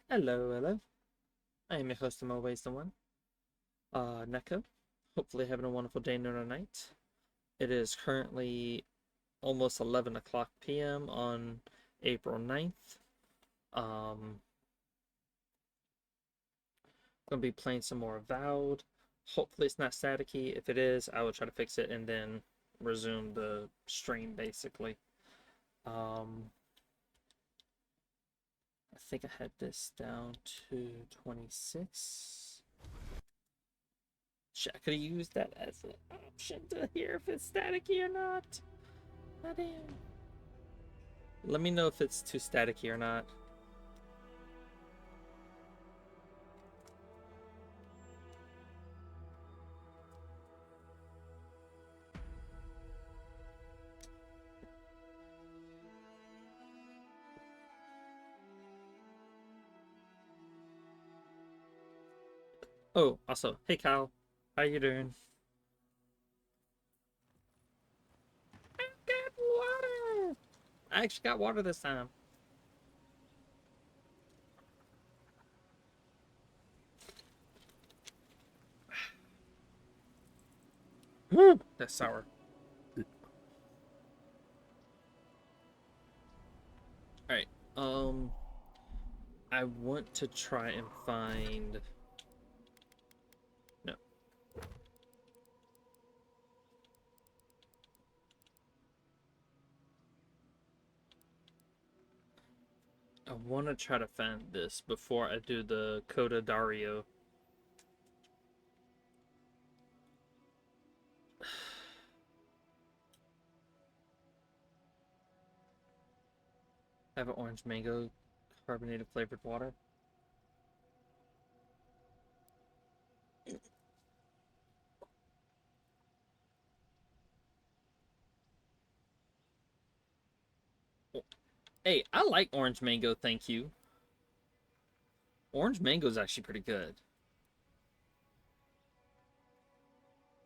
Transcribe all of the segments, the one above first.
Hello, hello. I am your host, I'm always the one. Neko. Hopefully having a wonderful day, noon, or night. It is currently almost 11 o'clock p.m. on April 9th. Gonna be playing some more Avowed. Hopefully it's not staticky. If it is, I will try to fix it and then resume the stream, basically. I think I had this down to 26. Shit, I could have used that as an option to hear if it's staticky or not. Damn. Let me know if it's too staticky or not. Oh, also, hey Kyle, how you doing? I got water. I actually got water this time. That's sour. All right. I want to try and find. No. I want to try to find this before I do the Coda Dario. I have an orange mango carbonated flavored water. Hey, I like orange mango, thank you. Orange mango is actually pretty good.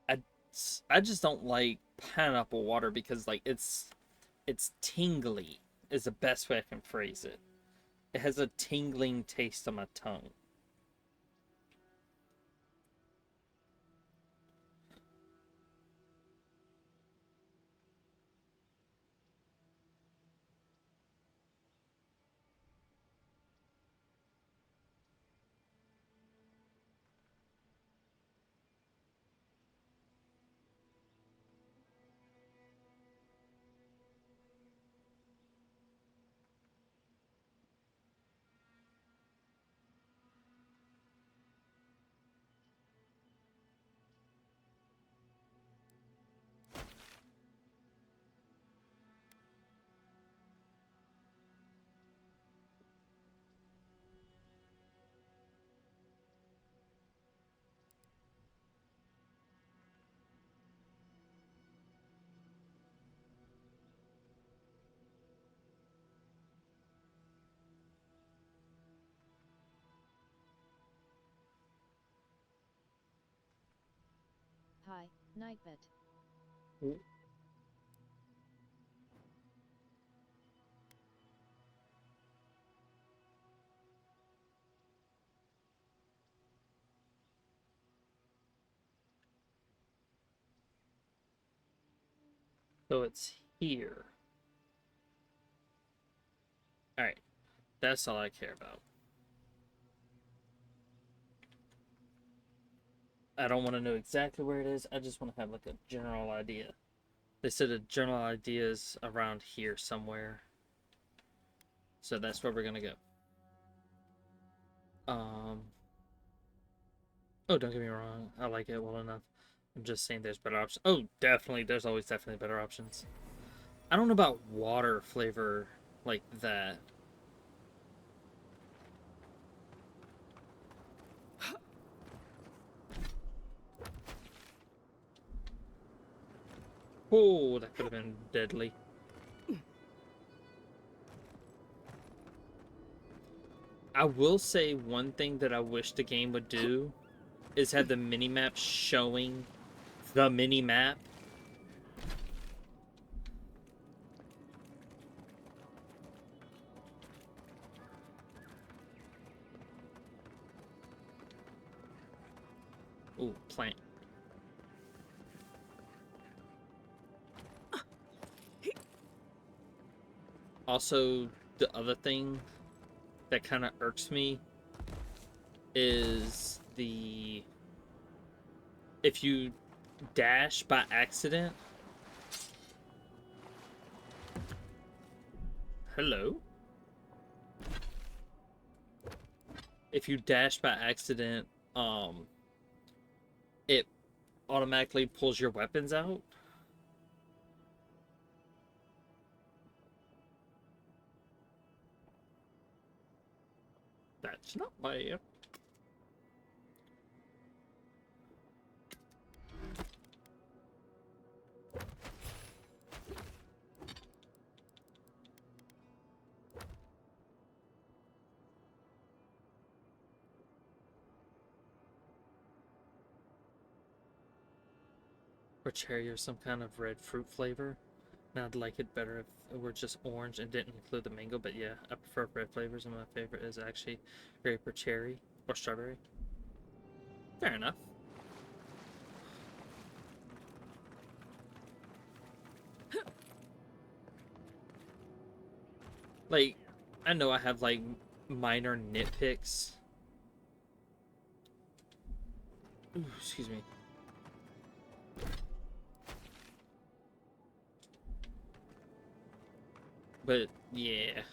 I, I just don't like pineapple water because like it's tingly is the best way I can phrase it. It has a tingling taste on my tongue. Hi, Nightbit. So it's here. Alright, that's all I care about. I don't want to know exactly where it is, I just want to have like a general idea. They said a general idea is around here somewhere. So that's where we're gonna go. Um oh, don't get me wrong, I like it well enough. I'm just saying there's better options. Oh, definitely, there's always definitely better options. I don't know about water flavor like that. Oh, that could have been deadly. I will say one thing that I wish the game would do is have the mini map showing the mini map. Ooh, plant. Also, the other thing that kind of irks me is if you dash by accident. Hello? If you dash by accident, it automatically pulls your weapons out. That's not bad. Or cherry or some kind of red fruit flavor. Now I'd like it better if it were just orange and didn't include the mango, but yeah, I prefer red flavors, and my favorite is actually grape or cherry or strawberry. Fair enough. Like, I know I have like minor nitpicks. Ooh, excuse me. But yeah,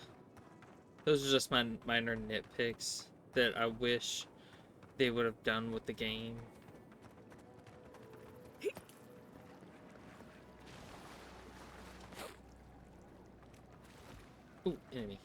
those are just my minor nitpicks that I wish they would have done with the game. Ooh, enemy.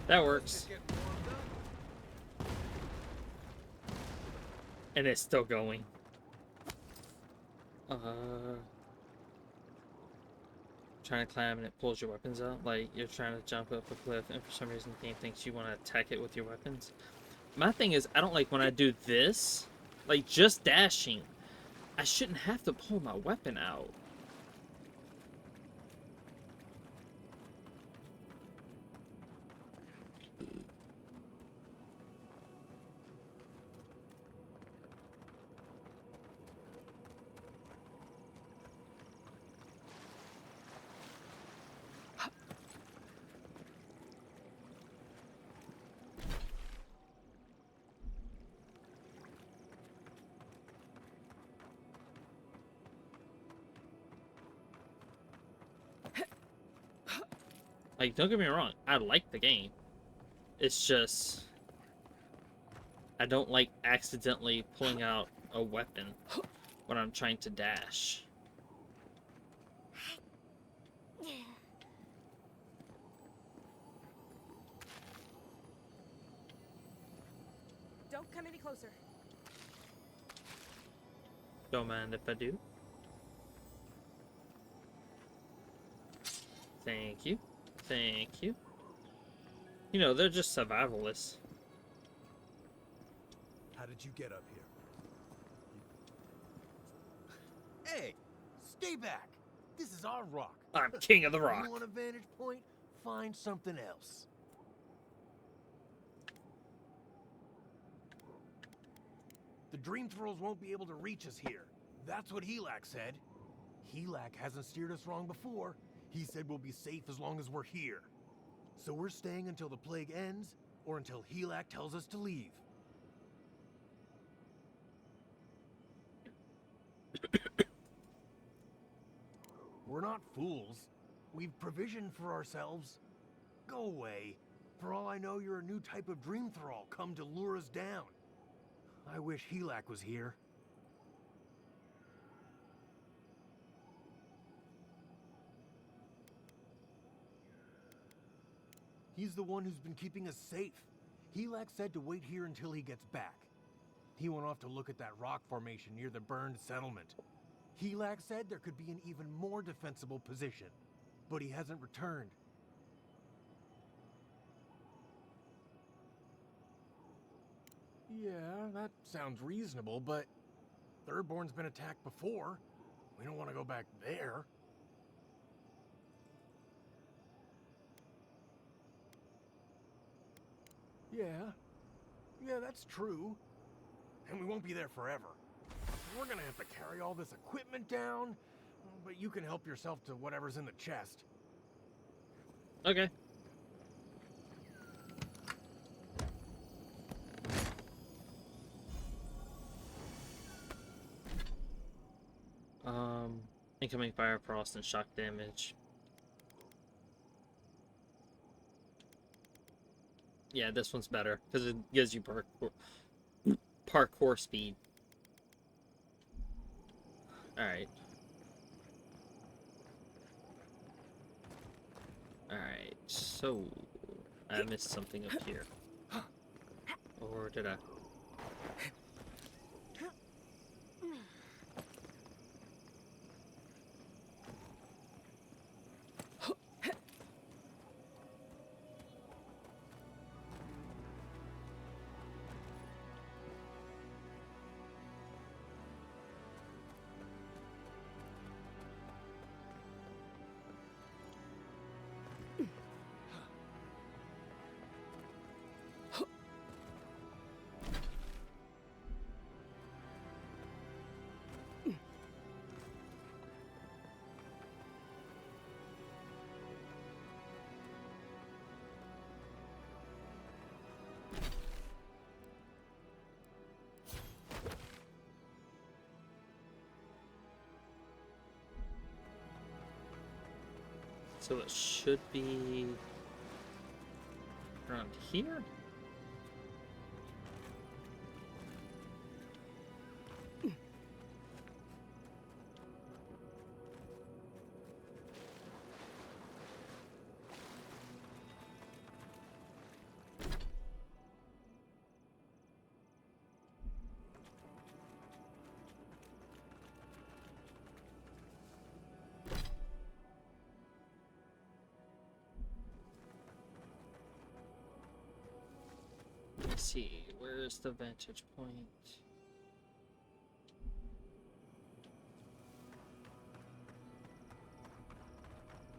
That works. And it's still going. Trying to climb and it pulls your weapons out. Like, you're trying to jump up a cliff and for some reason the game thinks you want to attack it with your weapons. My thing is, I don't like when I do this. Like, just dashing. I shouldn't have to pull my weapon out. Like, don't get me wrong, I like the game. It's just, I don't like accidentally pulling out a weapon when I'm trying to dash. Don't come any closer. Don't mind if I do. Thank you. Thank you. You know, they're just survivalists. How did you get up here? Hey, stay back. This is our rock. I'm king of the rock. You want a vantage point? Find something else. The Dream Thrills won't be able to reach us here. That's what Helak said. Helak hasn't steered us wrong before. He said we'll be safe as long as we're here. So we're staying until the plague ends, or until Helak tells us to leave. We're not fools. We've provisioned for ourselves. Go away. For all I know, you're a new type of Dream Thrall come to lure us down. I wish Helak was here. He's the one who's been keeping us safe. Helak said to wait here until he gets back. He went off to look at that rock formation near the burned settlement. Helak said there could be an even more defensible position, but he hasn't returned. Yeah, that sounds reasonable, but Thirdborn's been attacked before. We don't want to go back there. Yeah, that's true. And we won't be there forever. We're gonna have to carry all this equipment down, but you can help yourself to whatever's in the chest. Okay. Incoming fire, frost, and shock damage. Yeah, this one's better because it gives you parkour speed. Alright. Alright, so I missed something up here. Or did I? So it should be around here? Let's see, where's the vantage point?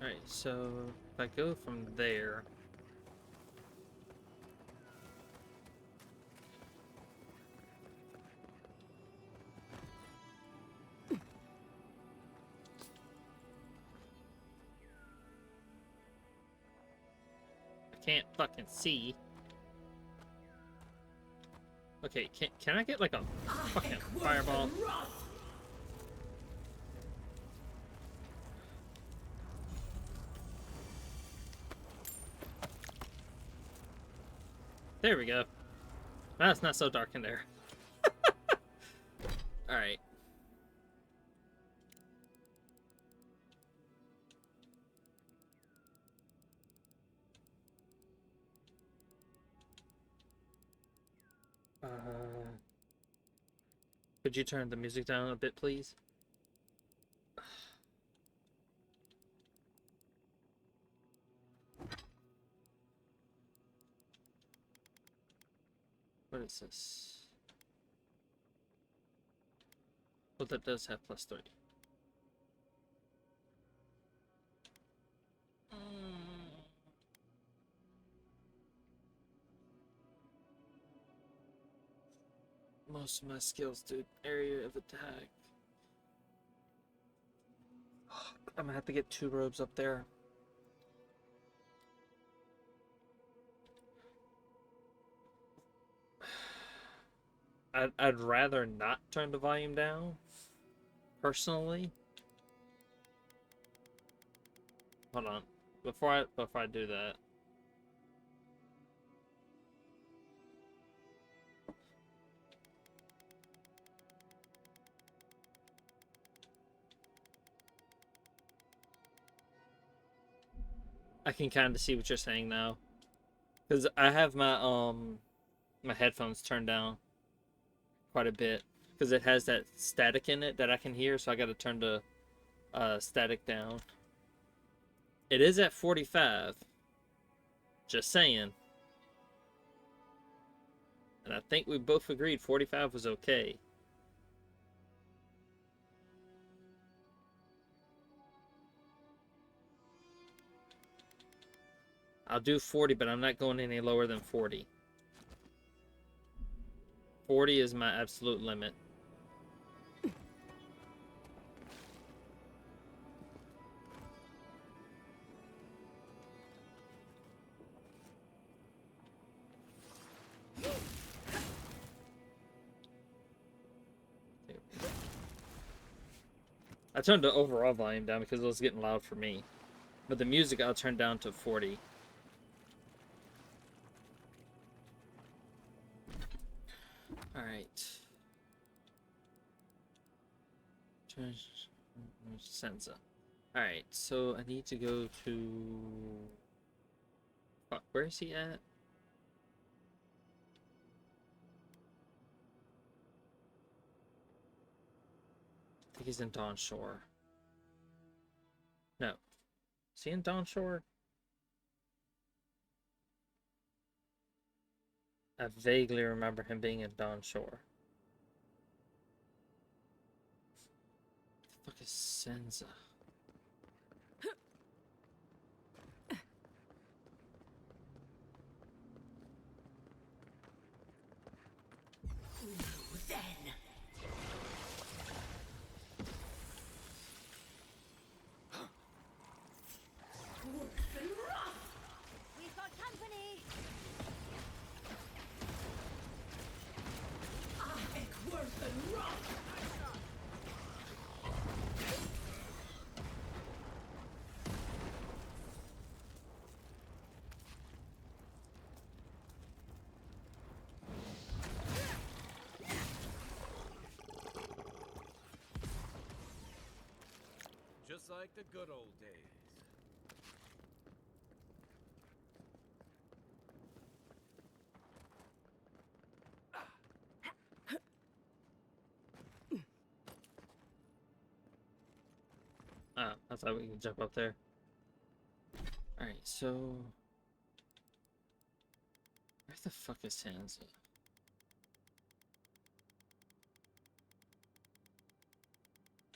Alright, so if I go from there. I can't fucking see. Okay, can I get like a fucking fireball? There we go. Now it's not so dark in there. Alright. Could you turn the music down a bit, please? What is this? Well, that does have +3. Most of my skills do area of attack. I'm gonna have to get 2 robes up there. I'd rather not turn the volume down, personally. Hold on, before I do that. I can kind of see what you're saying now, because I have my my headphones turned down quite a bit because it has that static in it that I can hear, so I got to turn the static down. It is at 45. Just saying. And And I think we both agreed 45 was okay. I'll do 40, but I'm not going any lower than 40. 40 is my absolute limit. I turned the overall volume down because it was getting loud for me. But the music I'll turn down to 40. Alright. Senza. Alright, so I need to go to... Fuck, where is he at? I think he's in Dawn Shore. No. Is he in Dawn Shore? I vaguely remember him being in Dawn Shore. What the fuck is Senza? We've got company. Just like the good old days. Ah, I thought we could jump up there. Alright, so... Where the fuck is Sansa?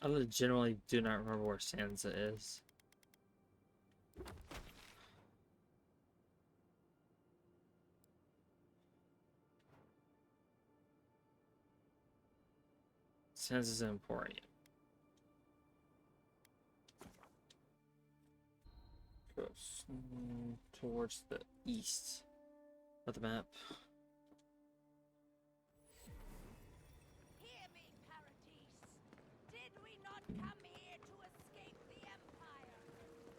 I legitimately do not remember where Sansa is. Sansa's Emporium. Goes towards the east of the map. Hear me, Paradise. Did we not come here to escape the Empire?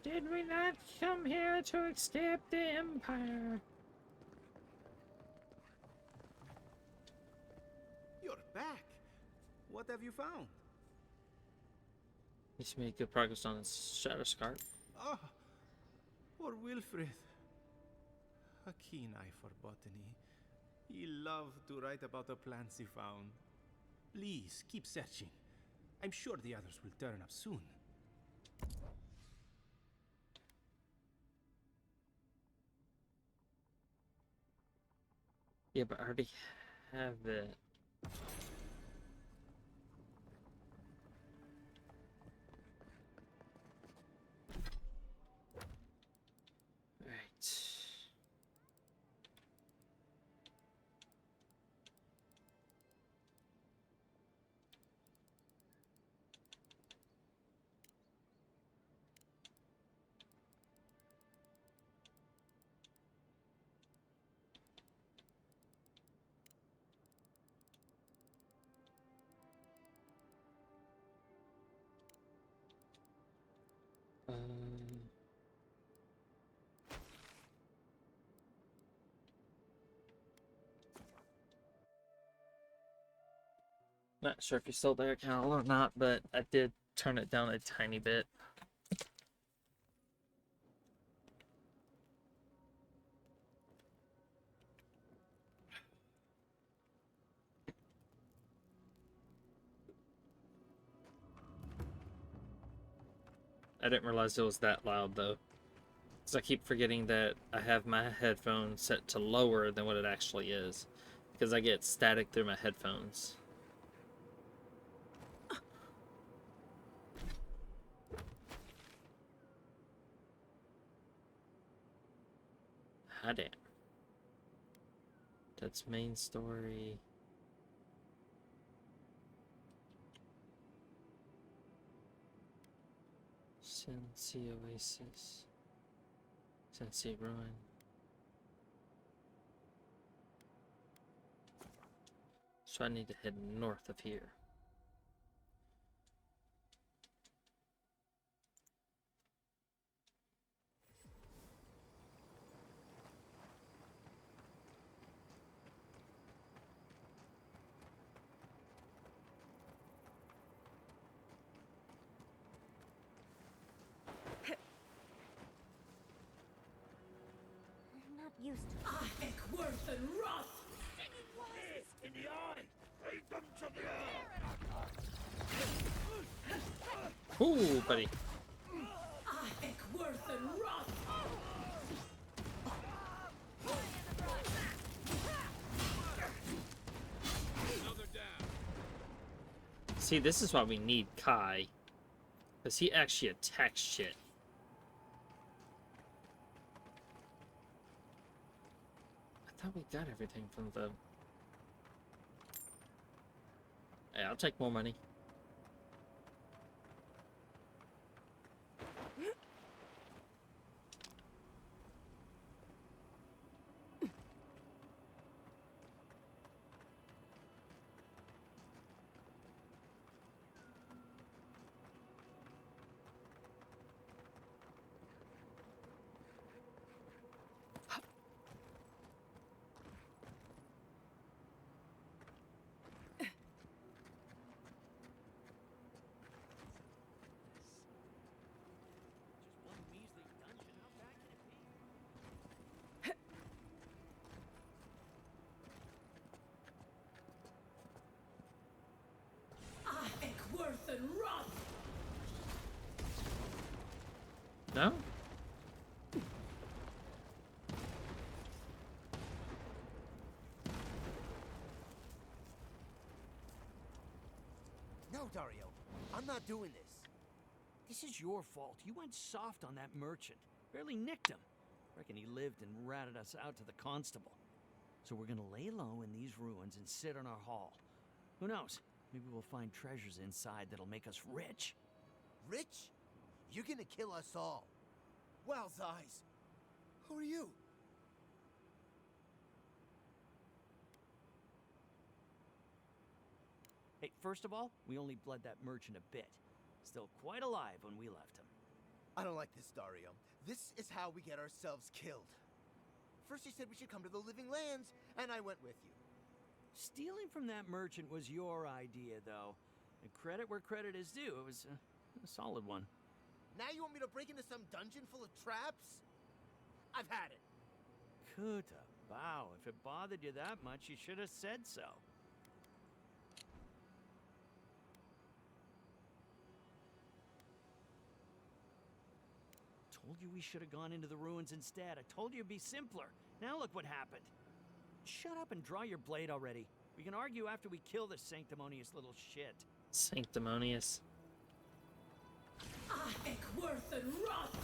Did we not come here to escape the Empire? You're back. What have you found? He's made good progress on his Shadow Scarf. Ah, poor Wilfred. A keen eye for botany. He loved to write about the plants he found. Please, keep searching. I'm sure the others will turn up soon. Yeah, but I already have it. Right. Not sure if you're still there, Cal, or not, but I did turn it down a tiny bit. I didn't realize it was that loud, though. Because I keep forgetting that I have my headphones set to lower than what it actually is. because I get static through my headphones. Had it. That's main story. Sensi Oasis. Sensi Ruin. So I need to head north of here. I'm not used to Worth and Roth! singing was. In the eye! Take them to the eye! Ooh, buddy. Worth and Roth! See, this is why we need Kai. Because he actually attacks shit. I thought we got everything from the... Hey, I'll take more money. Worth and Roth! No? No, Dario. I'm not doing this. This is your fault. You went soft on that merchant. Barely nicked him. Reckon he lived and ratted us out to the constable. So we're gonna lay low in these ruins and sit on our haul. Who knows? Maybe we'll find treasures inside that'll make us rich. Rich? You're gonna kill us all. Wow's eyes. Who are you? Hey, first of all, we only bled that merchant a bit. Still quite alive when we left him. I don't like this, Dario. This is how we get ourselves killed. First you said we should come to the living lands, and I went with you. Stealing from that merchant was your idea, though. And credit where credit is due. It was a solid one. Now you want me to break into some dungeon full of traps? I've had it. Kuta, wow, if it bothered you that much, you should have said so. Told you we should have gone into the ruins instead. I told you it'd be simpler. Now look what happened. Shut up and draw your blade already. We can argue after we kill this sanctimonious little shit. Sanctimonious. Worth and Roth!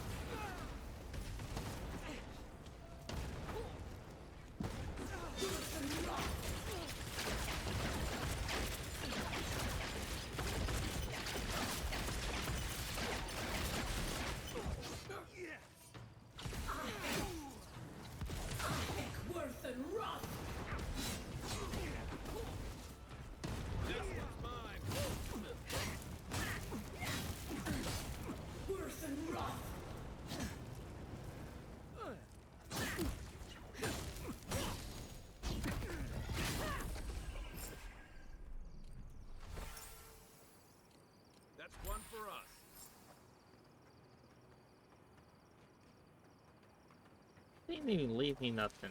Worth and Roth! Worth and Roth! That's one for us. They didn't even leave me nothing.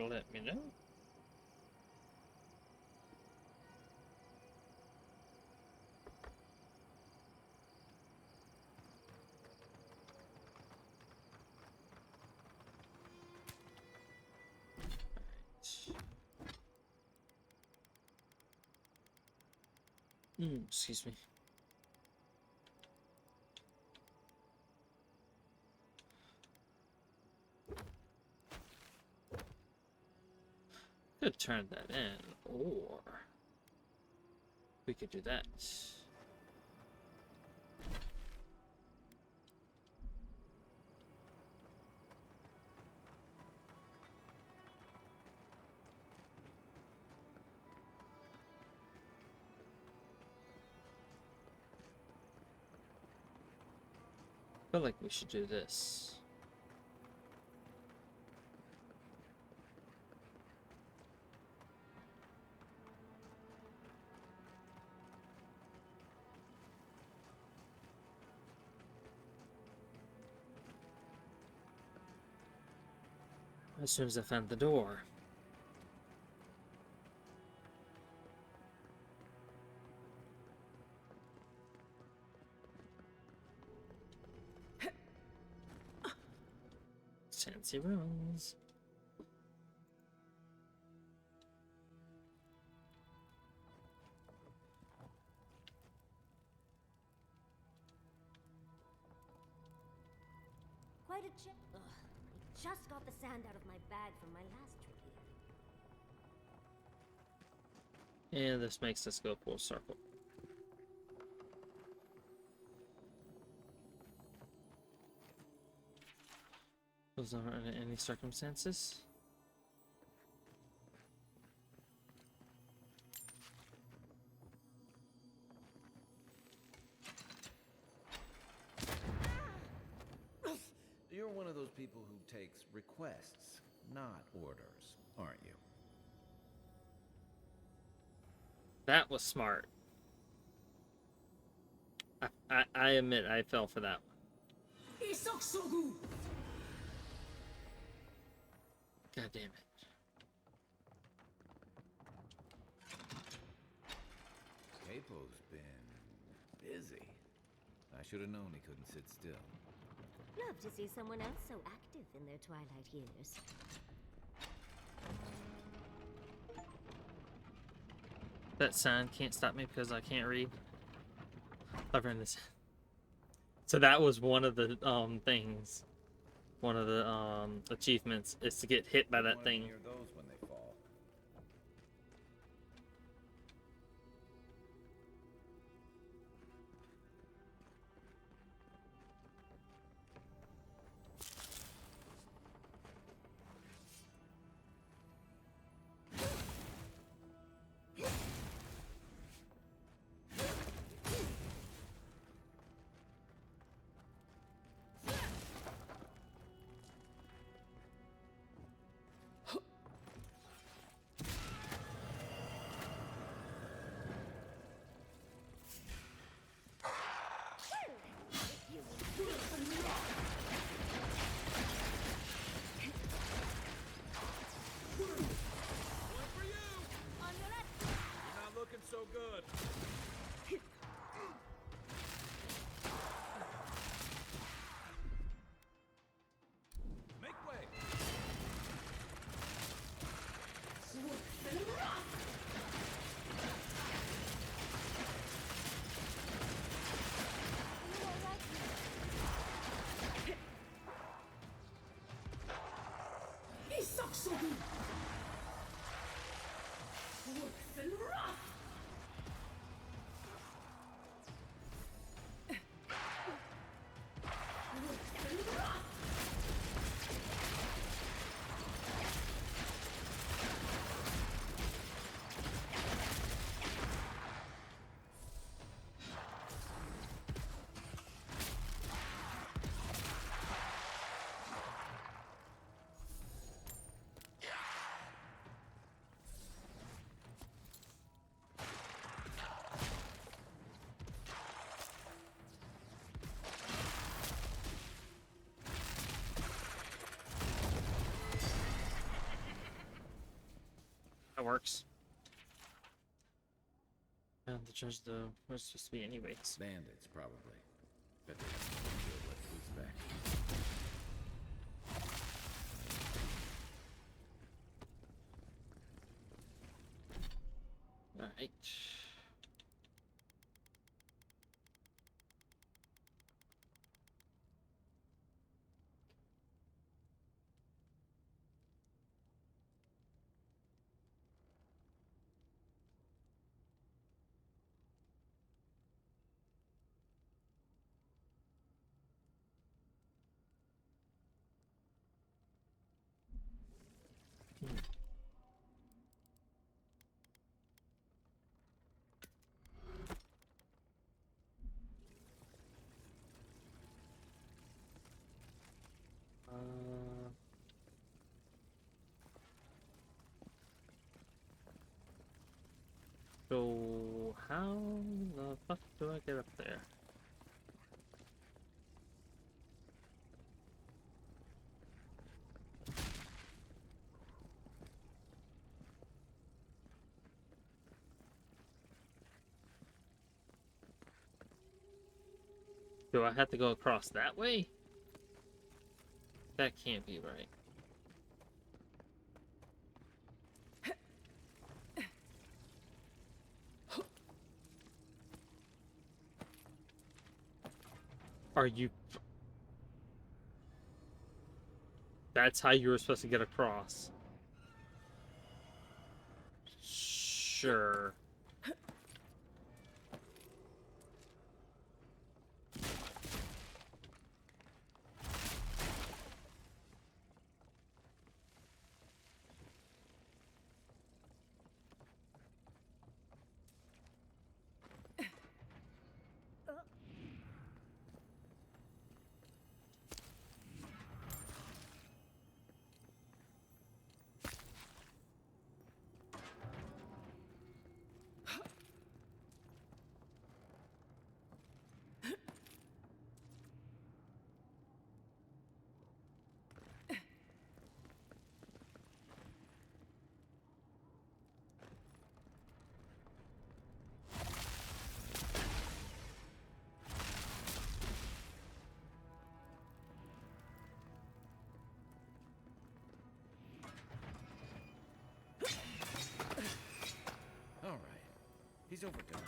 Let me know. Excuse me. Could turn that in, or we could do that. I feel like we should do this. As soon as I found the door. Fancy rooms. Quite a check. Ugh, I just got the sand out of my bag from my last trip here. And this makes us go full circle. Those aren't under any circumstances. You're one of those people who takes requests, not orders, aren't you? That was smart. I admit I fell for that one. Isoksogu! God damn it. Capo's been busy. I should have known he couldn't sit still. Love to see someone else so active in their twilight years. That sign can't stop me because I can't read. I've read this. So that was one of the things. One of the achievements is to get hit by that thing. Near those when they fall. That works. And the judge, though, was supposed to be anyways. Bandits, probably. Bet they have no idea what food's back. Alright. So how the fuck do I get up there? Do I have to go across that way? That can't be right. Are you... That's how you were supposed to get across. Sure. He's overdone.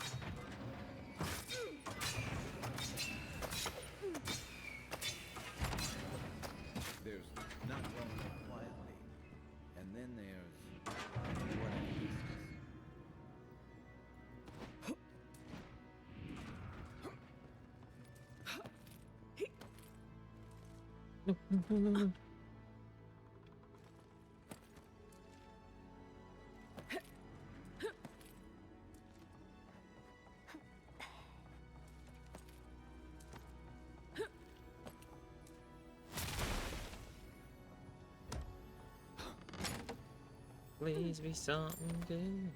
There's not growing up quietly, and then there's what Please be something good.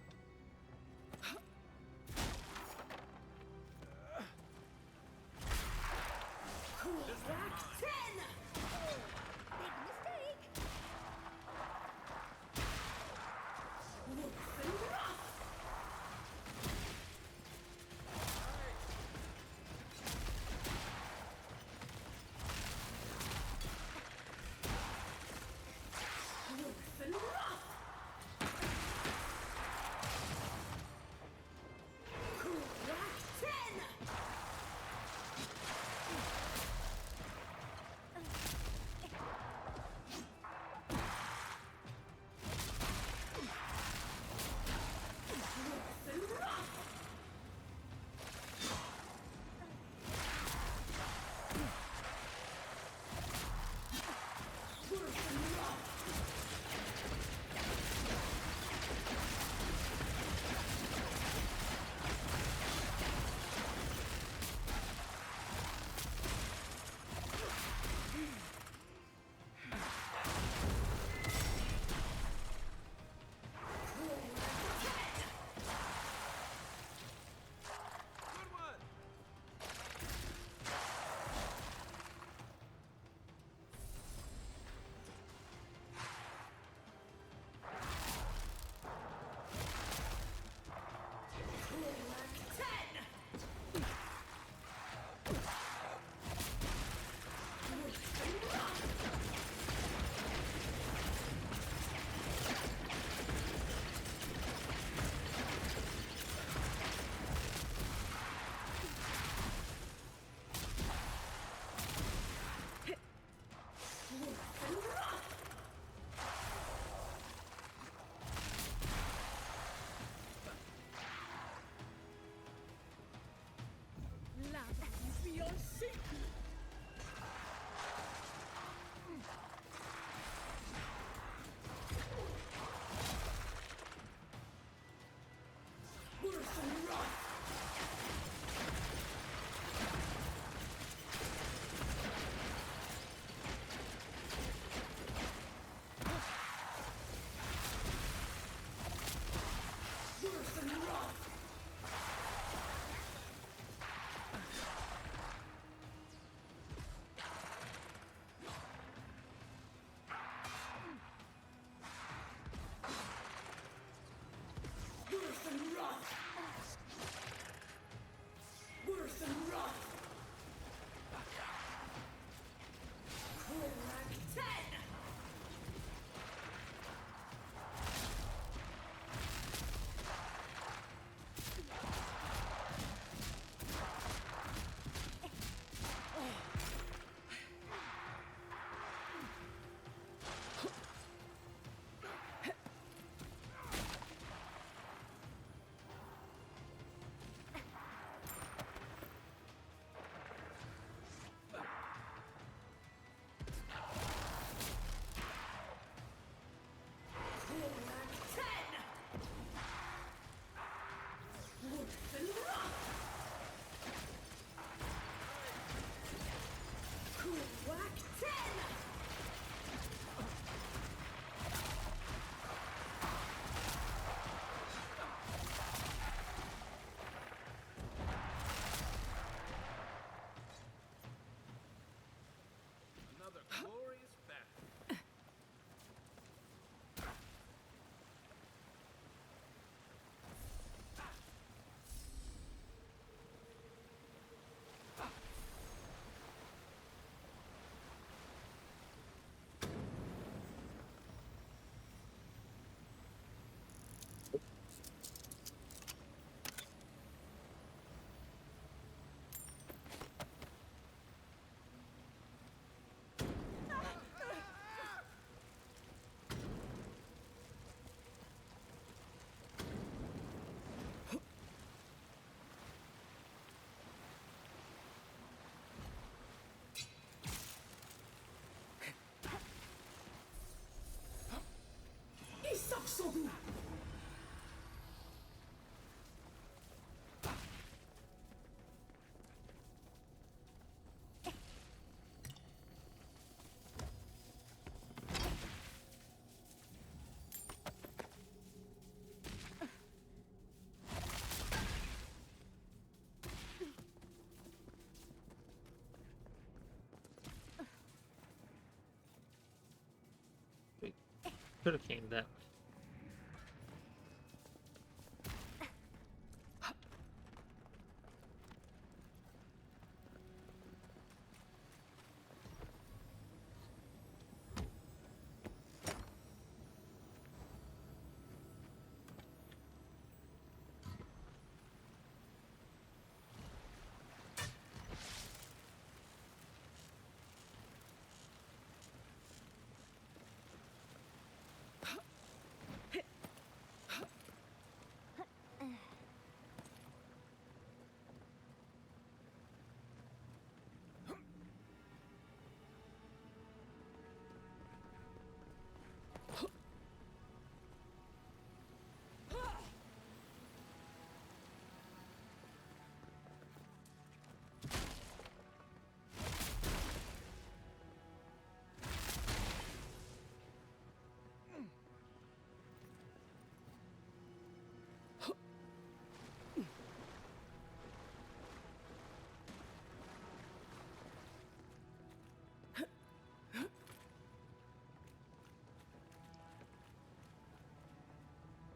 Could have came that way.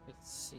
Let's see.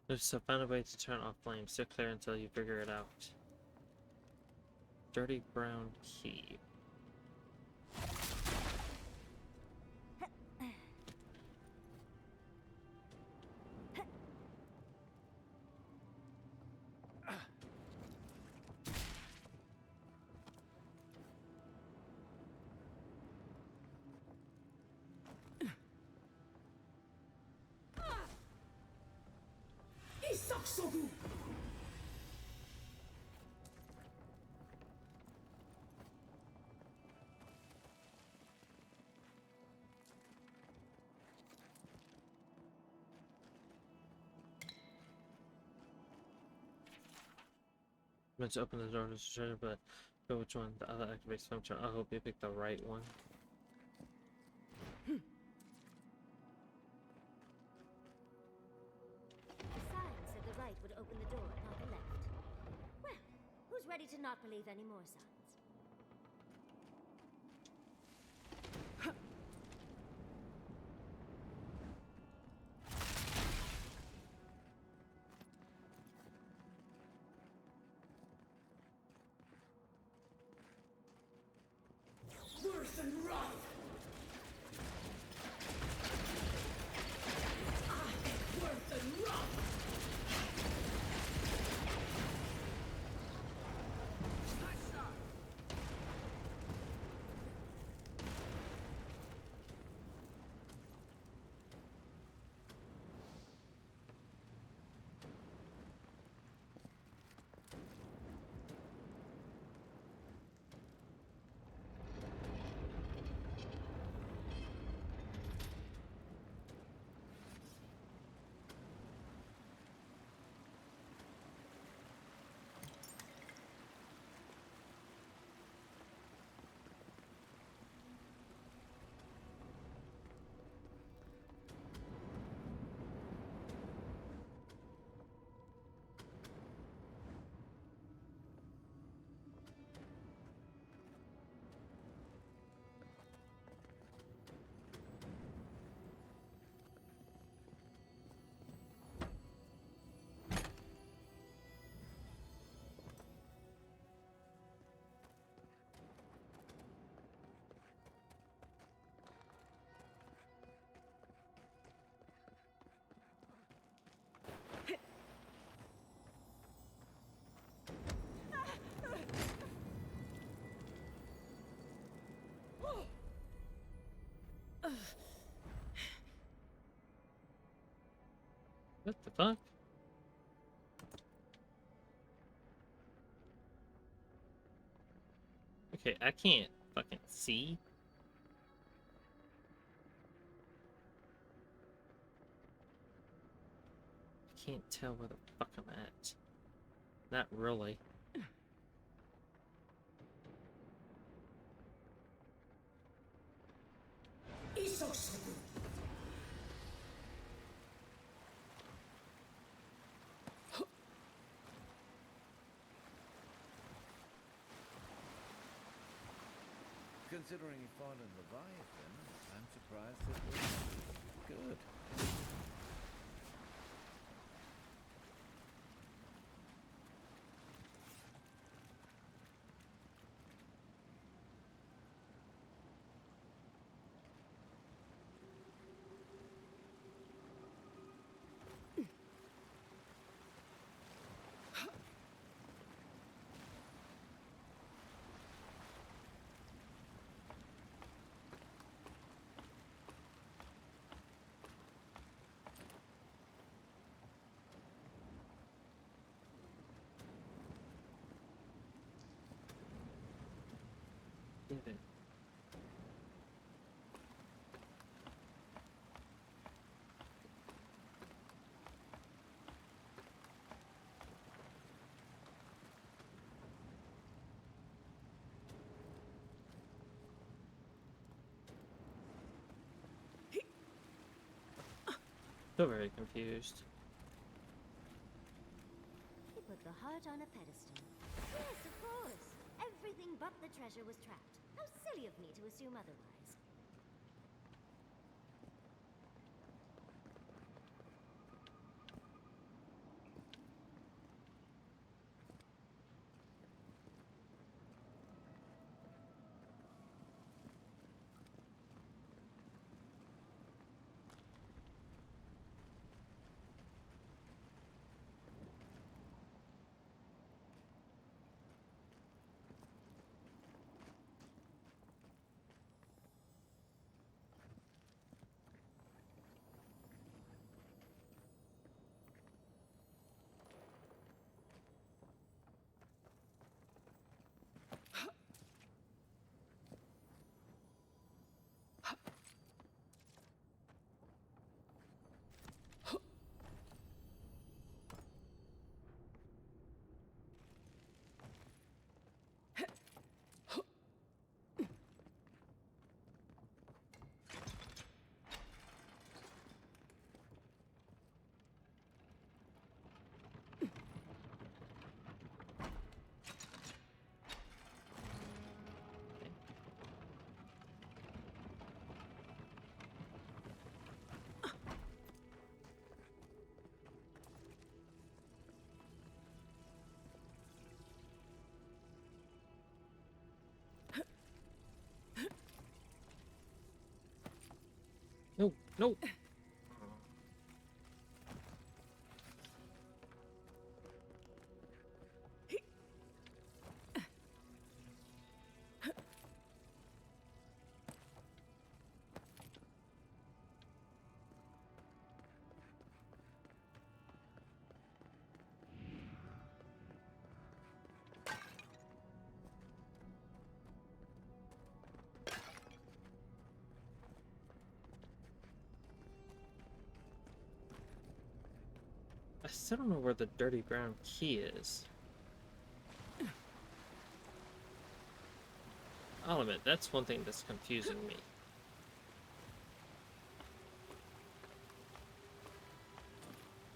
There's a find a way to turn off flames. Stay clear until you figure it out. Dirty brown key. Isaksogu! Meant to open the door to show, but which one? The other activates function. I hope you pick the right one. The sign said the right would open the door, not the left. Well, who's ready to not believe any more signs? Worth and wrath! I think worth and wrath! Nice shot! What the fuck? Okay, I can't fucking see. I can't tell where the fuck I'm at. Not really. Isosabu. Considering he fought in Leviathan, I'm surprised it was good. Get it. Still very confused. He put the heart on a pedestal. Yes, of course. Everything but the treasure was trapped. How silly of me to assume otherwise. No, no. I still don't know where the dirty brown key is. I'll admit, that's one thing that's confusing me.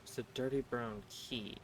It's the dirty brown key.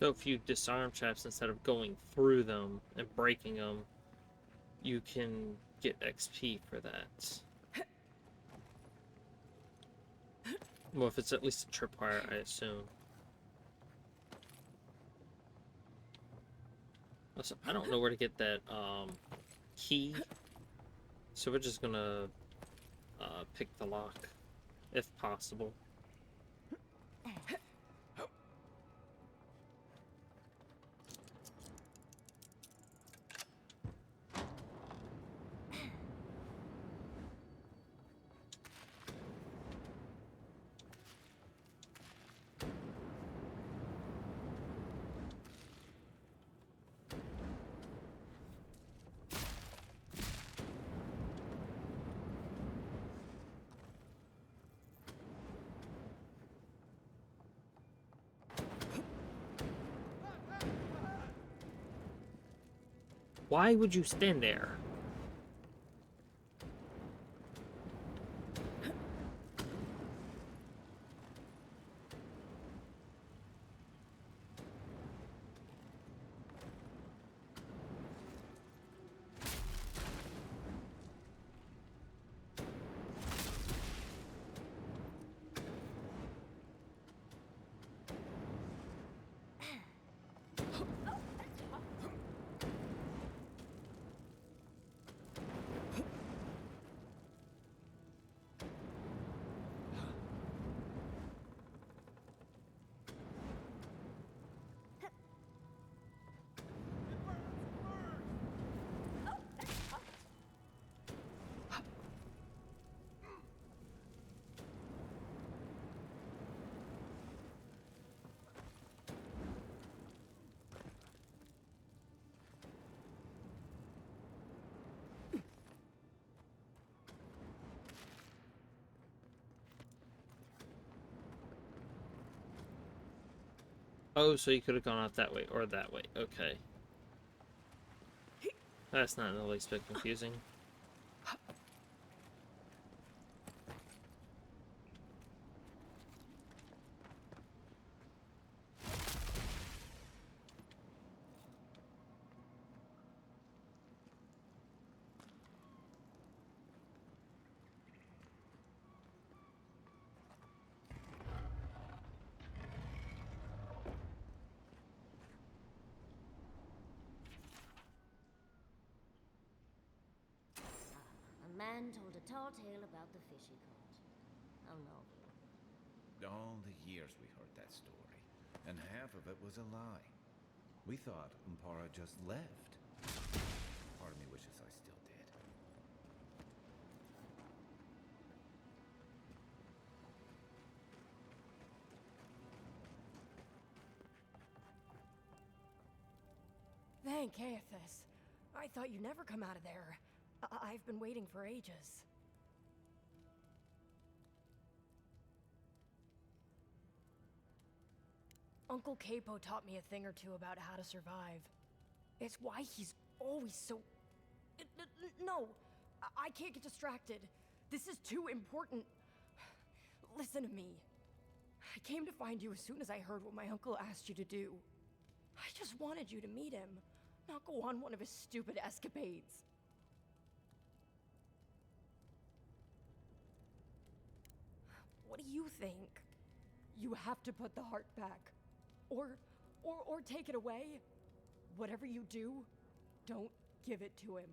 So if you disarm traps instead of going through them and breaking them, you can get XP for that. Well, if it's at least a tripwire, I assume. Listen, I don't know where to get that key, so we're just gonna pick the lock, if possible. Why would you stand there? Oh, so you could have gone out that way or that way. Okay. That's not in the least bit confusing. A man told a tall tale about the fish he caught. How novel. All the years we heard that story, and half of it was a lie. We thought Umpara just left. Part of me wishes I still did. Thank Aethys. I thought you'd never come out of there. I've been waiting for ages. Uncle Capo taught me a thing or two about how to survive. It's why he's always so... No! I can't get distracted. This is too important. Listen to me. I came to find you as soon as I heard what my uncle asked you to do. I just wanted you to meet him, not go on one of his stupid escapades. What do you think? You have to put the heart back. Or take it away. Whatever you do, don't give it to him.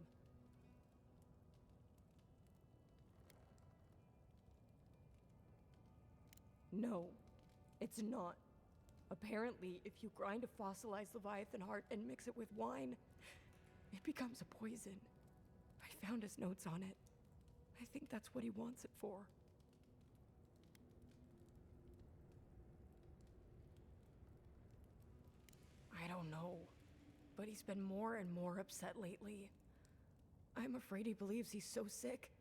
No, it's not. Apparently, if you grind a fossilized Leviathan heart and mix it with wine, it becomes a poison. I found his notes on it. I think that's what he wants it for. I don't know, but he's been more and more upset lately. I'm afraid he believes he's so sick,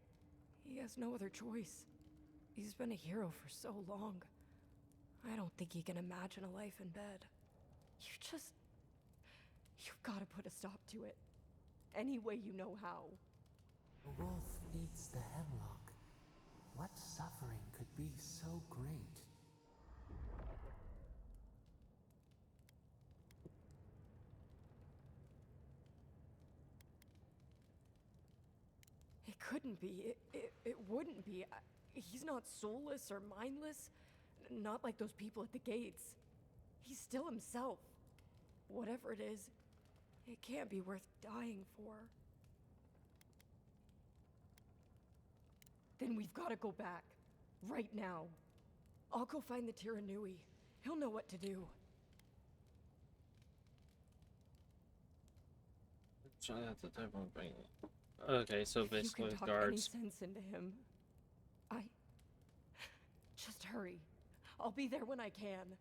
he has no other choice. He's been a hero for so long. I don't think he can imagine a life in bed. You've got to put a stop to it. Any way you know how. The wolf eats the hemlock. What suffering could be so great? couldn't be. It wouldn't be. He's not soulless or mindless. Not like those people at the gates. He's still himself. Whatever it is, it can't be worth dying for. Then we've got to go back. Right now. I'll go find the Tiranui. He'll know what to do. So I have to type on brain. Okay, so If you basically can talk guards. any sense into him, just hurry. I'll be there when I can.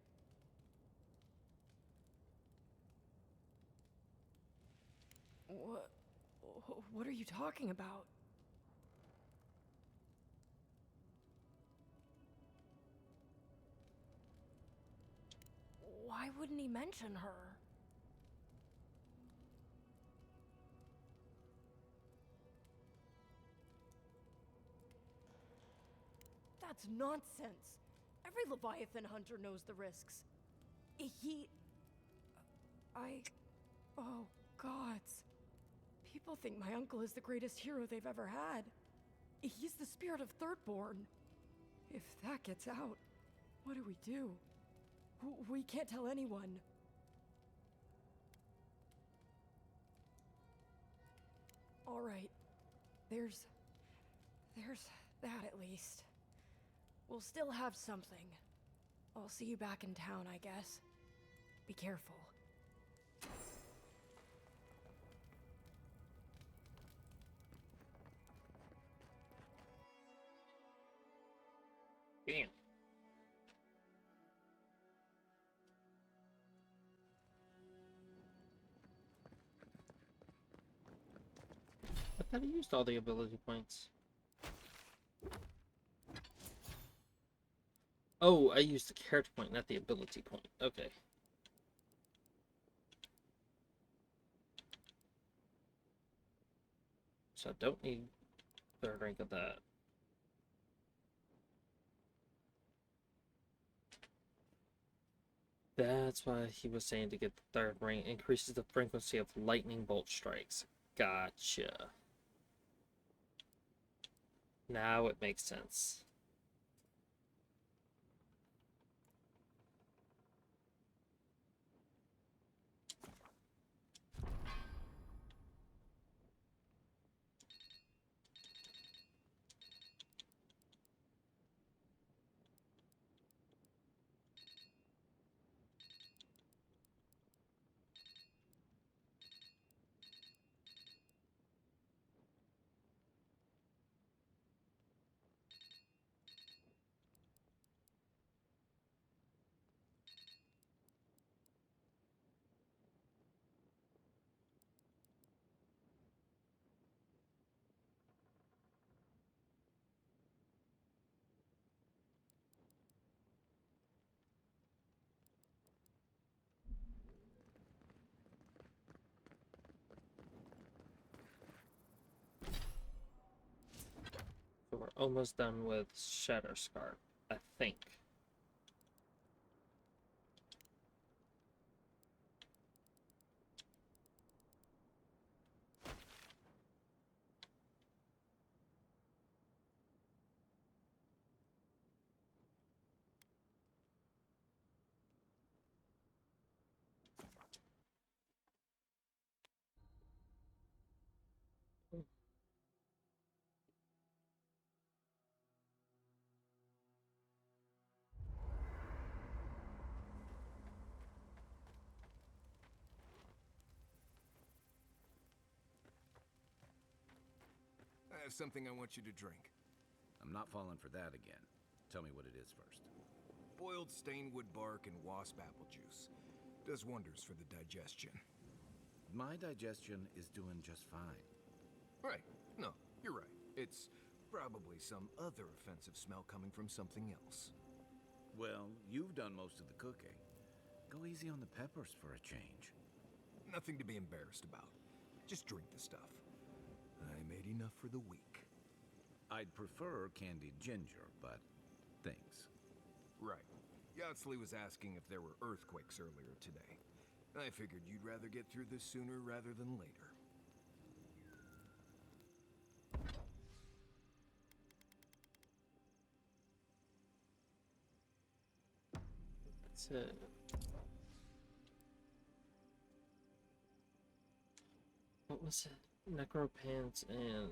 What are you talking about? Why wouldn't he mention her? That's nonsense. Every Leviathan hunter knows the risks. Oh, gods. People think my uncle is the greatest hero they've ever had. He's the spirit of Thirdborn. If that gets out, what do we do? We can't tell anyone. All right. There's that at least. We'll still have something. I'll see you back in town, I guess. Be careful. Damn. I thought I used all the ability points. Oh, I used the character point, not the ability point. Okay. So I don't need third rank of that. That's why he was saying to get the third rank. Increases the frequency of lightning bolt strikes. Gotcha. Now it makes sense. So we're almost done with Shatterscar, I think. I have something I want you to drink. I'm not falling for that again. Tell me what it is first. Boiled stainwood bark and wasp apple juice. Does wonders for the digestion. My digestion is doing just fine. Right. No, you're right. It's probably some other offensive smell coming from something else. Well, you've done most of the cooking. Go easy on the peppers for a change. Nothing to be embarrassed about. Just drink the stuff. I made enough for the week. I'd prefer candied ginger, but thanks. Right. Yatsley was asking if there were earthquakes earlier today. I figured you'd rather get through this sooner rather than later. So, what was it? Necropants and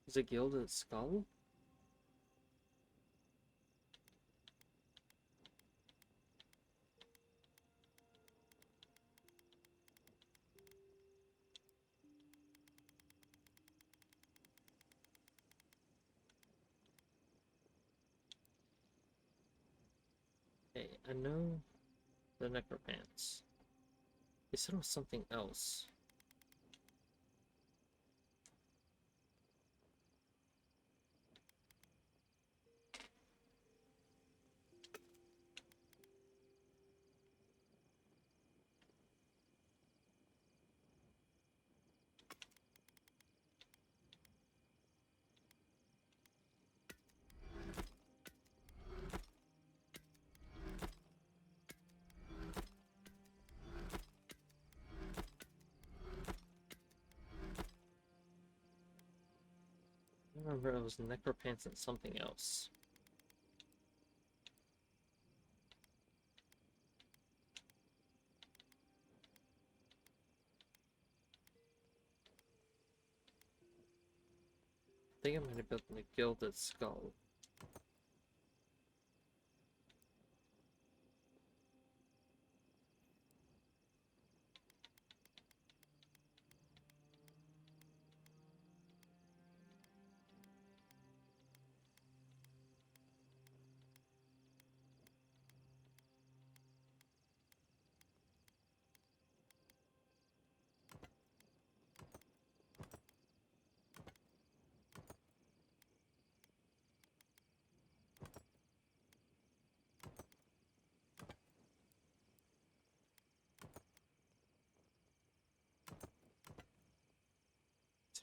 is it Gilded Skull? Hey, I know the Necropants. They said it was something else. I remember it was Necropants and something else. I think I might have built the Gilded Skull.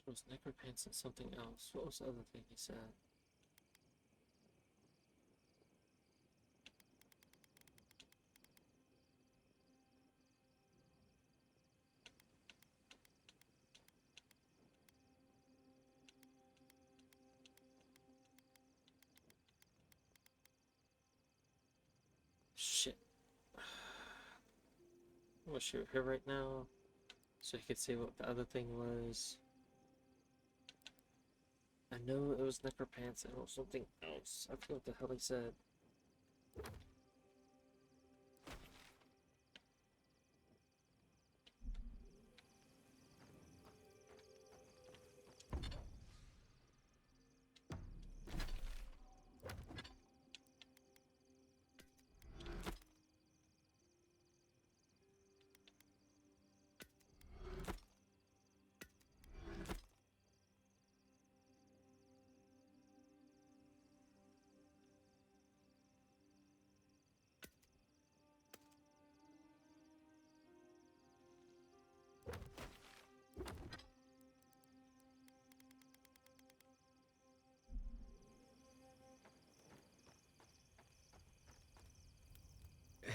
It was Necropants and something else. What was the other thing he said? Shit. I wish you were here right now so you could see what the other thing was. I know it was Necropants and it was something else. I forgot what the hell he said.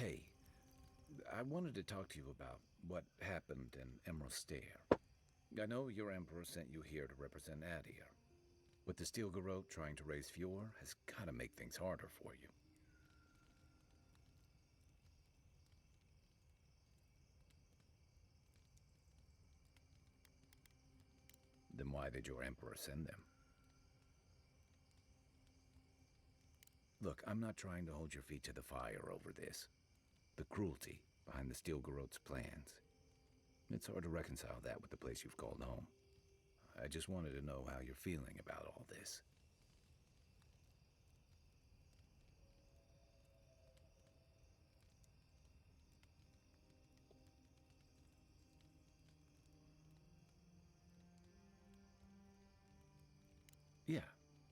Hey, I wanted to talk to you about what happened in Emerald Stair. I know your Emperor sent you here to represent Adir. With the Steel Garrote trying to raise Fjord has gotta make things harder for you. Then why did your Emperor send them? Look, I'm not trying to hold your feet to the fire over this. The cruelty behind the Steel Garrote's plans. It's hard to reconcile that with the place you've called home. I just wanted to know how you're feeling about all this. Yeah,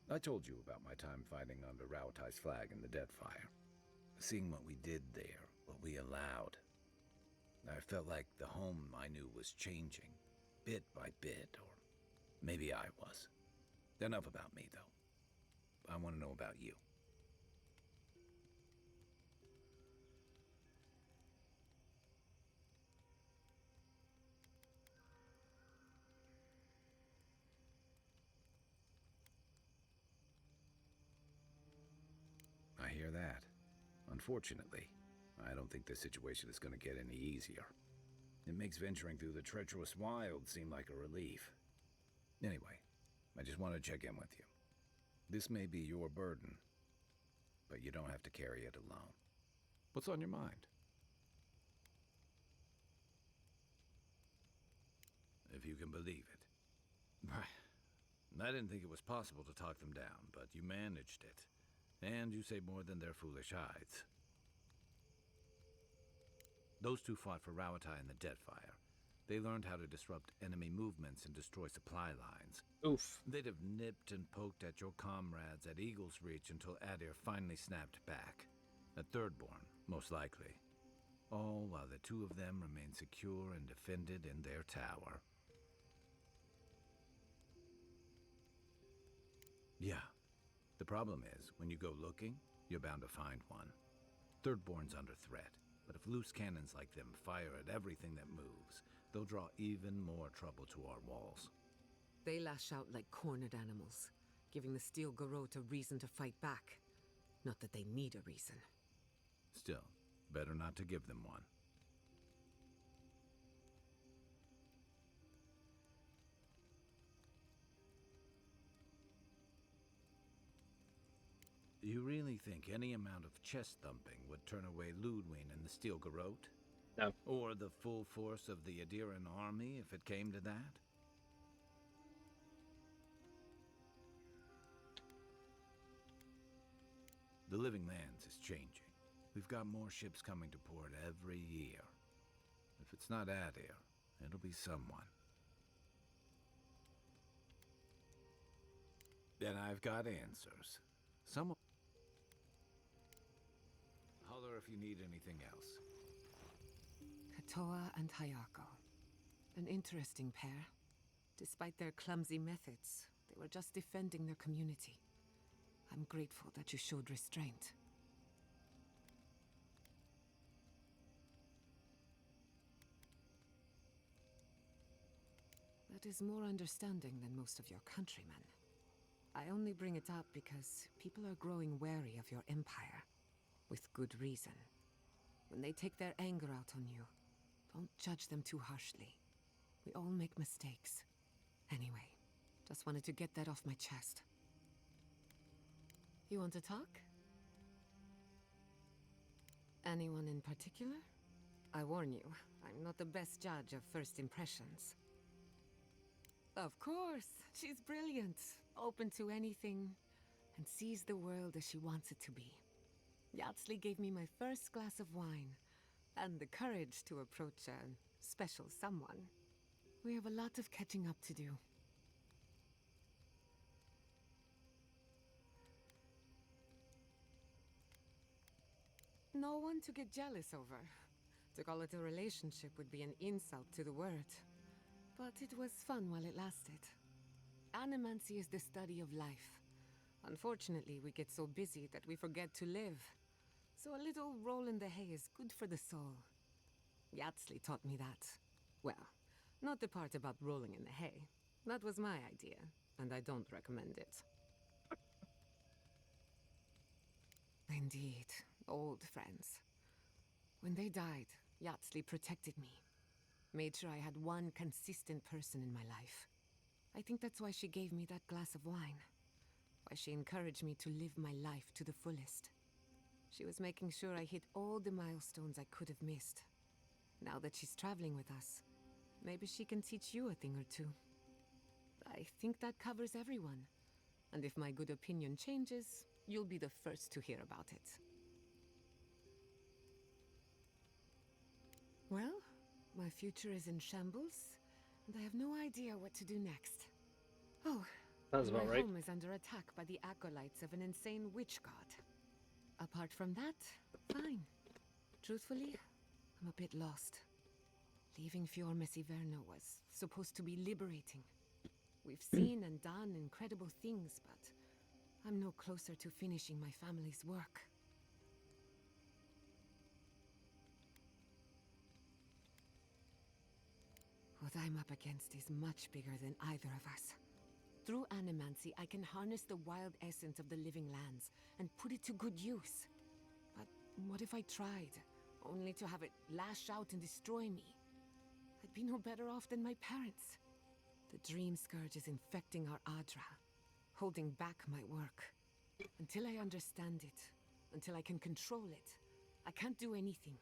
I told you about my time fighting under Raotai's flag in the Deadfire. Seeing what we did there, what we allowed. I felt like the home I knew was changing, bit by bit, or maybe I was. Enough about me, though. I want to know about you. hear that. Unfortunately, I don't think this situation is going to get any easier. It makes venturing through the treacherous wild seem like a relief. Anyway, I just want to check in with you. This may be your burden, but you don't have to carry it alone. What's on your mind? If you can believe it. I didn't think it was possible to talk them down, but you managed it. And you say more than their foolish hides. Those two fought for Rauatai in the Deadfire. They learned how to disrupt enemy movements and destroy supply lines. Oof. They'd have nipped and poked at your comrades at Eagle's Reach until Adir finally snapped back. A Thirdborn, most likely. All while the two of them remain secure and defended in their tower. Yeah. The problem is, when you go looking, you're bound to find one. Thirdborn's under threat, but if loose cannons like them fire at everything that moves, they'll draw even more trouble to our walls. They lash out like cornered animals, giving the Steel Garrote a reason to fight back. Not that they need a reason. Still, better not to give them one. You really think any amount of chest thumping would turn away Ludwig and the Steel Garrote? No. Or the full force of the Adiran army, if it came to that? The Living Lands is changing. We've got more ships coming to port every year. If it's not Adir, it'll be someone. Then I've got answers. Someone... Holler if you need anything else. Katoa and Hayako. An interesting pair. Despite their clumsy methods, they were just defending their community. I'm grateful that you showed restraint. That is more understanding than most of your countrymen. I only bring it up because people are growing wary of your empire. With good reason. When they take their anger out on you, don't judge them too harshly. We all make mistakes. Anyway, just wanted to get that off my chest. You want to talk? Anyone in particular? I warn you, I'm not the best judge of first impressions. Of course, she's brilliant, open to anything, and sees the world as she wants it to be. Yatsley gave me my first glass of wine, and the courage to approach a special someone. We have a lot of catching up to do. No one to get jealous over. To call it a relationship would be an insult to the word. But it was fun while it lasted. Animancy is the study of life. Unfortunately, we get so busy that we forget to live. So a little roll in the hay is good for the soul. Yatsley taught me that. Well, not the part about rolling in the hay. That was my idea, and I don't recommend it. Indeed, old friends. When they died, Yatsley protected me. Made sure I had one consistent person in my life. I think that's why she gave me that glass of wine. Why she encouraged me to live my life to the fullest. She was making sure I hit all the milestones I could have missed. Now that she's traveling with us, maybe she can teach you a thing or two. I think that covers everyone. And if my good opinion changes, you'll be the first to hear about it. Well, my future is in shambles, and I have no idea what to do next. Oh, Sounds about my right. home is under attack by the acolytes of an insane witch god. Apart from that, fine. Truthfully, I'm a bit lost. Leaving Fior Messiverno was supposed to be liberating. We've seen and done incredible things, but I'm no closer to finishing my family's work. What I'm up against is much bigger than either of us. Through animancy, I can harness the wild essence of the living lands and put it to good use. What if I tried, only to have it lash out and destroy me? I'd be no better off than my parents. The dream scourge is infecting our Adra, holding back my work. Until I understand it, until I can control it, I can't do anything.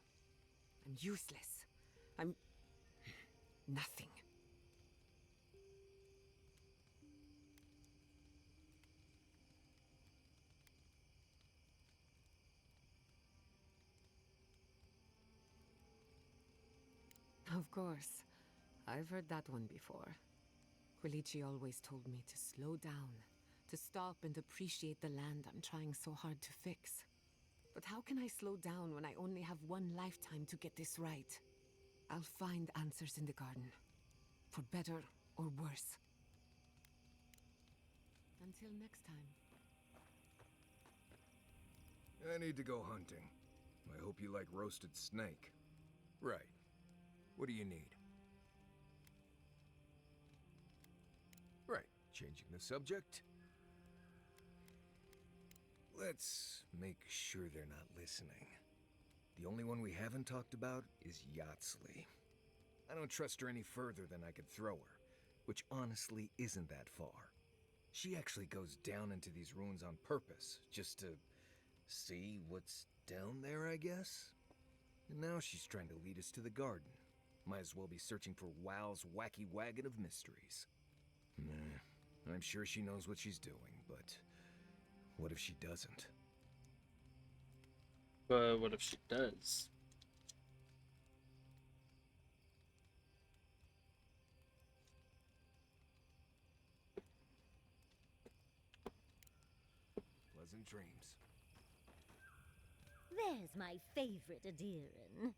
I'm useless. I'm nothing. Of course. I've heard that one before. Quilici always told me to slow down, to stop and appreciate the land I'm trying so hard to fix. But how can I slow down when I only have one lifetime to get this right? I'll find answers in the garden. For better or worse. Until next time. I need to go hunting. I hope you like roasted snake. Right. What do you need? Right. Changing the subject? Let's make sure they're not listening. The only one we haven't talked about is Yatsley. I don't trust her any further than I could throw her, which honestly isn't that far. She actually goes down into these ruins on purpose, just to see what's down there, I guess? And now she's trying to lead us to the garden. Might as well be searching for WoW's wacky wagon of mysteries. Nah, I'm sure she knows what she's doing, but what if she doesn't? But what if she does? Pleasant dreams. There's my favorite Adiran.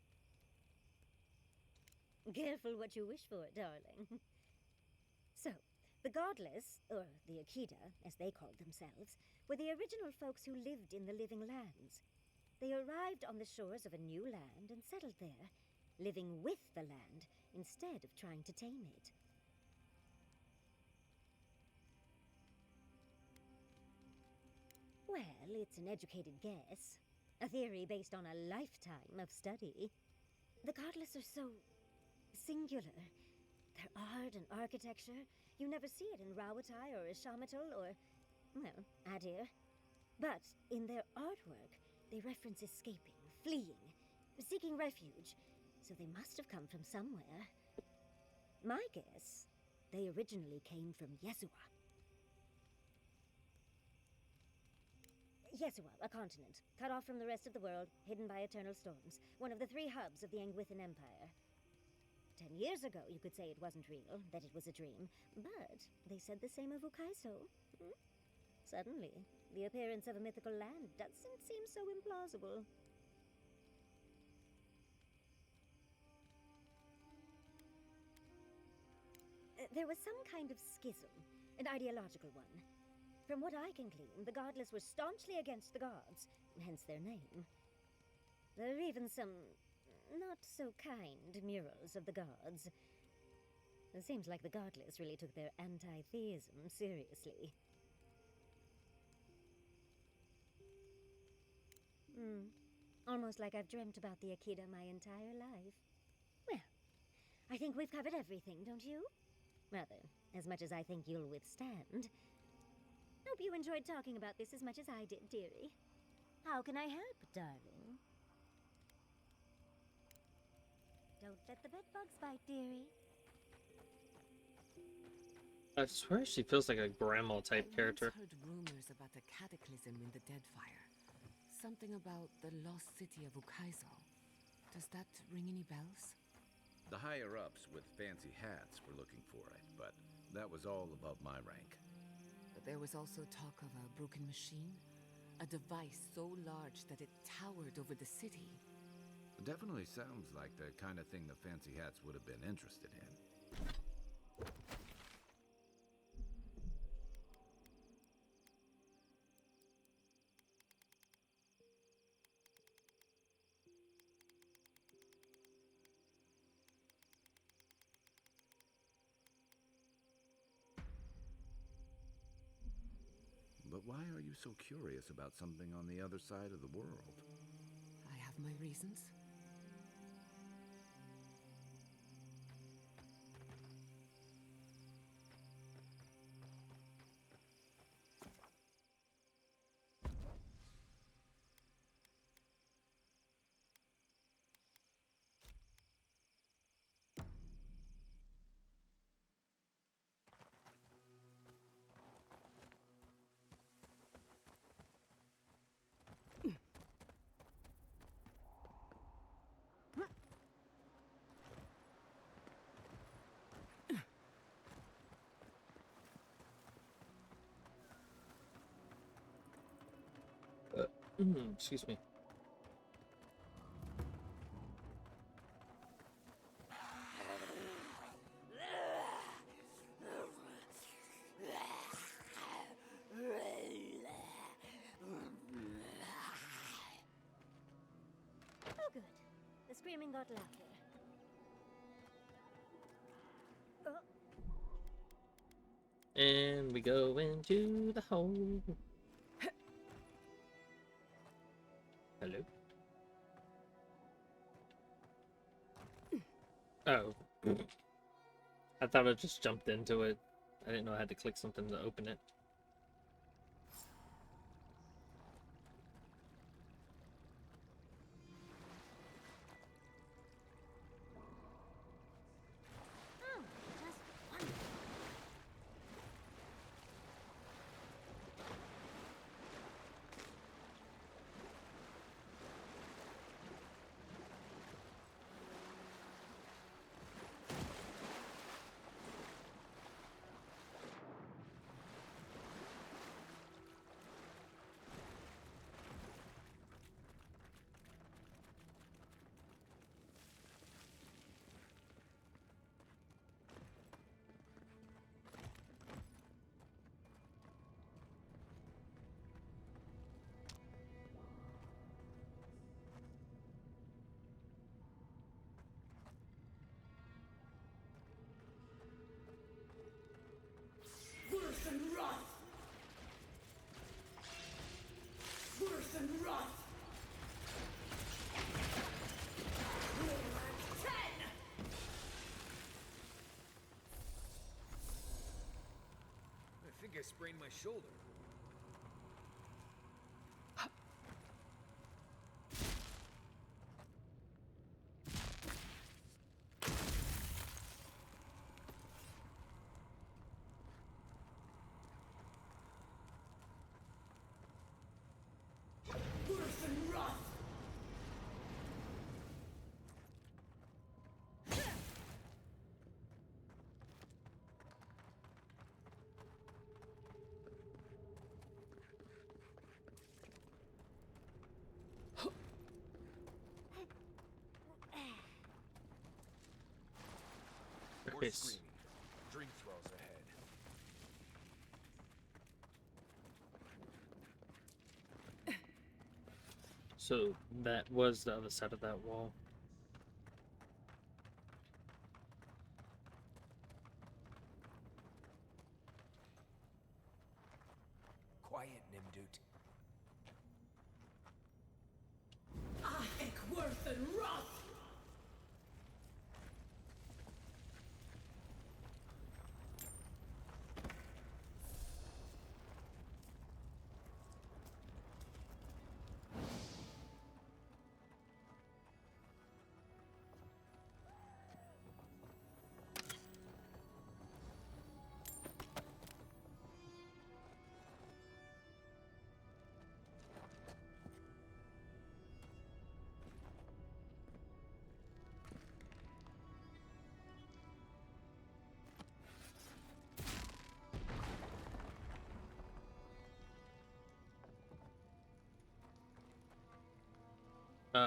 Careful what you wish for, darling. So, the Godless, or the Akida, as they called themselves, were the original folks who lived in the Living Lands. They arrived on the shores of a new land and settled there, living with the land instead of trying to tame it. Well, it's an educated guess. A theory based on a lifetime of study. The Godless are so singular. Their art and architecture, you never see it in Rawatai or Ishamatal or, well, Adir. But in their artwork, they reference escaping, fleeing, seeking refuge, so they must have come from somewhere. My guess, they originally came from Yesua. Yesua, a continent, cut off from the rest of the world, hidden by eternal storms, one of the 3 hubs of the Angwithan Empire. 10 years ago, you could say it wasn't real, that it was a dream, but they said the same of Ukaiso. Suddenly, the appearance of a mythical land doesn't seem so implausible. There was some kind of schism, an ideological one. From what I can glean, the Godless were staunchly against the gods, hence their name. There are even some not-so-kind murals of the gods. It seems like the Godless really took their anti-theism seriously. Almost like I've dreamt about the Akida my entire life. Well, I think we've covered everything, don't you? Rather, as much as I think you'll withstand. Hope you enjoyed talking about this as much as I did, dearie. How can I help, darling? Don't let the bedbugs bite, dearie. I swear she feels like a grandma type character. I once heard rumors about a cataclysm in the Deadfire. Something about the lost city of Ukaizo. Does that ring any bells? The higher-ups with fancy hats were looking for it, but that was all above my rank. But there was also talk of a broken machine. A device so large that it towered over the city. It definitely sounds like the kind of thing the fancy hats would have been interested in. But why are you so curious about something on the other side of the world? have my reasons. Excuse me. Oh, good. The screaming got louder. Oh. And we go into the hole. Hello? Oh. I thought I just jumped into it. I didn't know I had to click something to open it. Oh, just wonderful. Worse than wrath! Worse than wrath! Warlock 10! I think I sprained my shoulder. Worse than wrath! Your More face. screaming. Dream throws ahead. So that was the other side of that wall. Quiet, Nimdut. Ahek worse than wrath! Uh.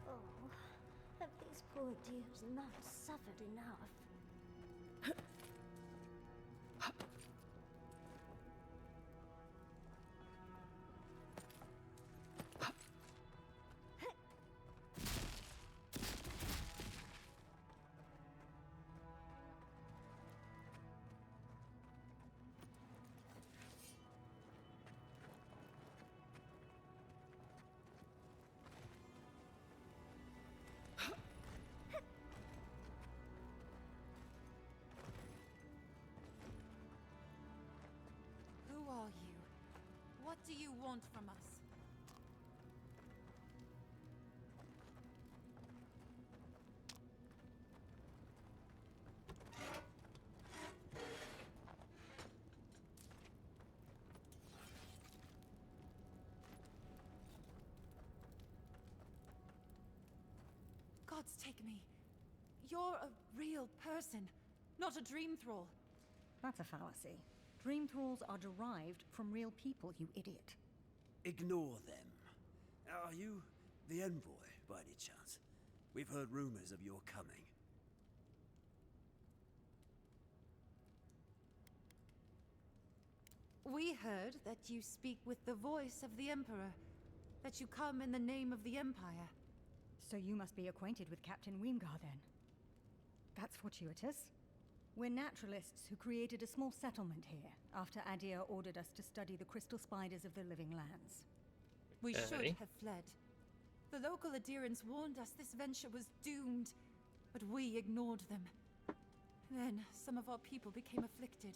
Oh, have these poor dears not suffered enough? What do you want from us? Gods take me. You're a real person, not a dream thrall. That's a fallacy. Dream thralls are derived from real people, you idiot. Ignore them. Are you the envoy, by any chance? We've heard rumors of your coming. We heard that you speak with the voice of the Emperor, that you come in the name of the Empire. So you must be acquainted with Captain Weemgar, then. That's fortuitous. We're naturalists who created a small settlement here, after Adir ordered us to study the crystal spiders of the living lands. We should have fled. The local adherents warned us this venture was doomed, but we ignored them. Then, some of our people became afflicted.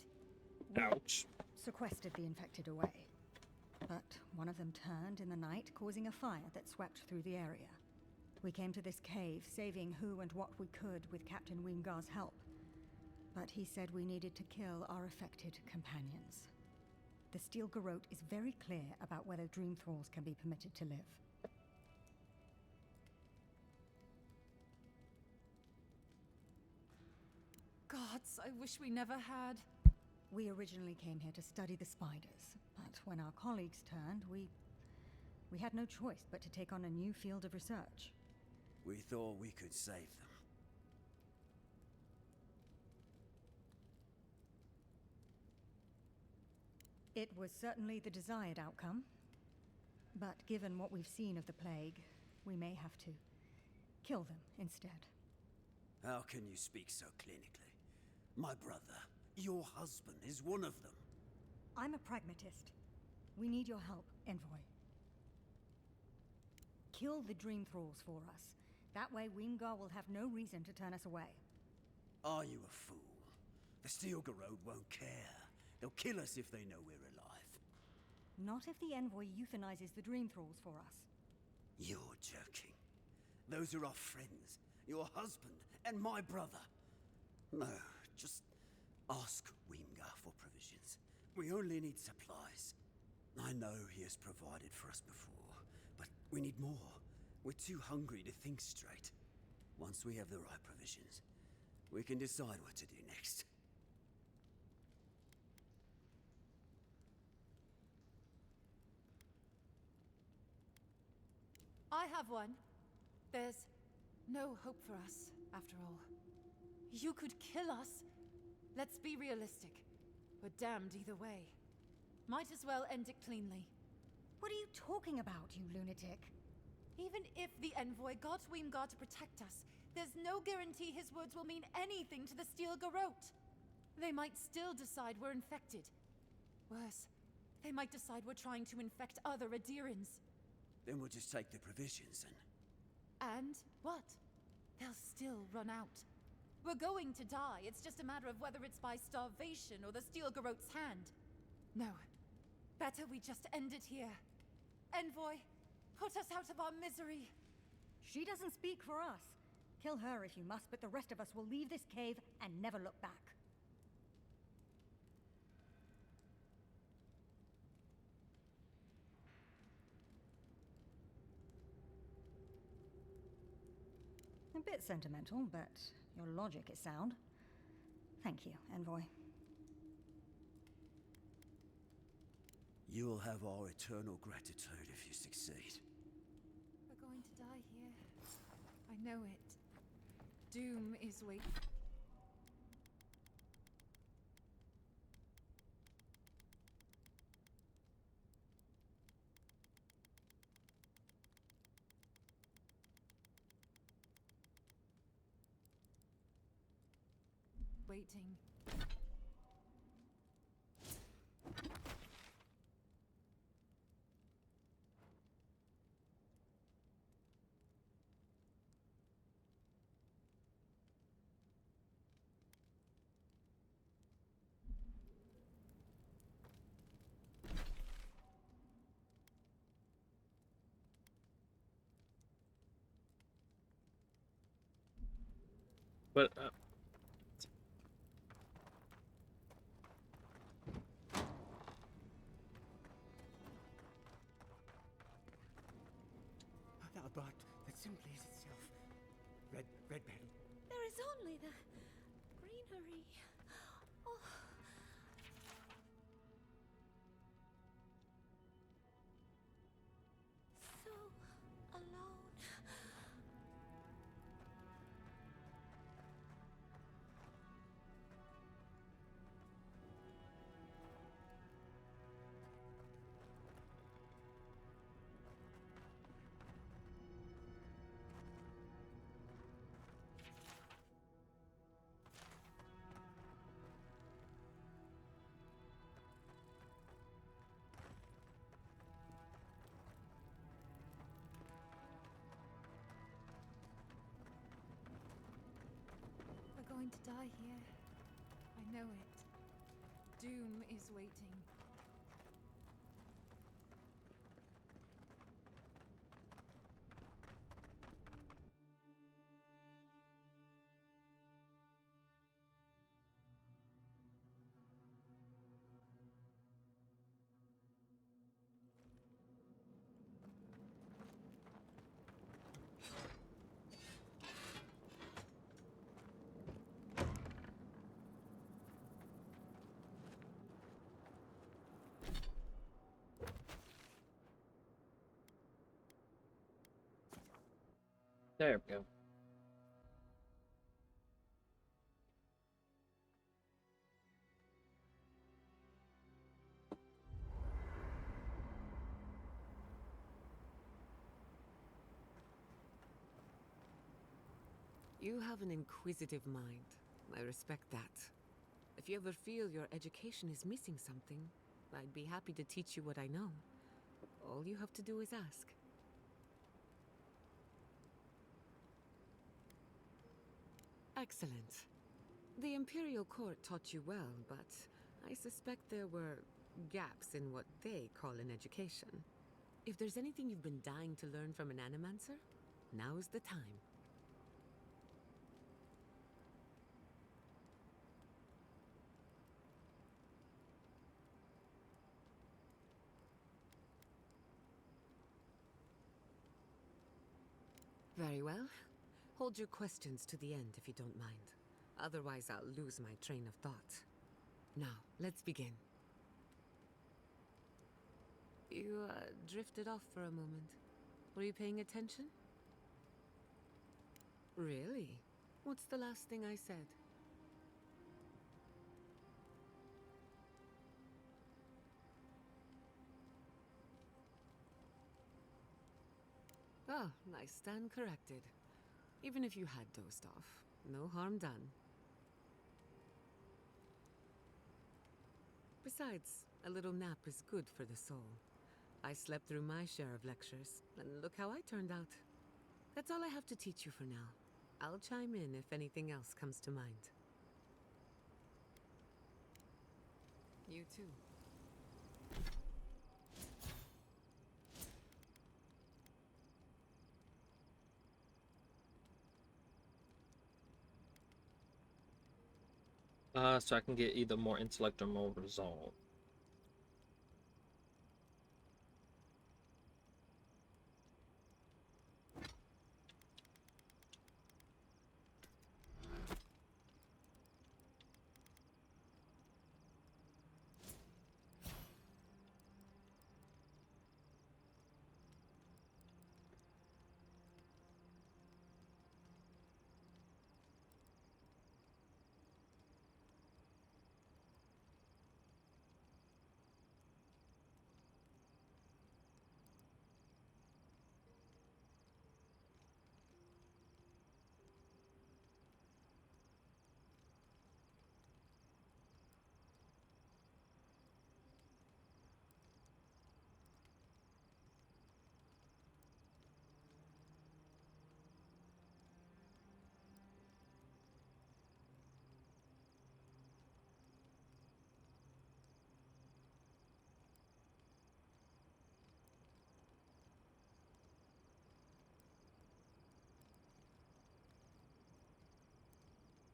Ouch. Sequestered the infected away. But one of them turned in the night, causing a fire that swept through the area. We came to this cave, saving who and what we could with Captain Weemgar's help. But he said we needed to kill our affected companions. The Steel Garrote is very clear about whether Dream Thralls can be permitted to live. Gods, I wish we never had. We originally came here to study the spiders, but when our colleagues turned, we had no choice but to take on a new field of research. We thought we could save them. It was certainly the desired outcome. But given what we've seen of the plague, we may have to kill them instead. How can you speak so clinically? My brother, your husband, is one of them. I'm a pragmatist. We need your help, Envoy. Kill the Dream Thralls for us. That way Weemgar will have no reason to turn us away. Are you a fool? The Steel Garrote won't care. They'll kill us if they know we're alive. Not if the Envoy euthanizes the Dream Thralls for us. You're joking. Those are our friends, your husband, and my brother. No, just ask Weemgar for provisions. We only need supplies. I know he has provided for us before, but we need more. We're too hungry to think straight. Once we have the right provisions, we can decide what to do next. I have one. There's no hope for us, after all. You could kill us. Let's be realistic. We're damned either way. Might as well end it cleanly. What are you talking about, you lunatic? Even if the Envoy got Weemgar to protect us, there's no guarantee his words will mean anything to the Steel Garrote. They might still decide we're infected. Worse, they might decide we're trying to infect other adherents. Then we'll just take the provisions and... And what? They'll still run out. We're going to die. It's just a matter of whether it's by starvation or the Steel Garrote's hand. No. Better we just end it here. Envoy, put us out of our misery. She doesn't speak for us. Kill her if you must, but the rest of us will leave this cave and never look back. A bit sentimental, but your logic is sound. Thank you, Envoy. You'll have our eternal gratitude if you succeed. We're going to die here. I know it. Doom is waiting. Waiting. But Thou art that sim plays itself. Red berry. There is only the greenery. Oh. So alone. We're going to die here. I know it. Doom is waiting. there we go. You have an inquisitive mind. I respect that. If you ever feel your education is missing something, I'd be happy to teach you what I know. All you have to do is ask. Excellent. The Imperial Court taught you well, but I suspect there were gaps in what they call an education. If there's anything you've been dying to learn from an Animancer, now's the time. Very well. Hold your questions to the end if you don't mind. Otherwise, I'll lose my train of thought. Now, let's begin. You, drifted off for a moment. Were you paying attention? Really? What's the last thing I said? Oh, I stand corrected. Even if you had dozed off, no harm done. Besides, a little nap is good for the soul. I slept through my share of lectures, and look how I turned out. That's all I have to teach you for now. I'll chime in if anything else comes to mind. You too. So I can get either more intellect or more resolve.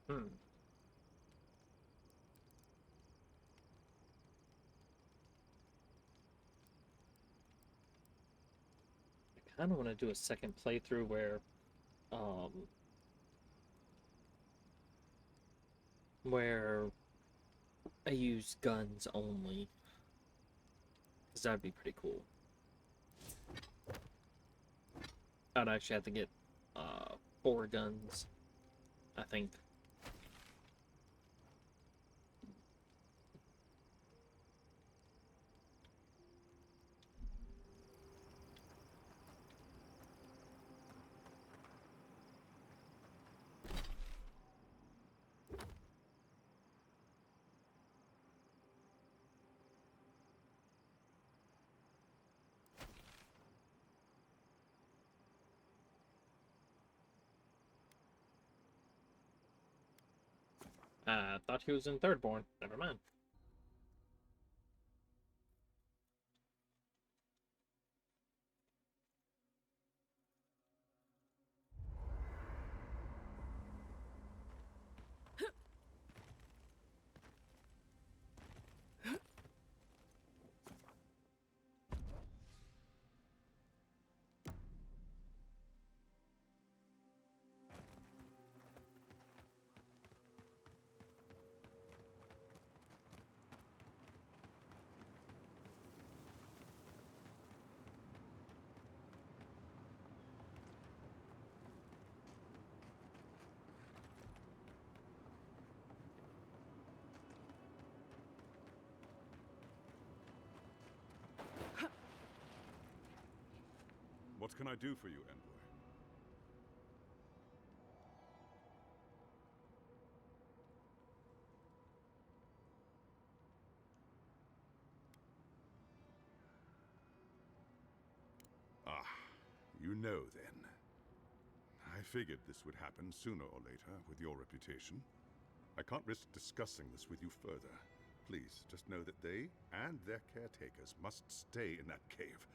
Hmm. I kind of want to do a second playthrough um, where I use guns only, because that'd be pretty cool. I'd actually have to get 4 guns, I think. I thought he was in Thirdborn. Never mind. What can I do for you, Envoy? Ah, you know then. I figured this would happen sooner or later with your reputation. I can't risk discussing this with you further. Please, just know that they and their caretakers must stay in that cave.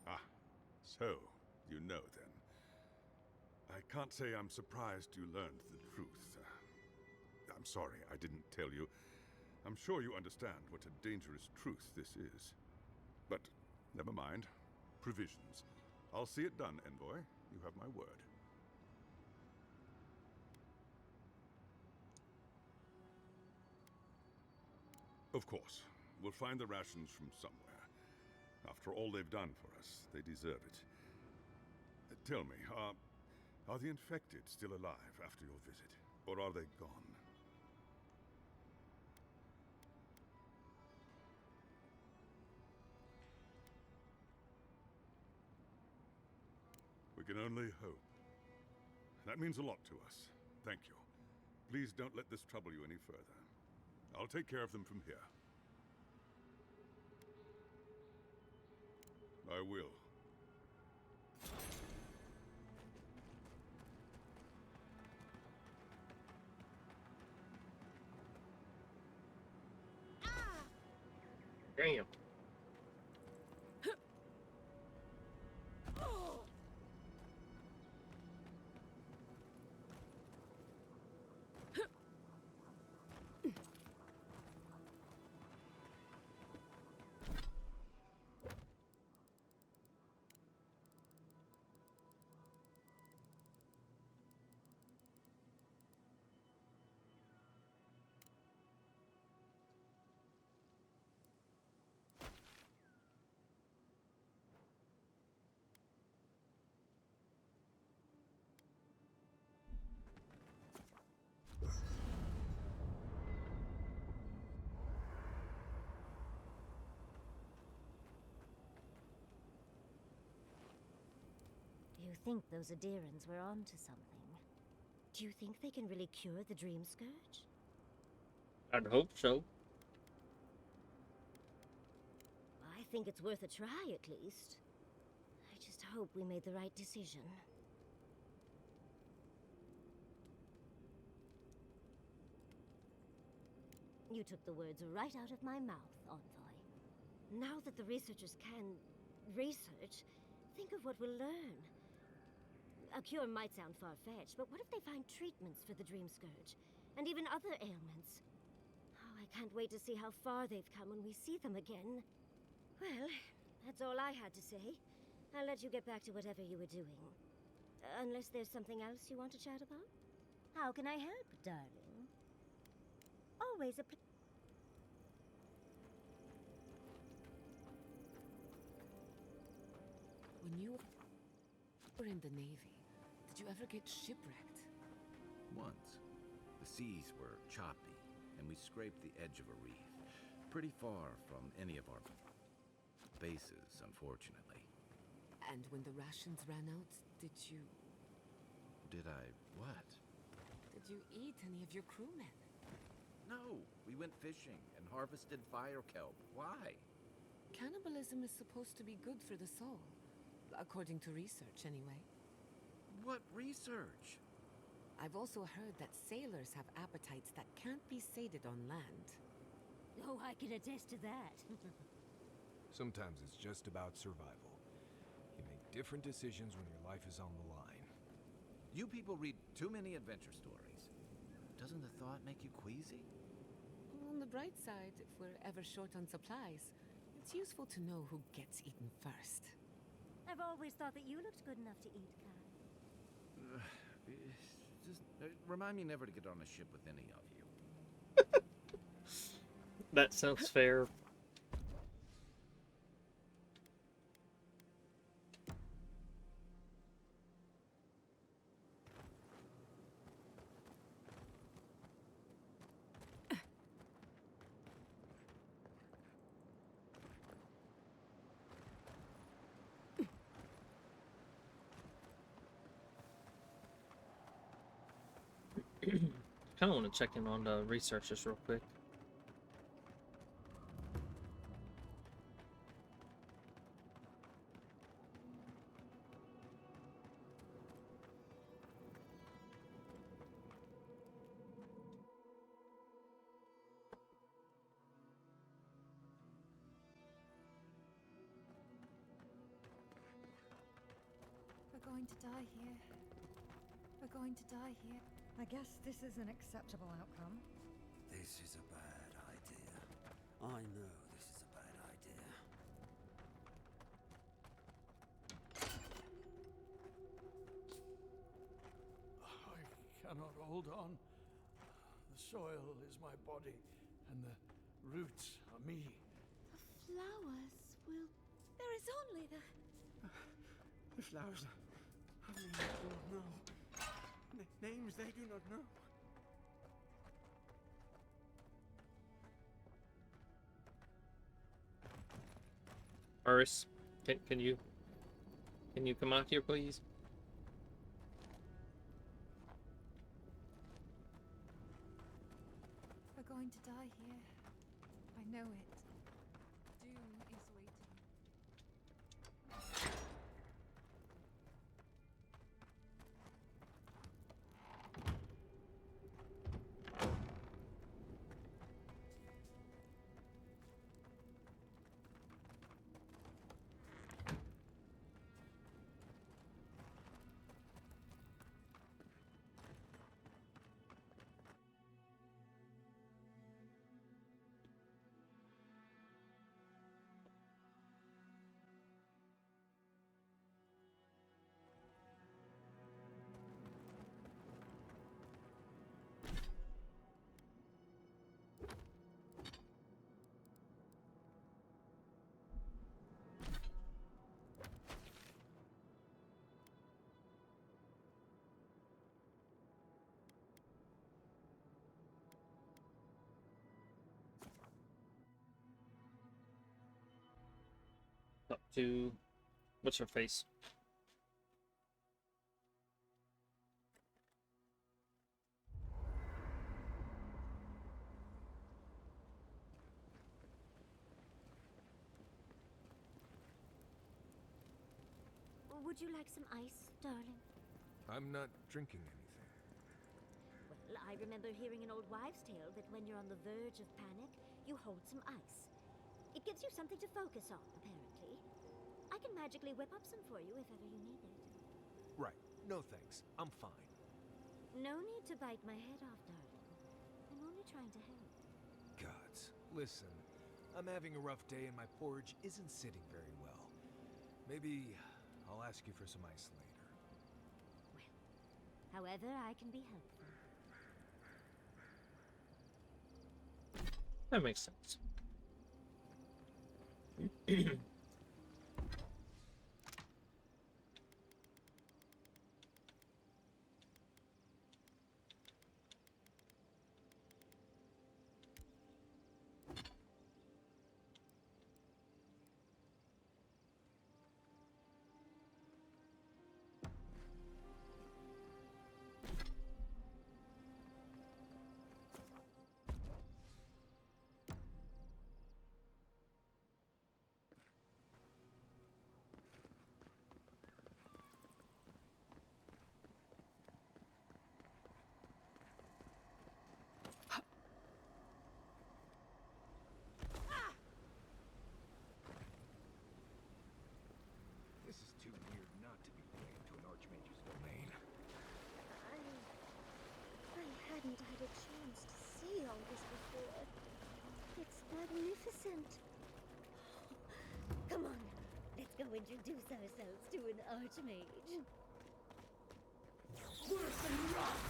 Ah, so you know then. I can't say I'm surprised you learned the truth. I'm sorry I didn't tell you. I'm sure you understand what a dangerous truth this is. But never mind. Provisions. I'll see it done, Envoy. You have my word. Of course. We'll find the rations from somewhere. After all they've done for us, they deserve it. Tell me, are the infected still alive after your visit? Or are they gone? We can only hope. That means a lot to us. Thank you. Please don't let this trouble you any further. I'll take care of them from here. I will. Damn. You think those Adirans were onto something? Do you think they can really cure the Dream Scourge? I'd hope so. I think it's worth a try, at least. I just hope we made the right decision. You took the words right out of my mouth, Envoy. Now that the researchers can research? Think of what we'll learn. A cure might sound far-fetched, but what if they find treatments for the Dream Scourge? And even other ailments? Oh, I can't wait to see how far they've come when we see them again. Well, that's all I had to say. I'll let you get back to whatever you were doing. Unless there's something else you want to chat about? How can I help, darling? Always a When you were in the Navy, did you ever get shipwrecked? Once. The seas were choppy, and we scraped the edge of a reef. Pretty far from any of our bases, unfortunately. And when the rations ran out, did you... Did I what? Did you eat any of your crewmen? No, we went fishing and harvested fire kelp. Why? Cannibalism is supposed to be good for the soul. According to research, anyway. What research? I've also heard that sailors have appetites that can't be sated on land. Oh, I can attest to that. Sometimes it's just about survival. You make different decisions when your life is on the line. You people read too many adventure stories. Doesn't the thought make you queasy? On the bright side, if we're ever short on supplies, it's useful to know who gets eaten first. I've always thought that you looked good enough to eat, Kai. Just remind me never to get on a ship with any of you. That sounds fair. Kind of want to check in on the researchers real quick. We're going to die here. We're going to die here. I guess this is an acceptable outcome. This is a bad idea. I know this is a bad idea. I cannot hold on. The soil is my body, and the roots are me. The flowers will... There is only the... The flowers have names they do not know. Names they do not know. Iris, can you come out here, please? We're going to die here. I know it. Doom is waiting. Up to what's her face? Would you like some ice, darling? I'm not drinking anything. Well, I remember hearing an old wives' tale that when you're on the verge of panic, you hold some ice. It gives you something to focus on, apparently. I I can magically whip up some for you if ever you need it. Right. No thanks. I'm fine. No need to bite my head off, darling. I'm only trying to help. Gods. Listen, I'm having a rough day and my porridge isn't sitting very well. Maybe I'll ask you for some ice later. However I can be helpful. That makes sense. This is too weird not to be going into an Archmage's domain. I hadn't had a chance to see all this before. It's magnificent. Come on, let's go introduce ourselves to an Archmage. Worse than rough!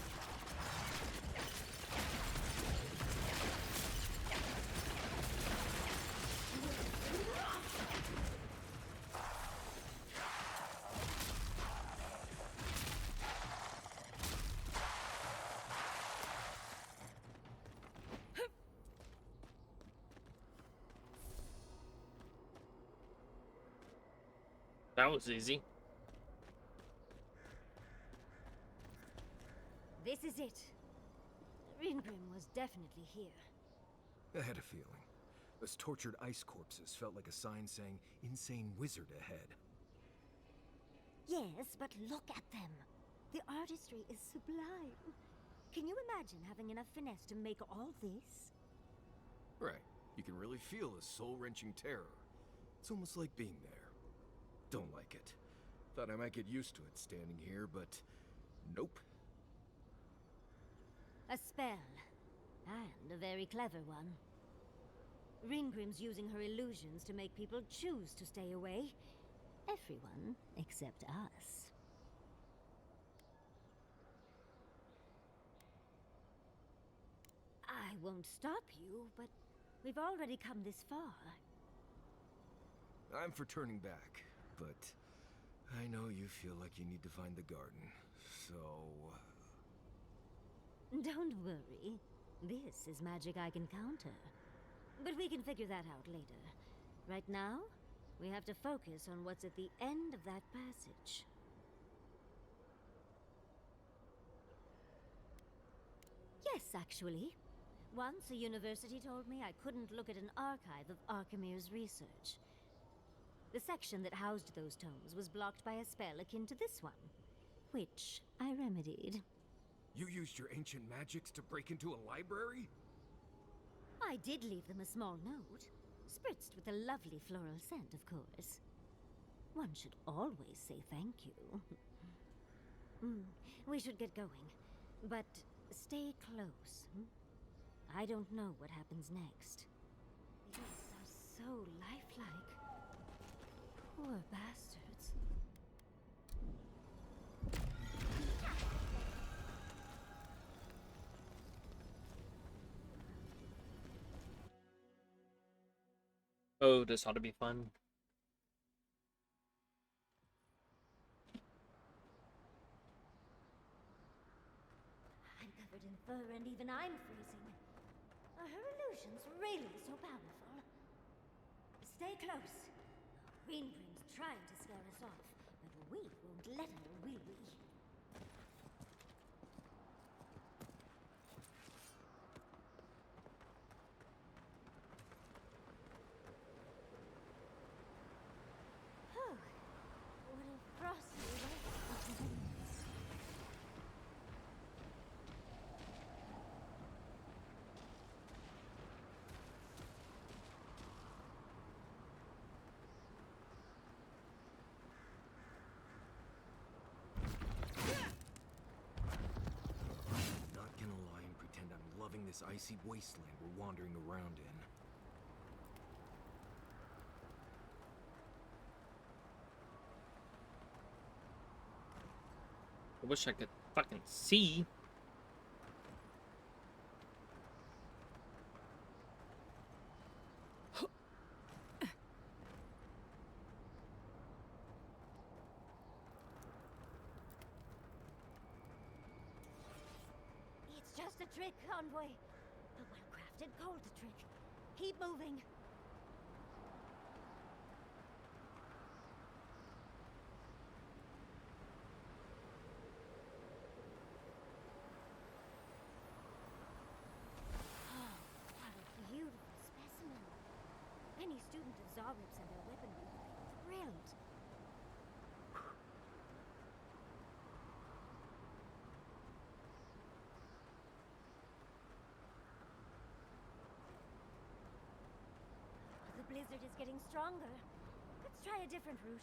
That was easy. This is it. Grimm was definitely here. I had a feeling. Those tortured ice corpses felt like a sign saying, "Insane wizard ahead." Yes, but look at them. The artistry is sublime. Can you imagine having enough finesse to make all this? Right. You can really feel the soul-wrenching terror. It's almost like being there. Don't like it. Thought I might get used to it standing here, but nope. A spell. And a very clever one. Ringrim's using her illusions to make people choose to stay away. Everyone except us. I won't stop you, but we've already come this far. I'm for turning back, but I know you feel like you need to find the garden, so... Don't worry. This is magic I can counter. But we can figure that out later. Right now, we have to focus on what's at the end of that passage. Yes, actually. Once a university told me I couldn't look at an archive of Archimir's research. The section that housed those tomes was blocked by a spell akin to this one, which I remedied. You used your ancient magics to break into a library? I did leave them a small note, spritzed with a lovely floral scent, of course. One should always say thank you. We should get going, but stay close. I don't know what happens next. These are so lifelike. Poor bastards. Oh, this ought to be fun. I'm covered in fur and even I'm freezing. Are her illusions really so powerful? Stay close. Ringrim's trying to scare us off, but we won't let her, will we? What a frosty weather. having this icy wasteland we're wandering around in. I wish I could fucking see. It's just a trick, Envoy. A well-crafted cold trick. Keep moving. Oh, what a beautiful specimen. Any student of Zarrib's and their weaponry would be thrilled. The blizzard is getting stronger. Let's try a different route.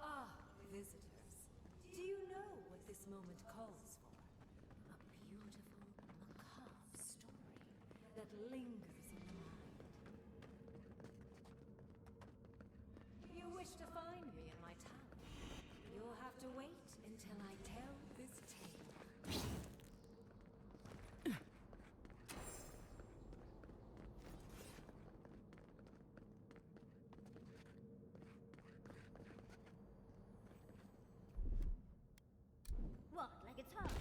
Ah, visitors. Do you know what this moment calls for? A beautiful, macabre story that lingers in the mind. You wish to find me in my tower? You'll have to wait until I tell this tale. What, like it's hard?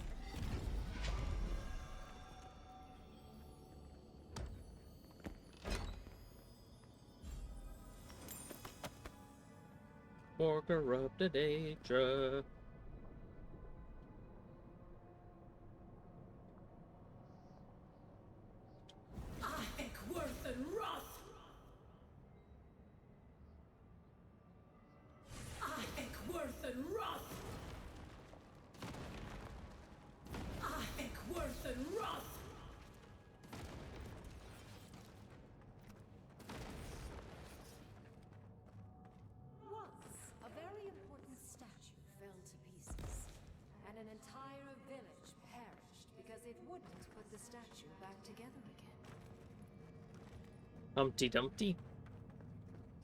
More corrupted Asia. Worth and Roth! Worth and Roth! Worth and Roth! Once, a very important statue fell to pieces, and an entire village perished because it wouldn't put the statue back together again. Humpty Dumpty.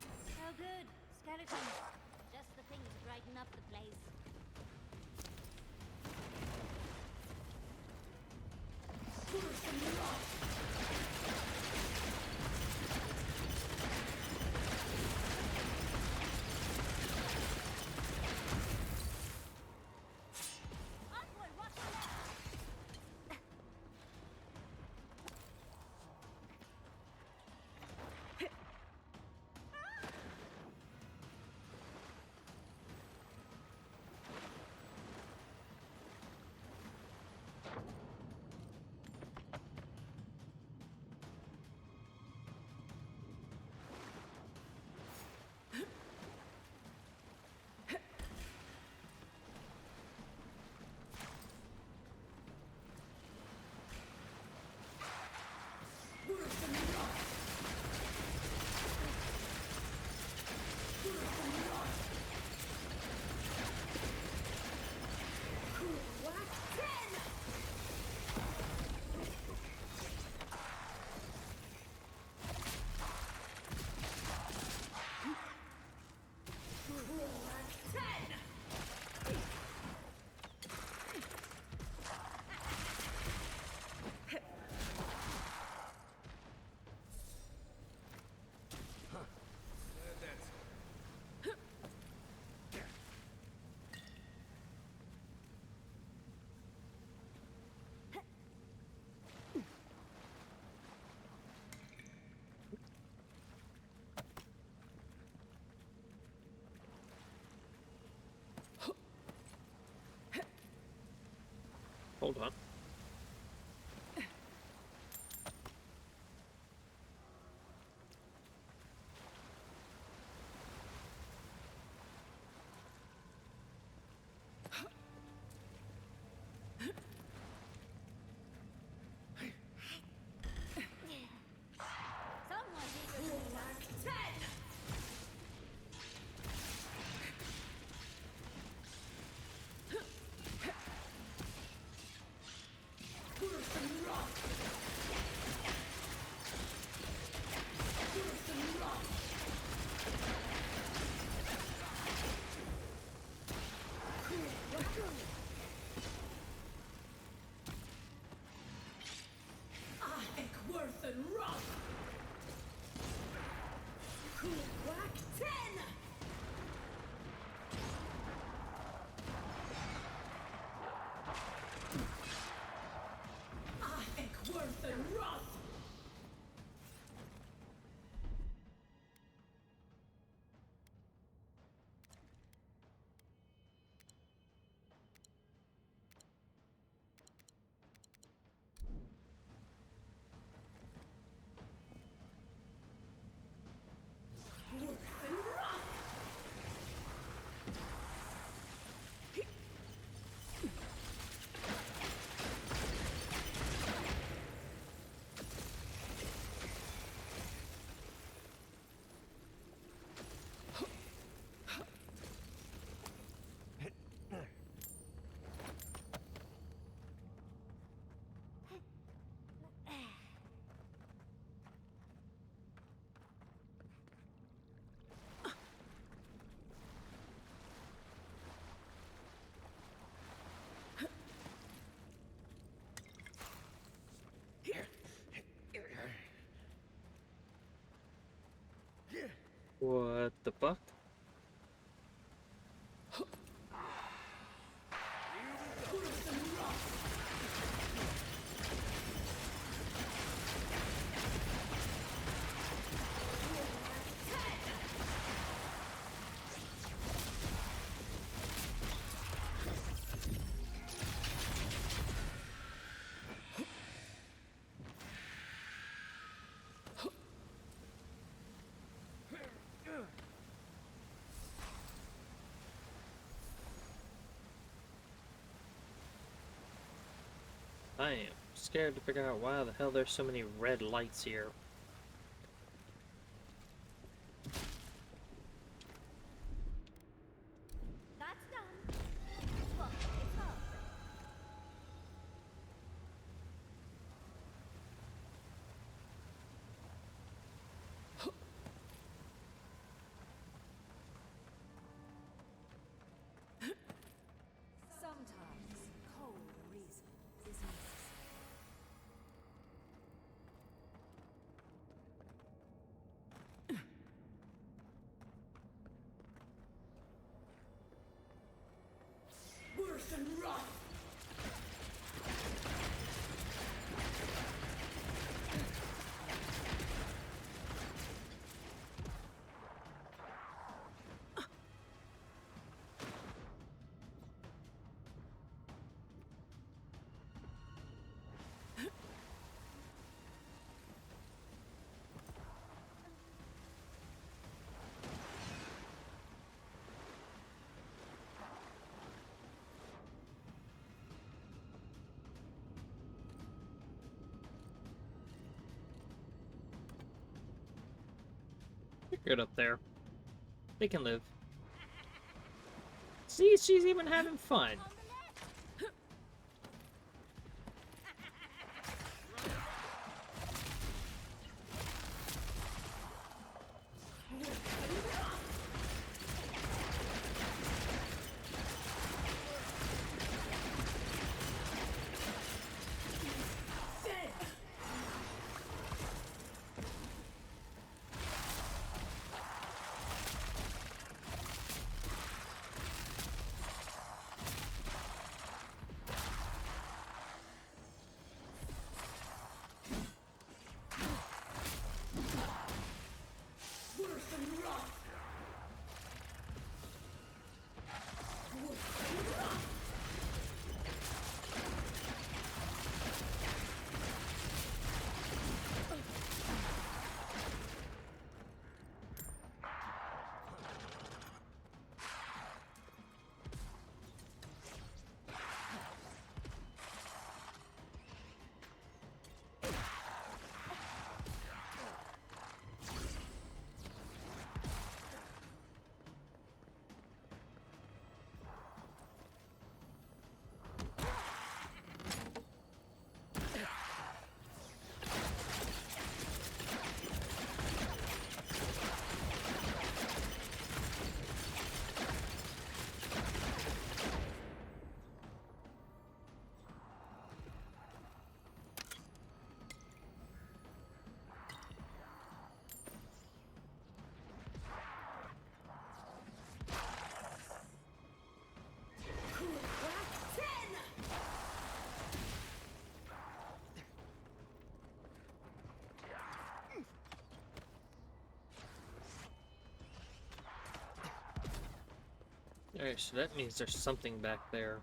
Oh good. Skeletons. Just the thing to brighten up the place. Envoy, watch your left! Hold on. What the fuck? I am scared to figure out why the hell there's so many red lights here. That's done. Look, it's over. Sometimes cold reason is necessary. Worse than rough. You're good up there. They can live. See, she's even having fun. Alright, so that means there's something back there.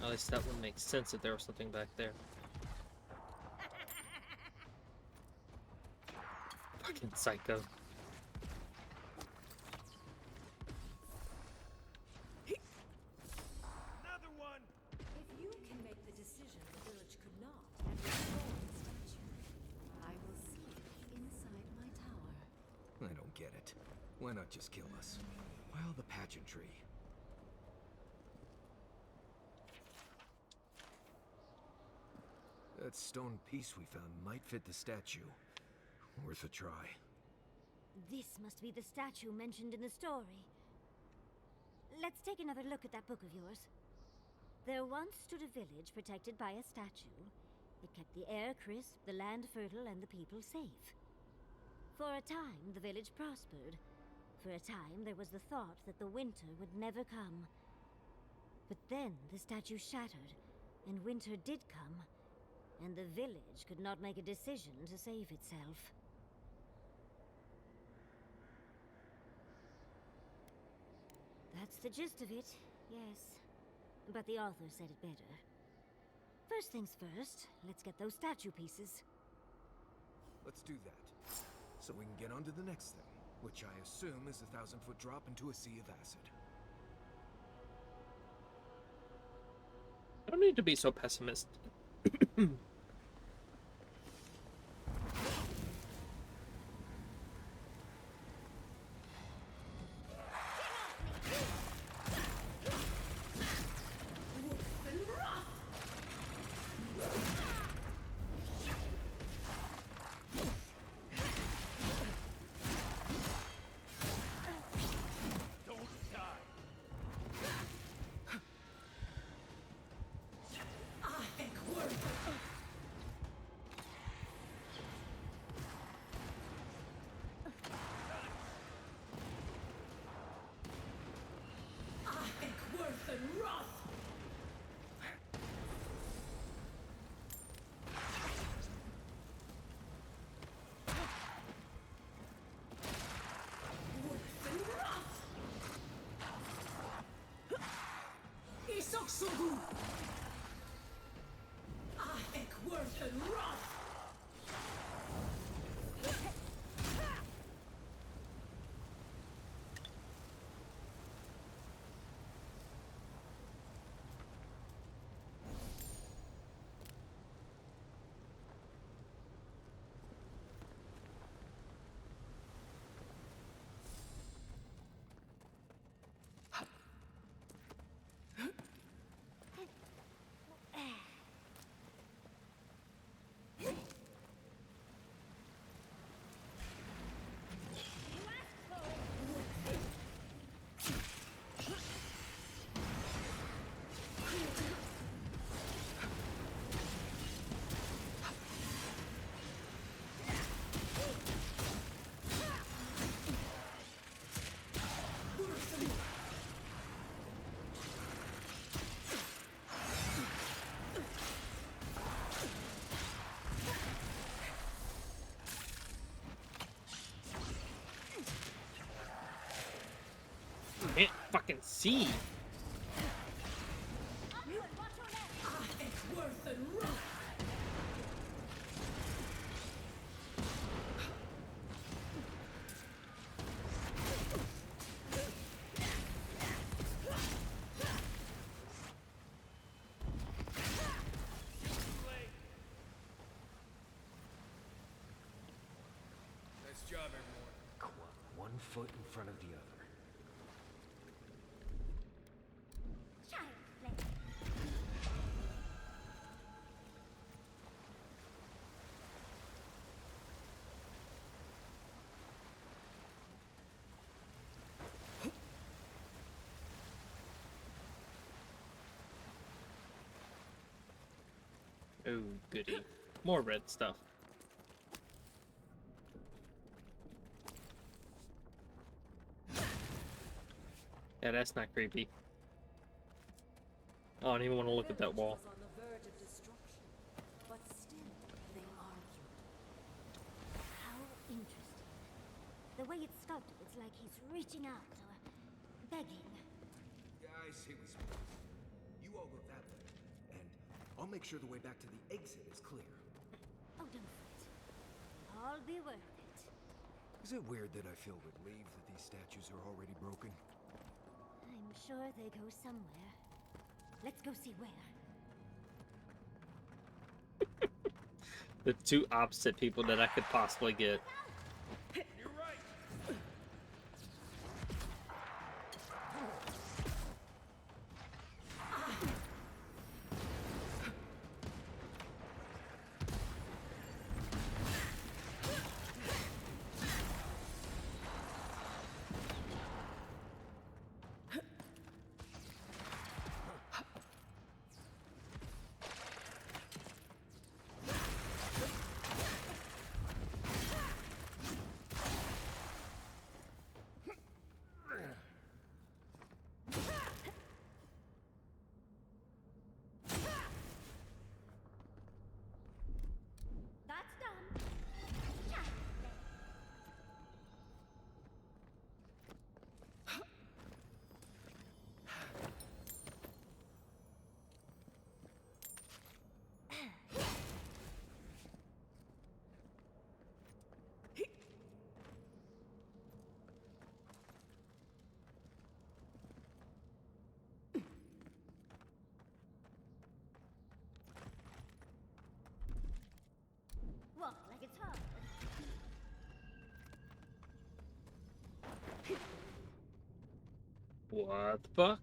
At least that would make sense if there was something back there. Fucking psycho. Another one! If you can make the decision the village could not and restore the statue, I will see you inside my tower. I don't get it. Why not just kill us? Why all the pageantry? That stone piece we found might fit the statue. Worth a try. This must be the statue mentioned in the story. Let's take another look at that book of yours. There once stood a village protected by a statue. It kept the air crisp, the land fertile, and the people safe. For a time, the village prospered. For a time, there was the thought that the winter would never come. But then the statue shattered, and winter did come, and the village could not make a decision to save itself. That's the gist of it, yes. But the author said it better. First things first, let's get those statue pieces. Let's do that. So we can get on to the next thing, which I assume is a 1,000-foot drop into a sea of acid. I don't need to be so pessimistic. Can't fucking see. Nice job, everyone. Come on, one foot in front of the other. Oh, goody. More red stuff. Yeah, that's not creepy. I don't even want to look at that wall. On the verge of destruction, but still they argued. How interesting. The way it's sculpted, it's like he's reaching out or begging. Yeah, I see we speak. You all go that way, and I'll make sure the way back to the exit is clear. Oh, don't fret. It'll all be worth it. Is it weird that I feel relieved that these statues are already broken? I'm sure they go somewhere. Let's go see where. The two opposite people that I could possibly get. You're right. What the fuck?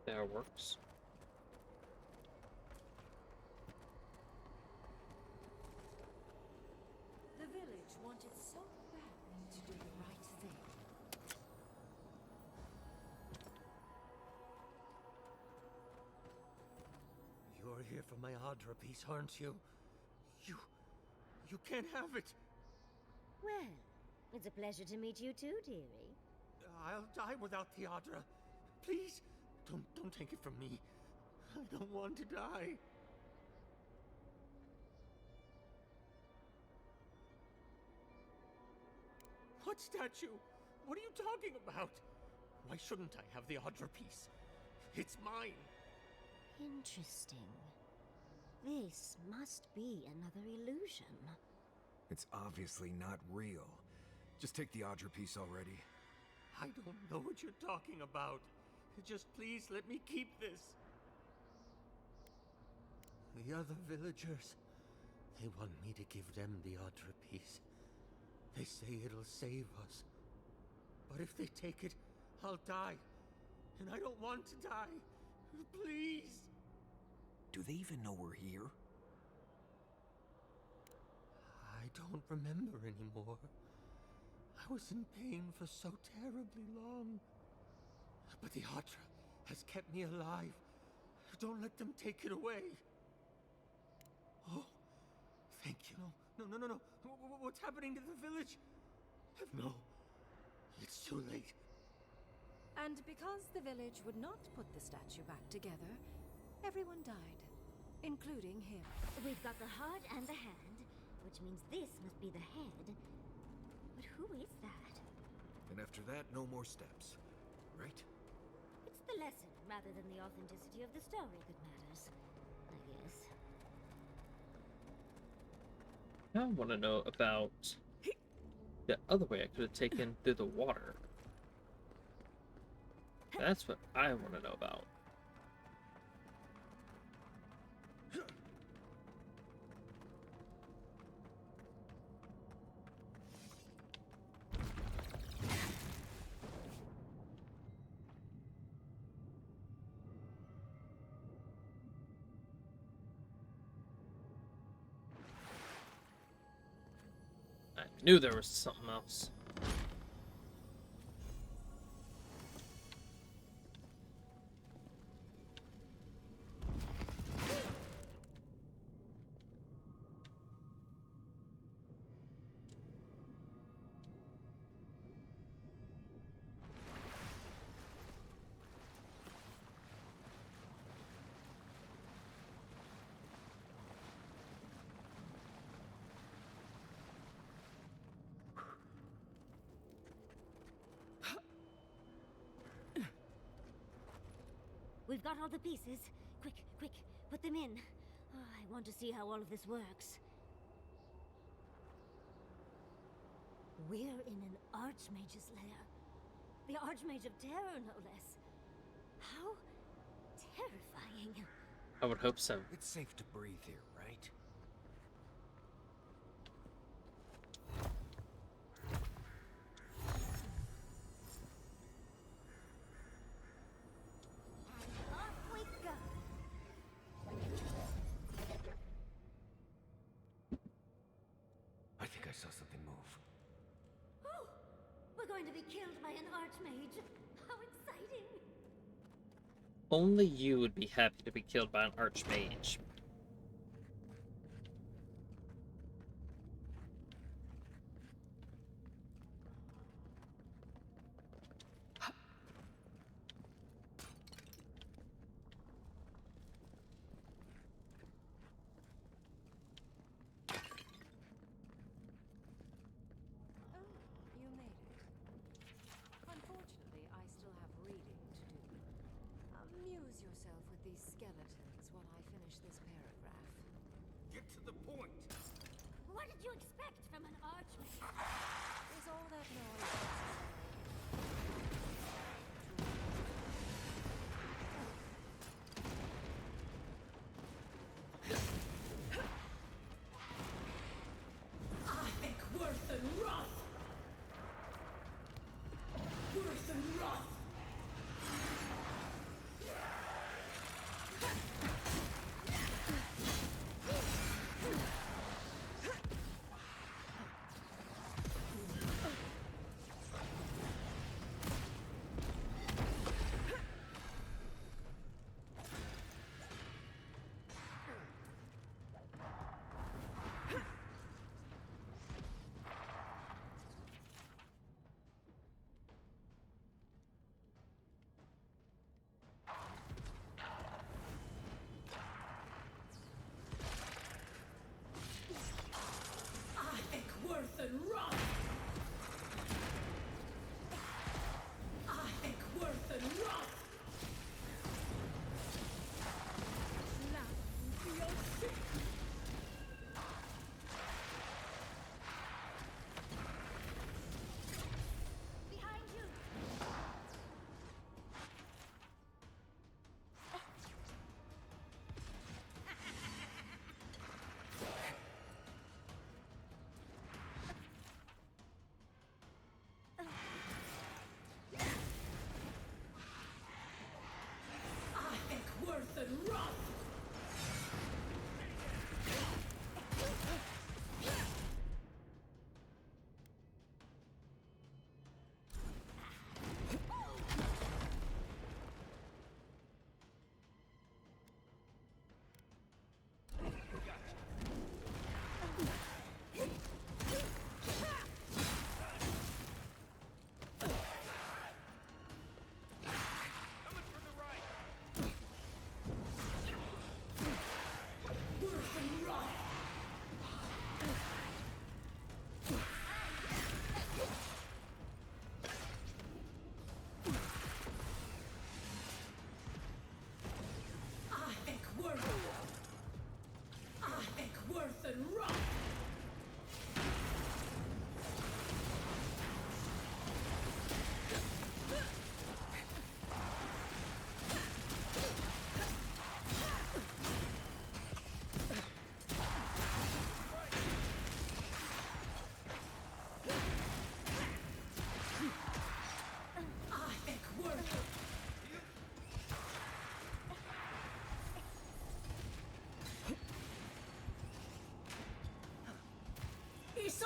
That works. The village wanted so badly to do the right thing. You're here for my Adra piece, aren't you? You can't have it! Well, it's a pleasure to meet you too, dearie. I'll die without the Adra. Please, don't take it from me. I don't want to die. What statue? What are you talking about? Why shouldn't I have the Adra piece? It's mine. Interesting. This must be another illusion. It's obviously not real. Just take the Adra piece already. I don't know what you're talking about. Just please let me keep this. The other villagers, they want me to give them the Adra piece. They say it'll save us. But if they take it, I'll die. And I don't want to die. Please. Do they even know we're here? I don't remember anymore. I was in pain for so terribly long. But the Hydra has kept me alive. Don't let them take it away. Oh, thank you. No. What's happening to the village? No, it's too late. And because the village would not put the statue back together, everyone died, including him. We've got the heart and the hand, which means this must be the head. But who is that? And after that, no more steps. Right? It's the lesson rather than the authenticity of the story that matters, I guess. I want to know about the other way I could have taken through the water. That's what I want to know about. I knew there was something else. We've got all the pieces. Quick, put them in. Oh, I want to see how all of this works. We're in an Archmage's lair. The Archmage of Terror, no less. How terrifying. I would hope so. It's safe to breathe here, right? Off we go. I think I saw something move. Oh, we're going to be killed by an Archmage. How exciting. Only you would be happy to be killed by an Archmage. You made it. Unfortunately, I still have reading to do. Amuse yourself with these skeletons while I finish this paragraph. Get to the point! What did you expect from an Archmage? Is all that noise necessary? Worth and Roth! Worth and Roth!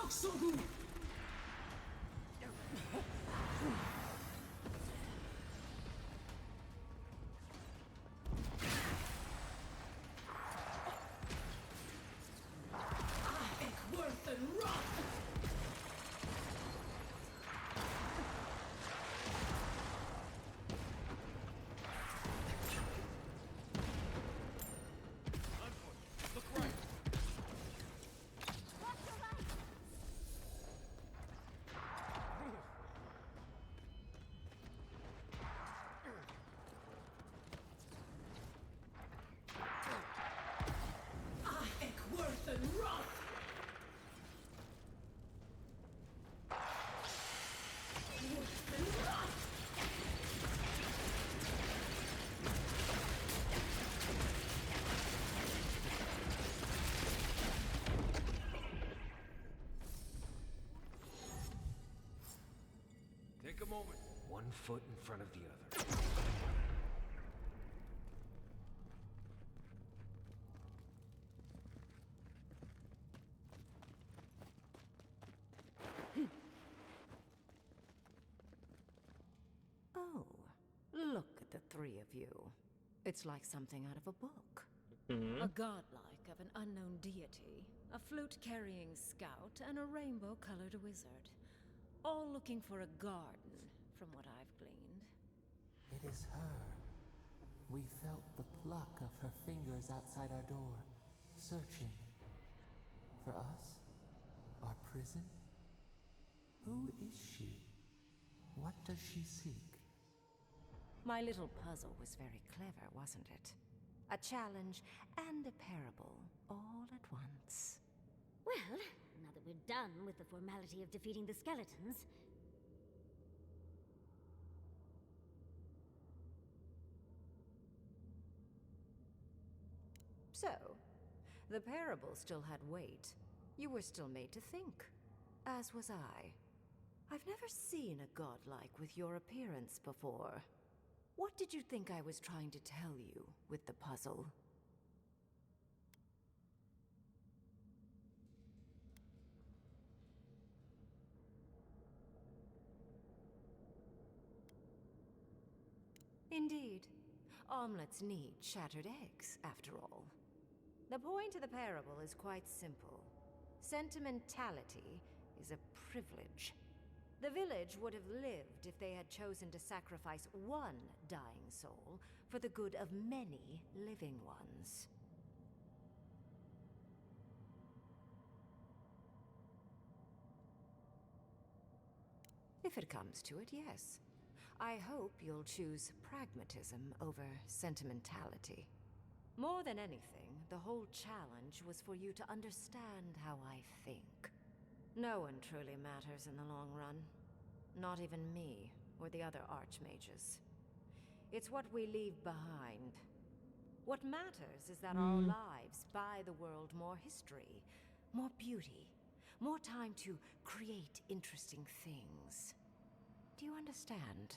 Yaksogu! Worth and Roth! Look right. Worth and Roth! Take a moment. One foot in front of the other. Oh, look at the three of you. It's like something out of a book. A godlike of an unknown deity, a flute-carrying scout, and a rainbow-colored wizard. All looking for a garden, from what I've gleaned. It is her. We felt the pluck of her fingers outside our door, searching. For us? Our prison? Who is she? What does she seek? My little puzzle was very clever, wasn't it? A challenge and a parable, all at once. Well, now that we're done with the formality of defeating the skeletons... So, the parable still had weight. You were still made to think. As was I. I've never seen a godlike with your appearance before. What did you think I was trying to tell you with the puzzle? Indeed. Omelets need shattered eggs, after all. The point of the parable is quite simple. Sentimentality is a privilege. The village would have lived if they had chosen to sacrifice one dying soul for the good of many living ones. If it comes to it, yes. I hope you'll choose pragmatism over sentimentality. More than anything, the whole challenge was for you to understand how I think. No one truly matters in the long run. Not even me, or the other archmages. It's what we leave behind. What matters is that our lives buy the world more history, more beauty, more time to create interesting things. Do you understand?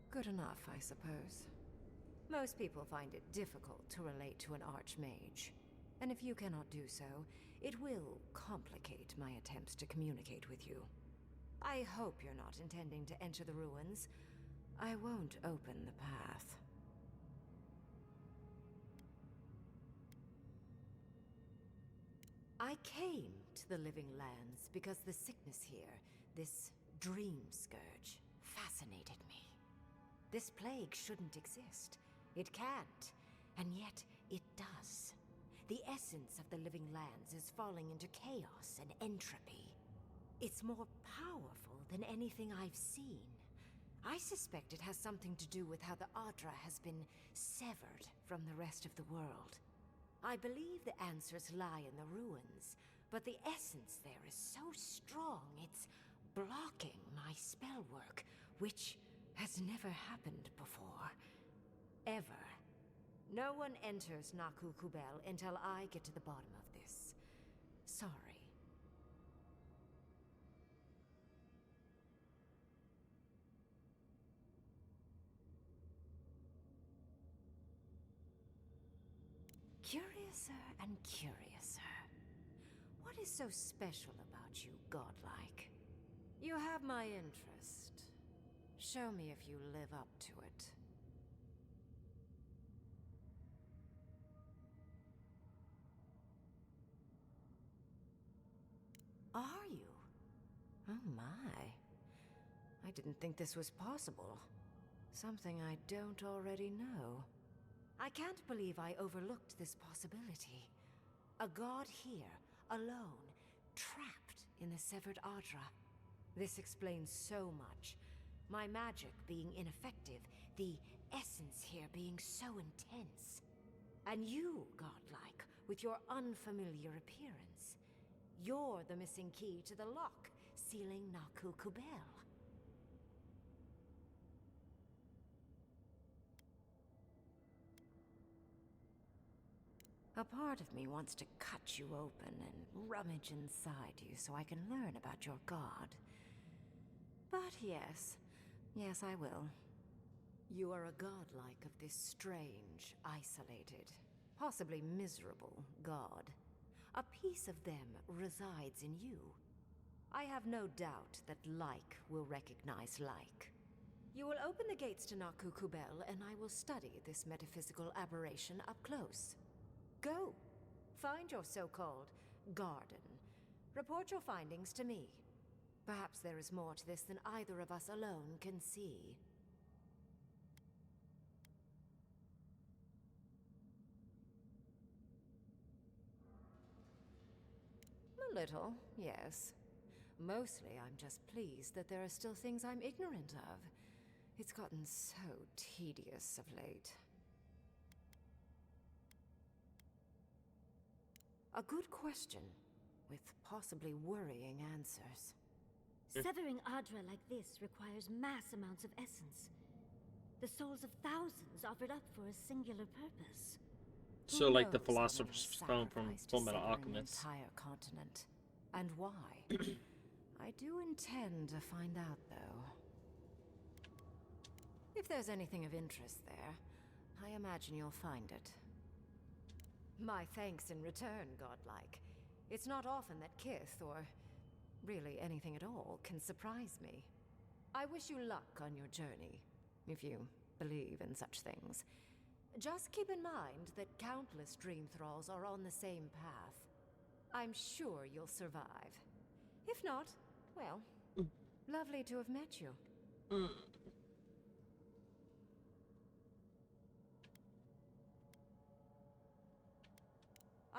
Good enough, I suppose. Most people find it difficult to relate to an archmage. And if you cannot do so, it will complicate my attempts to communicate with you. I hope you're not intending to enter the ruins. I won't open the path. I came to the Living Lands because the sickness here, this dream scourge, fascinated me. This plague shouldn't exist. It can't, and yet it does. The essence of the Living Lands is falling into chaos and entropy. It's more powerful than anything I've seen. I suspect it has something to do with how the Adra has been severed from the rest of the world. I believe the answers lie in the ruins, but the essence there is so strong it's blocking my spell work, which has never happened before. Ever. No one enters Naku Kubel until I get to the bottom of this. Sorry. Curiouser and curiouser. What is so special about you, godlike? You have my interest. Show me if you live up to it. Are you? Oh my. I didn't think this was possible. Something I don't already know. I can't believe I overlooked this possibility. A god here, alone, trapped in the severed Ardra. This explains so much. My magic being ineffective, the essence here being so intense. And you, godlike, with your unfamiliar appearance. You're the missing key to the lock, sealing Naku Kubel. A part of me wants to cut you open and rummage inside you so I can learn about your god. But yes, I will. You are a godlike of this strange, isolated, possibly miserable god. A piece of them resides in you. I have no doubt that like will recognize like. You will open the gates to Naku Kubel, and I will study this metaphysical aberration up close. Go. Find your so-called garden. Report your findings to me. Perhaps there is more to this than either of us alone can see. A little, yes. Mostly I'm just pleased that there are still things I'm ignorant of. It's gotten so tedious of late. A good question, with possibly worrying answers. Severing Ardra like this requires mass amounts of essence. The souls of thousands offered up for a singular purpose. So, like the Who knows how Philosopher's many Stone from sacrificed to Full Metal sever an Alchemist. entire continent, and why? I do intend to find out, though. If there's anything of interest there, I imagine you'll find it. My thanks in return, godlike. It's not often that Kith, or really anything at all, can surprise me. I wish you luck on your journey, if you believe in such things. Just keep in mind that countless dream thralls are on the same path. I'm sure you'll survive. If not, well, lovely to have met you.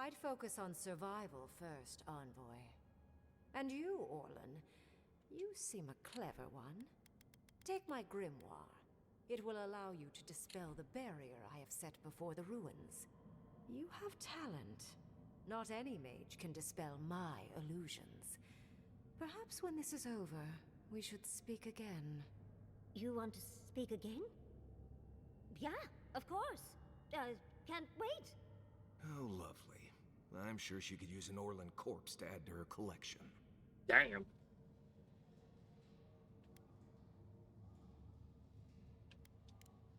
I'd focus on survival first, Envoy. And you, Orlan, you seem a clever one. Take my grimoire. It will allow you to dispel the barrier I have set before the ruins. You have talent. Not any mage can dispel my illusions. Perhaps when this is over, we should speak again. You want to speak again? Yeah, of course. Can't wait. Oh, lovely. I'm sure she could use an Orlan corpse to add to her collection. Damn.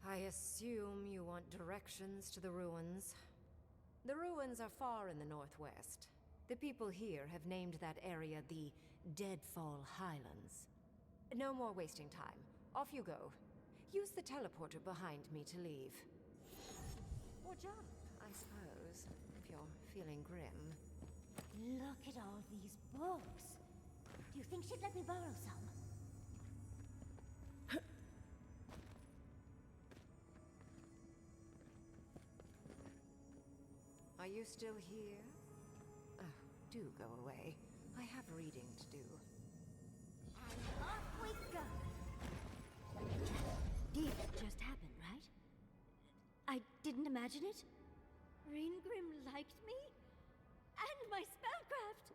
I assume you want directions to the ruins. The ruins are far in the northwest. The people here have named that area the Deadfall Highlands. No more wasting time. Off you go. Use the teleporter behind me to leave. Or jump, I suppose, if you're feeling grim. Look at all these books. Do you think she'd let me borrow some? Are you still here? Oh, do go away. I have reading to do. And off we go! This just happened, right? I didn't imagine it? Grimm liked me? And my spellcraft!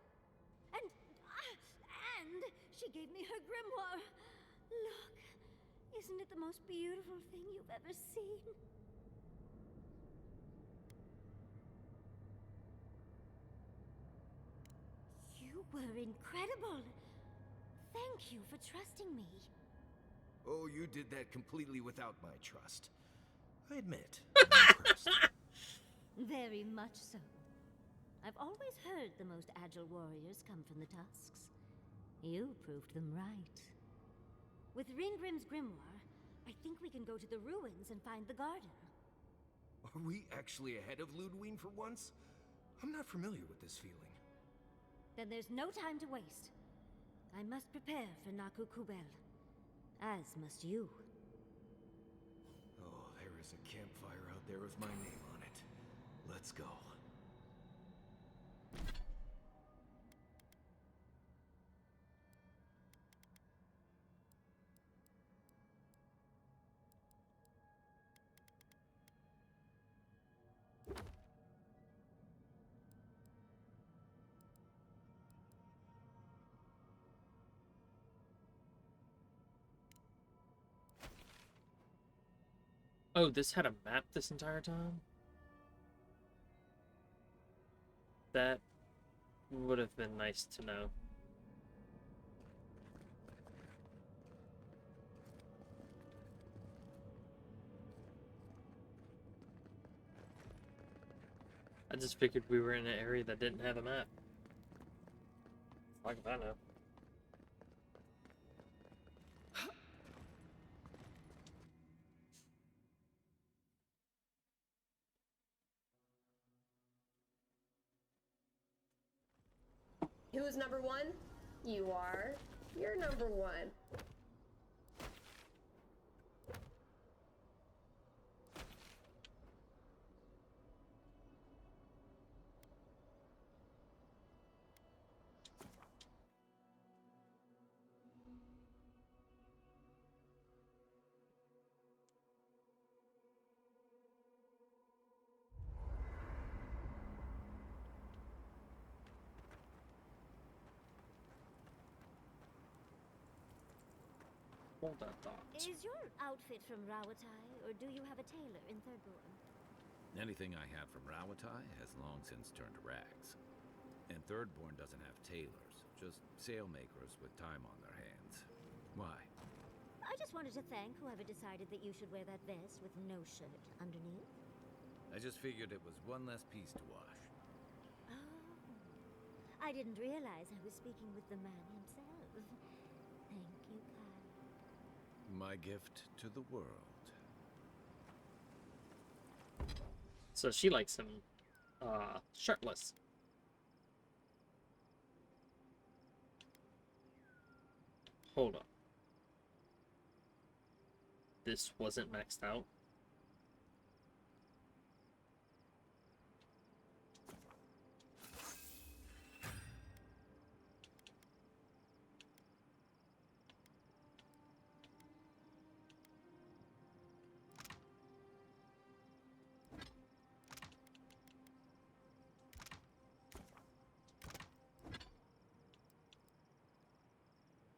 And she gave me her grimoire! Look, isn't it the most beautiful thing you've ever seen? You were incredible! Thank you for trusting me. Oh, you did that completely without my trust. I admit, I'm impressed. Very much so. I've always heard the most agile warriors come from the tusks. You proved them right. With Ringgrim's grimoire, I think we can go to the ruins and find the garden. Are we actually ahead of Ludwig for once? I'm not familiar with this feeling. Then there's no time to waste. I must prepare for Naku Kubel. As must you. Oh, there is a campfire out there with my name on it. Let's go. Oh, this had a map this entire time? That would have been nice to know. I just figured we were in an area that didn't have a map. Like if I know. Who's number one? You are. You're number one. Hold that thought. Is your outfit from Rawatai, or do you have a tailor in Thirdborn? Anything I have from Rawatai has long since turned to rags. And Thirdborn doesn't have tailors, just sailmakers with time on their hands. Why? I just wanted to thank whoever decided that you should wear that vest with no shirt underneath. I just figured it was one less piece to wash. Oh. I didn't realize I was speaking with the man himself. Thank you, Kyle. My gift to the world. So she likes him shirtless. Hold up. This wasn't maxed out.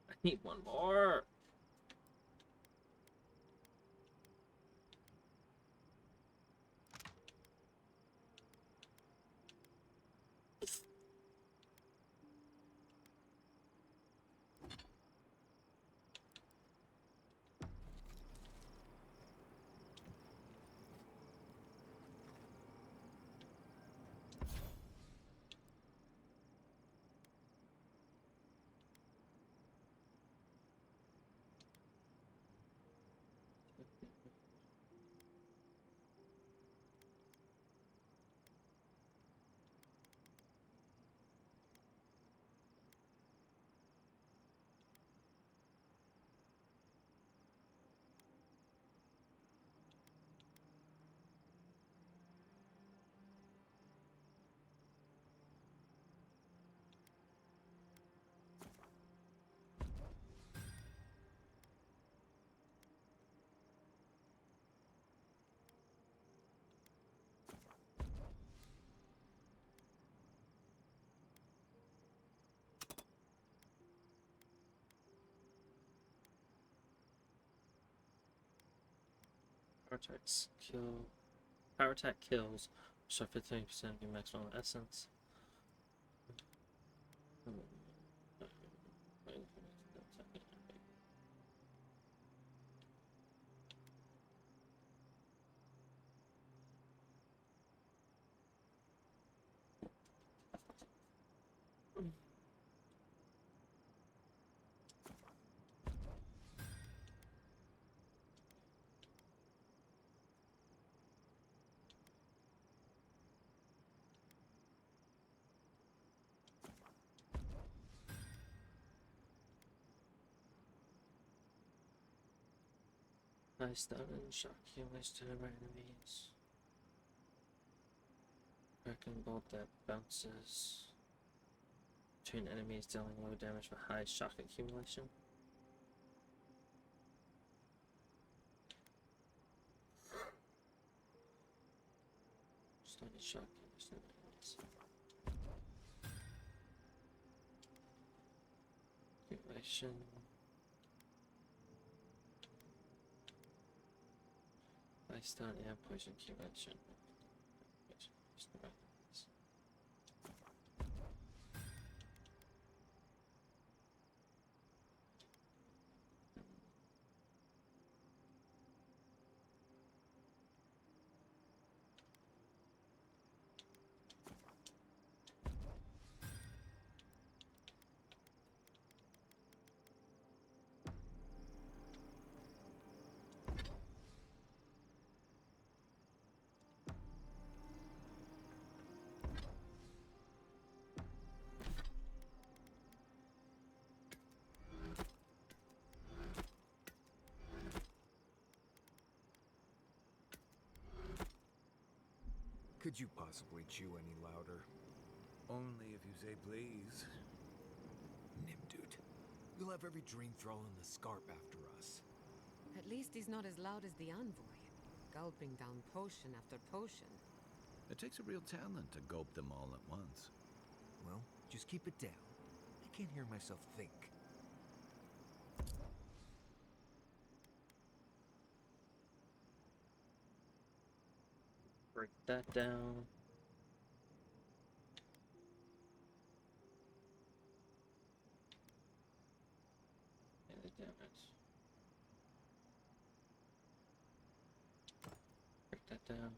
I need one more. Power attack kills. So 15% of your maximum essence. High stun and shock accumulation to our enemies. Wrecking bolt that bounces between enemies, dealing low damage with high shock accumulation. Stun and shock accumulation. High stun and poison accumulation. Could you possibly chew any louder? Only if you say please. Nimdude. We'll have every dream thrall in the Scarp after us. At least he's not as loud as the envoy, gulping down potion after potion. It takes a real talent to gulp them all at once. Well, just keep it down. I can't hear myself think. Break that down. And the damage. Break that down.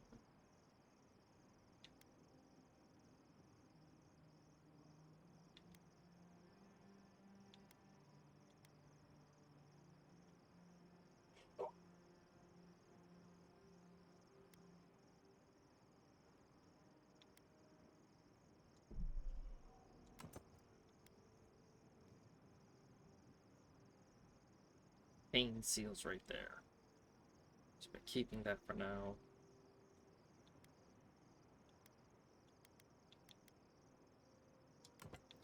Pain seals right there. So we're keeping that for now.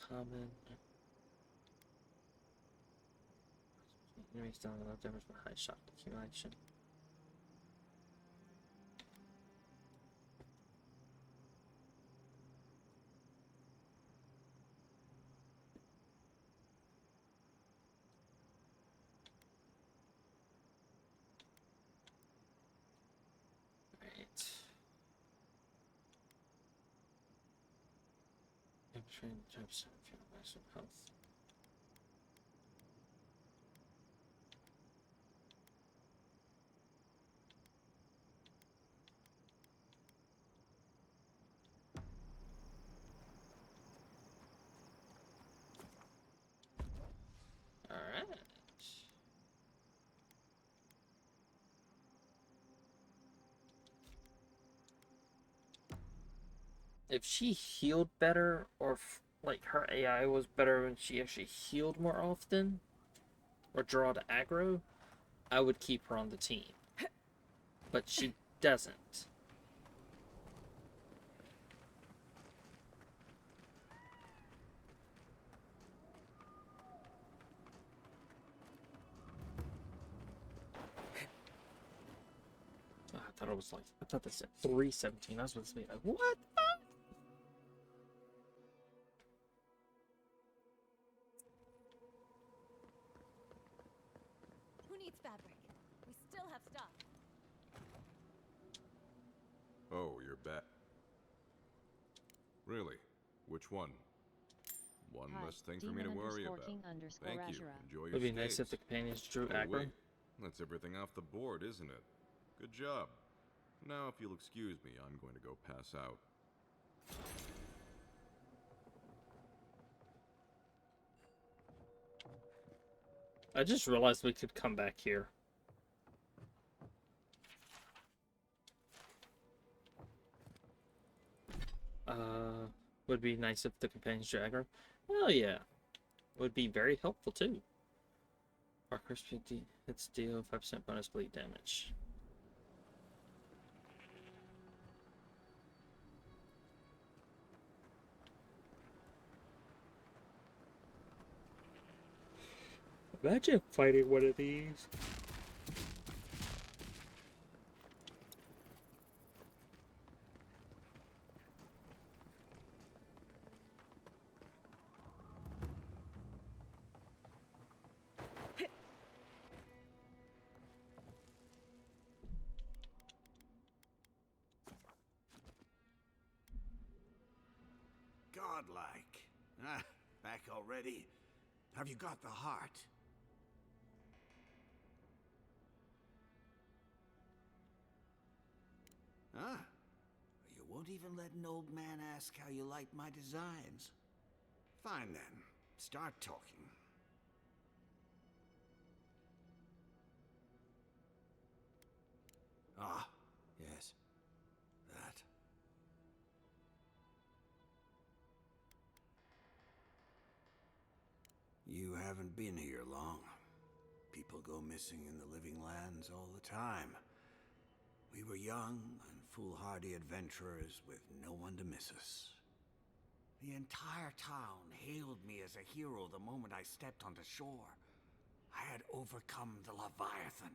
Common. Enemies dealing low damage with high shock accumulation. Train types of accumulation health. Alright. If she healed better, or if, like, her AI was better when she actually healed more often, or draw to aggro, I would keep her on the team. But she doesn't. Oh, I thought it was like, I thought they said 317. I was supposed to be like, what? Who needs fabric? We still have stuff. Oh, you're back. Really? Which one? One Hi, less thing for me to worry about. Thank you. Enjoy your It'd be nice if stays. the companions drew Oh, aggro. wait. That's everything off the board, isn't it? Good job. Now, if you'll excuse me, I'm going to go pass out. I just realized we could come back here. Would be nice if the companions drew aggro. Well, yeah. Would be very helpful too. Parker speed hits deal 5% bonus bleed damage. Imagine fighting one of these. Godlike. Ah, back already? Have you got the heart? Huh? You won't even let an old man ask how you like my designs. Fine then. Start talking. Ah, yes. That. You haven't been here long. People go missing in the living lands all the time. We were young and foolhardy adventurers with no one to miss us. The entire town hailed me as a hero the moment I stepped onto shore. I had overcome the Leviathan.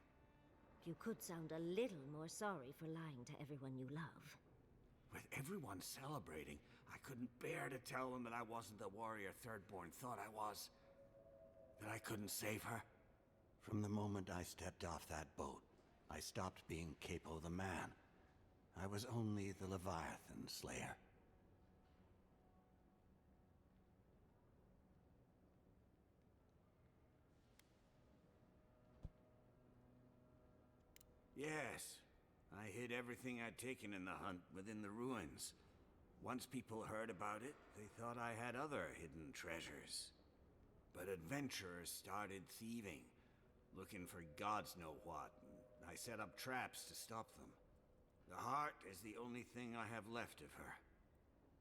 You could sound a little more sorry for lying to everyone you love. With everyone celebrating, I couldn't bear to tell them that I wasn't the warrior Thirdborn thought I was. That I couldn't save her. From the moment I stepped off that boat, I stopped being Capo the man. I was only the Leviathan Slayer. Yes, I hid everything I'd taken in the hunt within the ruins. Once people heard about it, they thought I had other hidden treasures. But adventurers started thieving, looking for gods know what, and I set up traps to stop them. The heart is the only thing I have left of her.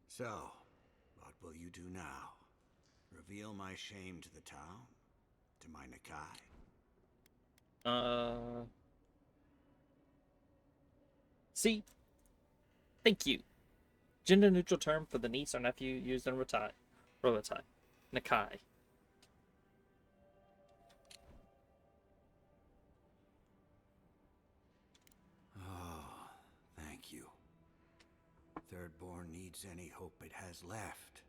So, what will you do now? Reveal my shame to the town? To my Nakai? See? Thank you. Gender neutral term for the niece or nephew used in Robotai. Nakai. Oh, thank you. Thirdborn needs any hope it has left.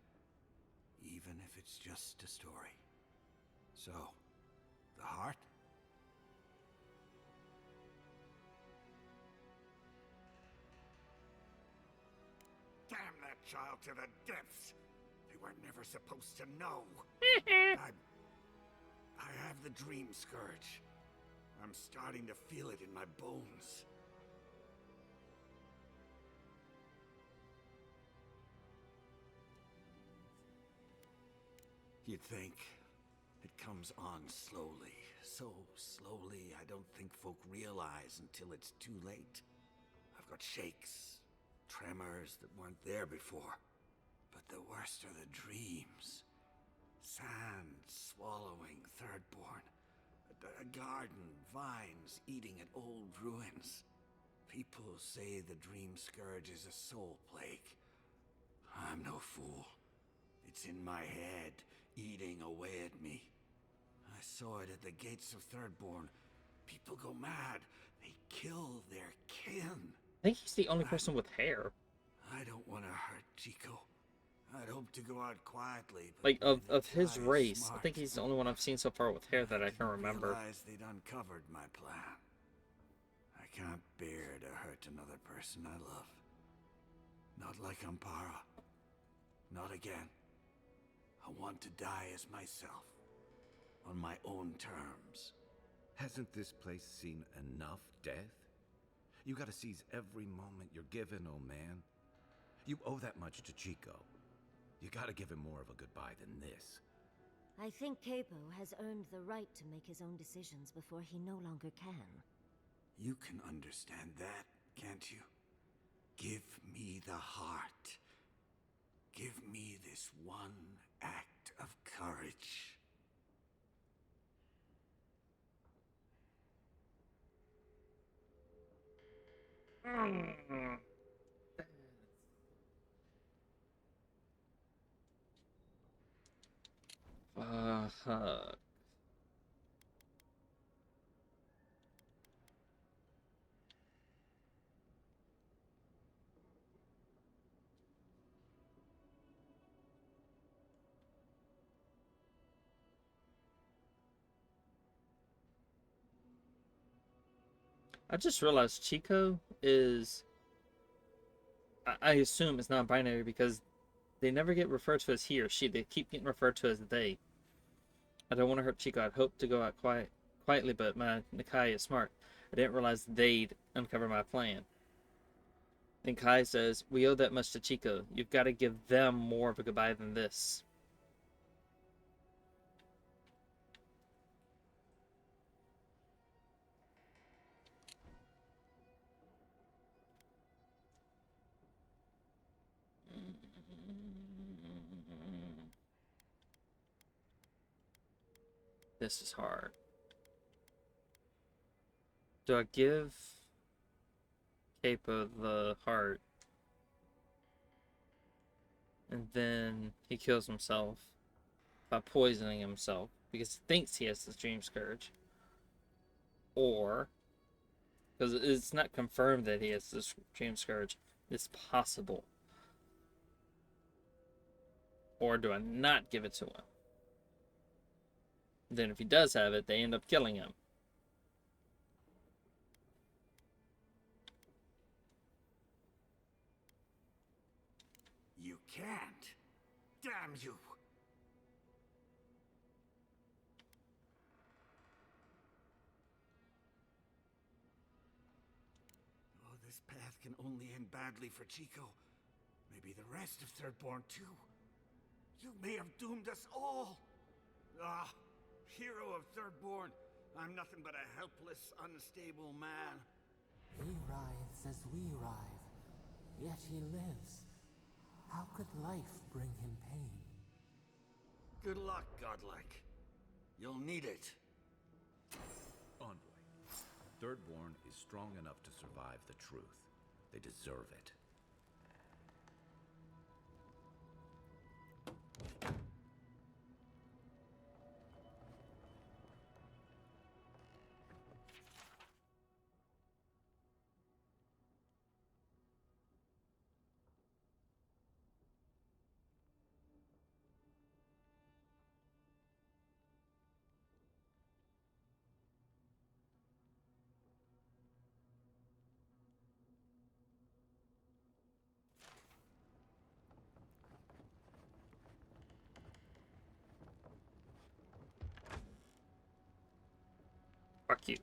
Even if it's just a story. So, the heart? Damn that child to the depths! They were never supposed to know. I have the dream scourge. I'm starting to feel it in my bones. You'd think it comes on slowly, so slowly I don't think folk realize until it's too late. I've got shakes, tremors that weren't there before. But the worst are the dreams. Sand swallowing Thirdborn. A garden, vines eating at old ruins. People say the dream scourge is a soul plague. I'm no fool. It's in my head, eating away at me. I saw it at the gates of Thirdborn. People go mad. They kill their kin. I think he's the only person with hair. I don't want to hurt Chico. I'd hope to go out quietly, but like of his race, I think he's the only one I've seen so far with hair that I can remember. Realized they'd uncovered my plan. I can't bear to hurt another person I love. Not like Ampara. Not again. I want to die as myself. On my own terms. Hasn't this place seen enough death? You gotta seize every moment you're given, old man. You owe that much to Chico. You gotta give him more of a goodbye than this. I think Capo has earned the right to make his own decisions before he no longer can. You can understand that, can't you? Give me the heart. Give me this one act of courage. Fuck. I just realized Chico is, I assume it's not binary because they never get referred to as he or she. They keep getting referred to as they. I don't want to hurt Chico. I'd hope to go out quietly, but my Nakai is smart. I didn't realize they'd uncover my plan. Then Kai says, we owe that much to Chico. You've got to give them more of a goodbye than this. This is hard. Do I give Capo the heart and then he kills himself by poisoning himself because he thinks he has the Dream Scourge? Or, because it's not confirmed that he has this Dream Scourge, it's possible. Or do I not give it to him? Then if he does have it, they end up killing him. You can't. Damn you. Oh, this path can only end badly for Chico. Maybe the rest of Thirdborn too. You may have doomed us all. Ah, hero of Thirdborn. I'm nothing but a helpless, unstable man. He writhes as we writhe, yet he lives. How could life bring him pain? Good luck, Godlike. You'll need it. Envoy. Thirdborn is strong enough to survive the truth. They deserve it. Fuck you.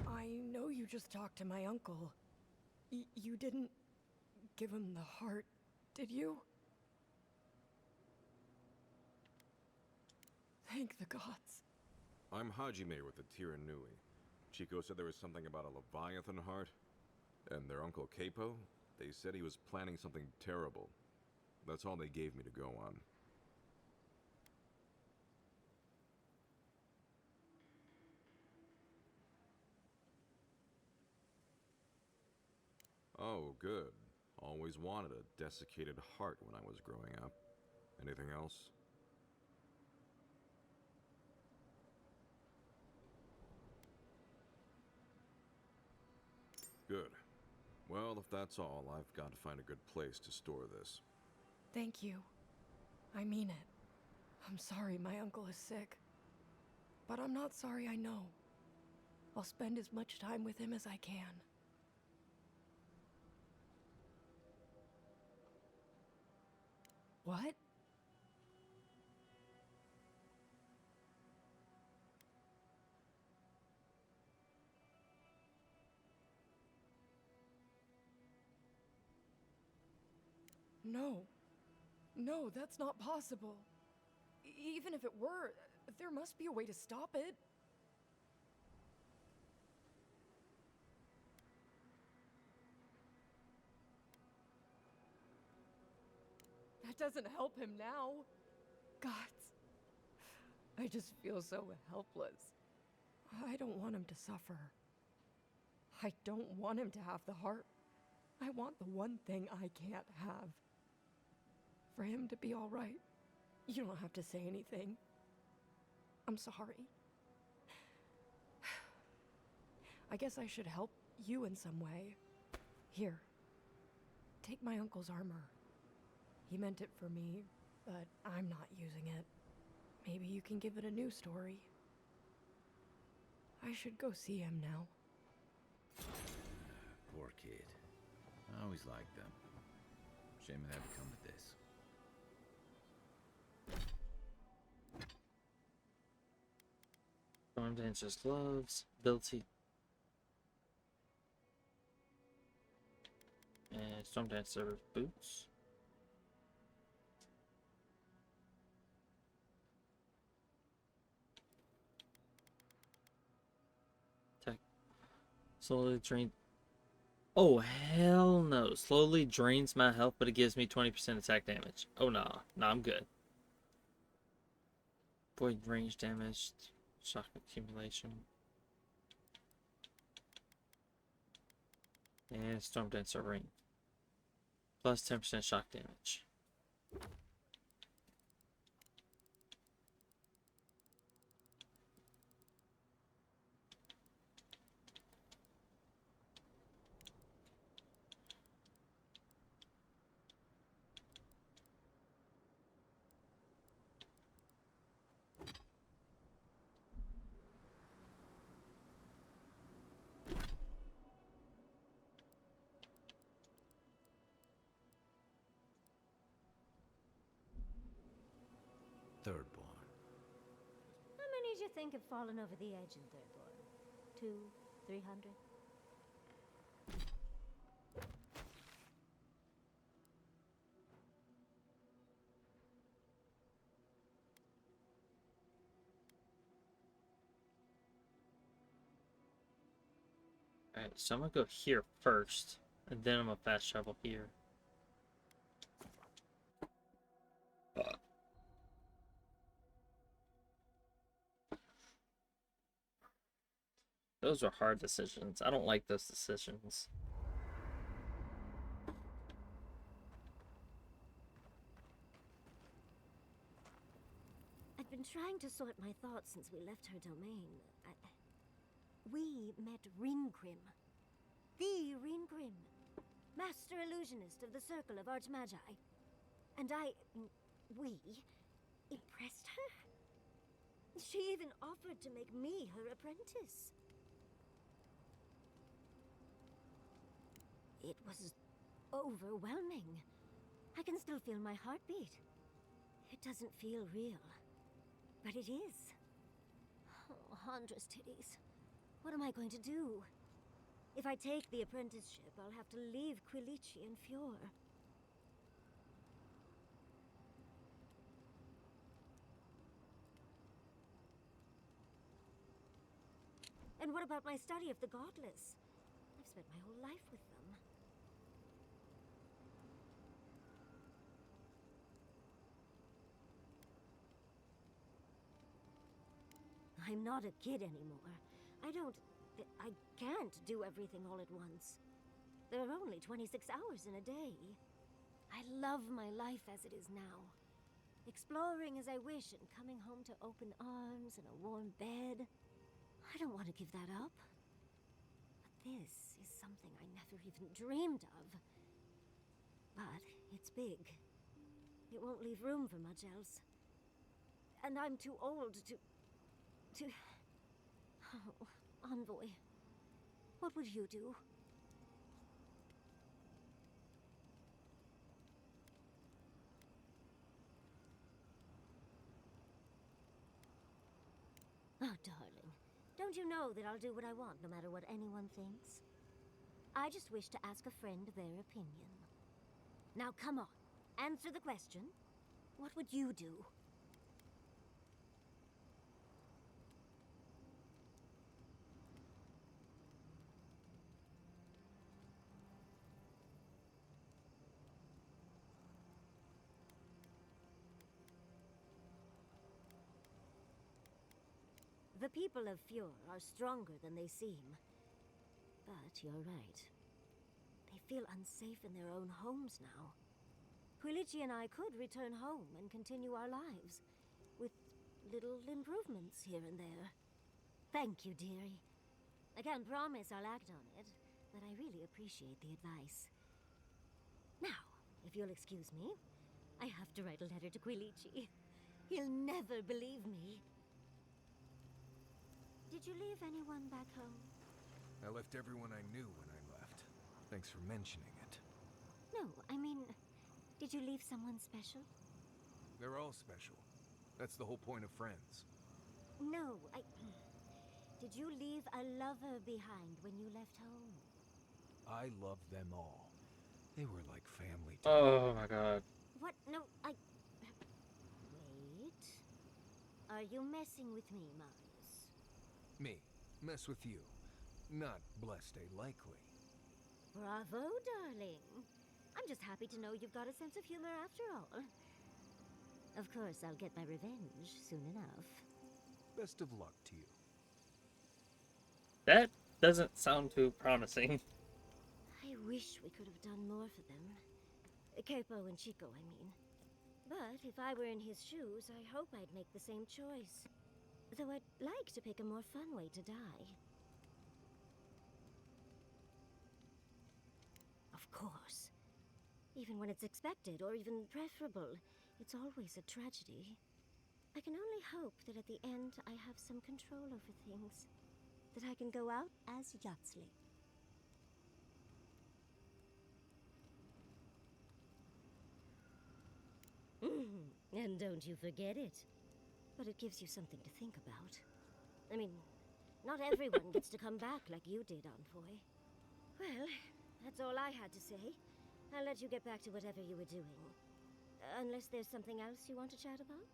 I know you just talked to my uncle. You didn't give him the heart, did you? Thank the gods. I'm Hajime with the Tiranui. Chico said there was something about a Leviathan heart. And their uncle Capo, they said he was planning something terrible. That's all they gave me to go on. Oh, good. Always wanted a desiccated heart when I was growing up. Anything else? Good. Well, if that's all, I've got to find a good place to store this. Thank you. I mean it. I'm sorry my uncle is sick. But I'm not sorry I know. I'll spend as much time with him as I can. What? No. No, that's not possible. Even if it were, there must be a way to stop it. That doesn't help him now. Gods. I just feel so helpless. I don't want him to suffer. I don't want him to have the heart. I want the one thing I can't have. For him to be all right. You don't have to say anything. I'm sorry. I guess I should help you in some way. Here. Take my uncle's armor. He meant it for me, but I'm not using it. Maybe you can give it a new story. I should go see him now. Poor kid. I always liked them. Shame it had to come to this. Storm Dancer's gloves, ability. And Storm Dancer boots. Attack. Slowly drain. Oh, hell no. Slowly drains my health, but it gives me 20% attack damage. Oh, nah. Nah, I'm good. Void range damage. Shock accumulation. And Storm Dancer ring. Plus 10% shock damage. Thirdborn. How many do you think have fallen over the edge in Thirdborn? 200, 300? Alright, so I'm gonna go here first, and then I'm gonna fast travel here. Those are hard decisions. I don't like those decisions. I've been trying to sort my thoughts since we left her domain. We met Grimm. The Grimm. Master illusionist of the Circle of Archmagi. And we impressed her? She even offered to make me her apprentice. It was overwhelming. I can still feel my heartbeat. It doesn't feel real, but it is. Oh, Handra's titties. What am I going to do? If I take the apprenticeship, I'll have to leave Quilici and Fior. And what about my study of the Godless? I've spent my whole life with them. I'm not a kid anymore. I can't do everything all at once. There are only 26 hours in a day. I love my life as it is now. Exploring as I wish and coming home to open arms and a warm bed. I don't want to give that up. But this is something I never even dreamed of. But it's big. It won't leave room for much else. And I'm too old to... Oh, Envoy. What would you do? Oh, darling. Don't you know that I'll do what I want, no matter what anyone thinks? I just wish to ask a friend their opinion. Now, come on. Answer the question. What would you do? The people of Fior are stronger than they seem. But you're right. They feel unsafe in their own homes now. Quilici and I could return home and continue our lives, with little improvements here and there. Thank you, dearie. I can't promise I'll act on it, but I really appreciate the advice. Now, if you'll excuse me, I have to write a letter to Quilici. He'll never believe me. Did you leave anyone back home? I left everyone I knew when I left. Thanks for mentioning it. No, I mean, did you leave someone special? They're all special. That's the whole point of friends. No, Did you leave a lover behind when you left home? I love them all. They were like family to Oh my god. What? No, Wait. Are you messing with me, Marius? me. Mess with you. Not blessed a likely. Bravo, darling. I'm just happy to know you've got a sense of humor after all. Of course, I'll get my revenge soon enough. Best of luck to you. That doesn't sound too promising. I wish we could have done more for them. Capo and Chico, I mean. But if I were in his shoes, I hope I'd make the same choice. Though I'd like to pick a more fun way to die. Of course. Even when it's expected, or even preferable, it's always a tragedy. I can only hope that at the end I have some control over things. That I can go out as Yatsley. And don't you forget it. But it gives you something to think about. I mean, not everyone gets to come back like you did, Envoy. Well, that's all I had to say. I'll let you get back to whatever you were doing. Unless there's something else you want to chat about?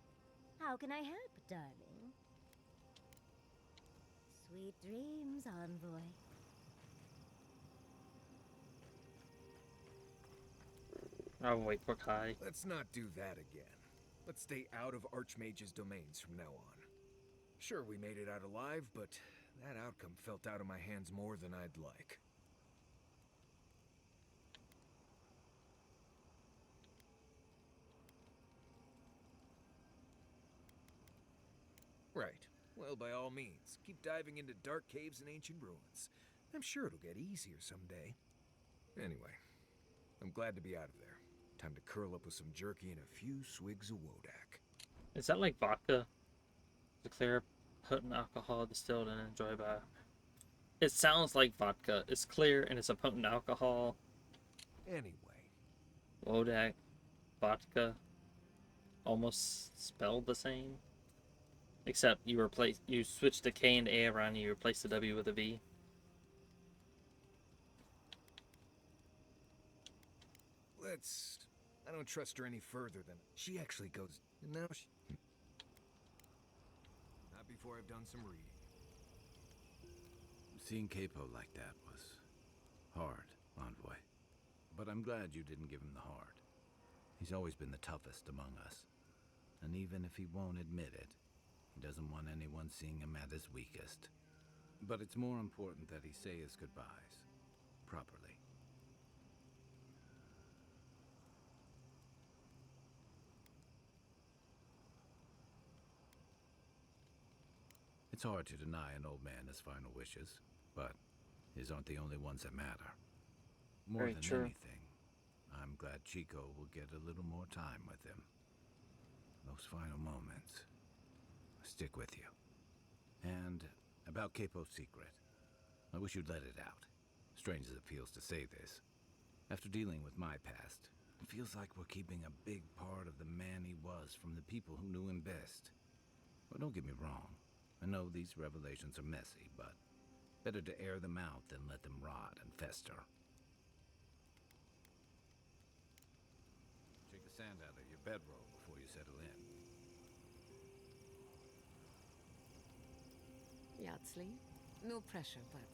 How can I help, darling? Sweet dreams, Envoy. I'll wait for Kai. Let's not do that again. Let's stay out of Archmage's domains from now on. Sure, we made it out alive, but that outcome felt out of my hands more than I'd like. Right. Well, by all means, keep diving into dark caves and ancient ruins. I'm sure it'll get easier someday. Anyway, I'm glad to be out of there. Time to curl up with some jerky and a few swigs of Wodak. Is that like vodka? The clear, potent alcohol distilled and enjoyed by... It sounds like vodka. It's clear and it's a potent alcohol. Anyway. Wodak, vodka, almost spelled the same. Except you switched the K and A around and you replaced the W with a V. I don't trust her any further than... She actually goes... And now she... Not before I've done some reading. Seeing Capo like that was hard, Envoy. But I'm glad you didn't give him the hard. He's always been the toughest among us. And even if he won't admit it, he doesn't want anyone seeing him at his weakest. But it's more important that he say his goodbyes properly. It's hard to deny an old man his final wishes, but his aren't the only ones that matter. More Very than true. anything, I'm glad Chico will get a little more time with him. Those final moments stick with you. And about Capo's secret, I wish you'd let it out. Strange as it feels to say this. After dealing with my past, it feels like we're keeping a big part of the man he was from the people who knew him best. Well, don't get me wrong. I know these revelations are messy, but better to air them out than let them rot and fester. Shake the sand out of your bedroll before you settle in. Yatsley, no pressure, but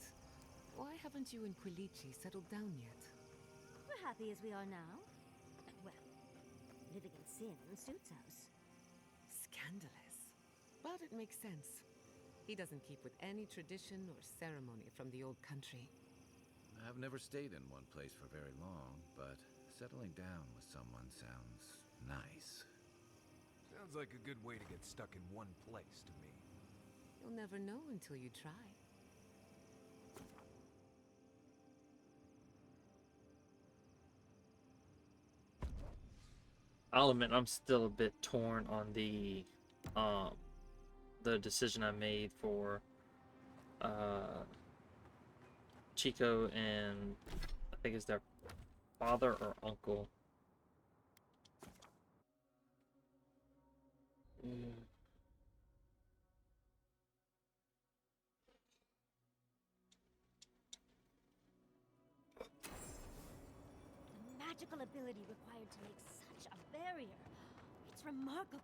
why haven't you and Quilici settled down yet? We're happy as we are now. Well, living in sin suits us. Scandalous. But it makes sense. He doesn't keep with any tradition or ceremony from the old country. I've never stayed in one place for very long, but settling down with someone sounds nice. Sounds like a good way to get stuck in one place to me. You'll never know until you try. I'll admit I'm still a bit torn on the decision I made for Chico and I think it's their father or uncle. The magical ability required to make such a barrier. It's remarkable.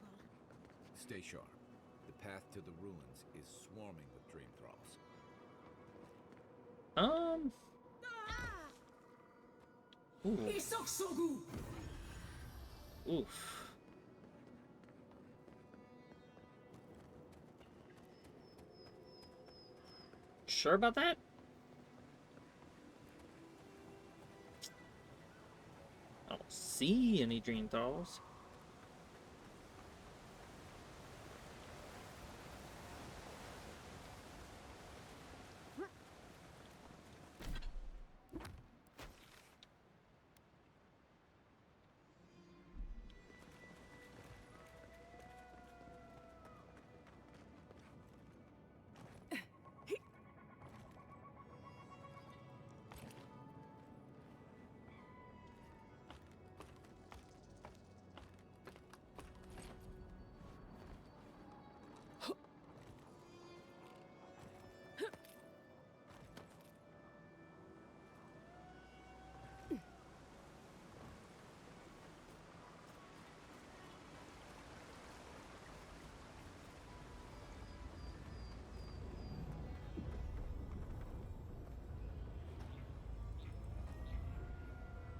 Stay sharp. The path to the ruins is swarming with dream thralls. Ooh. Oof. Sure about that? I don't see any dream thralls.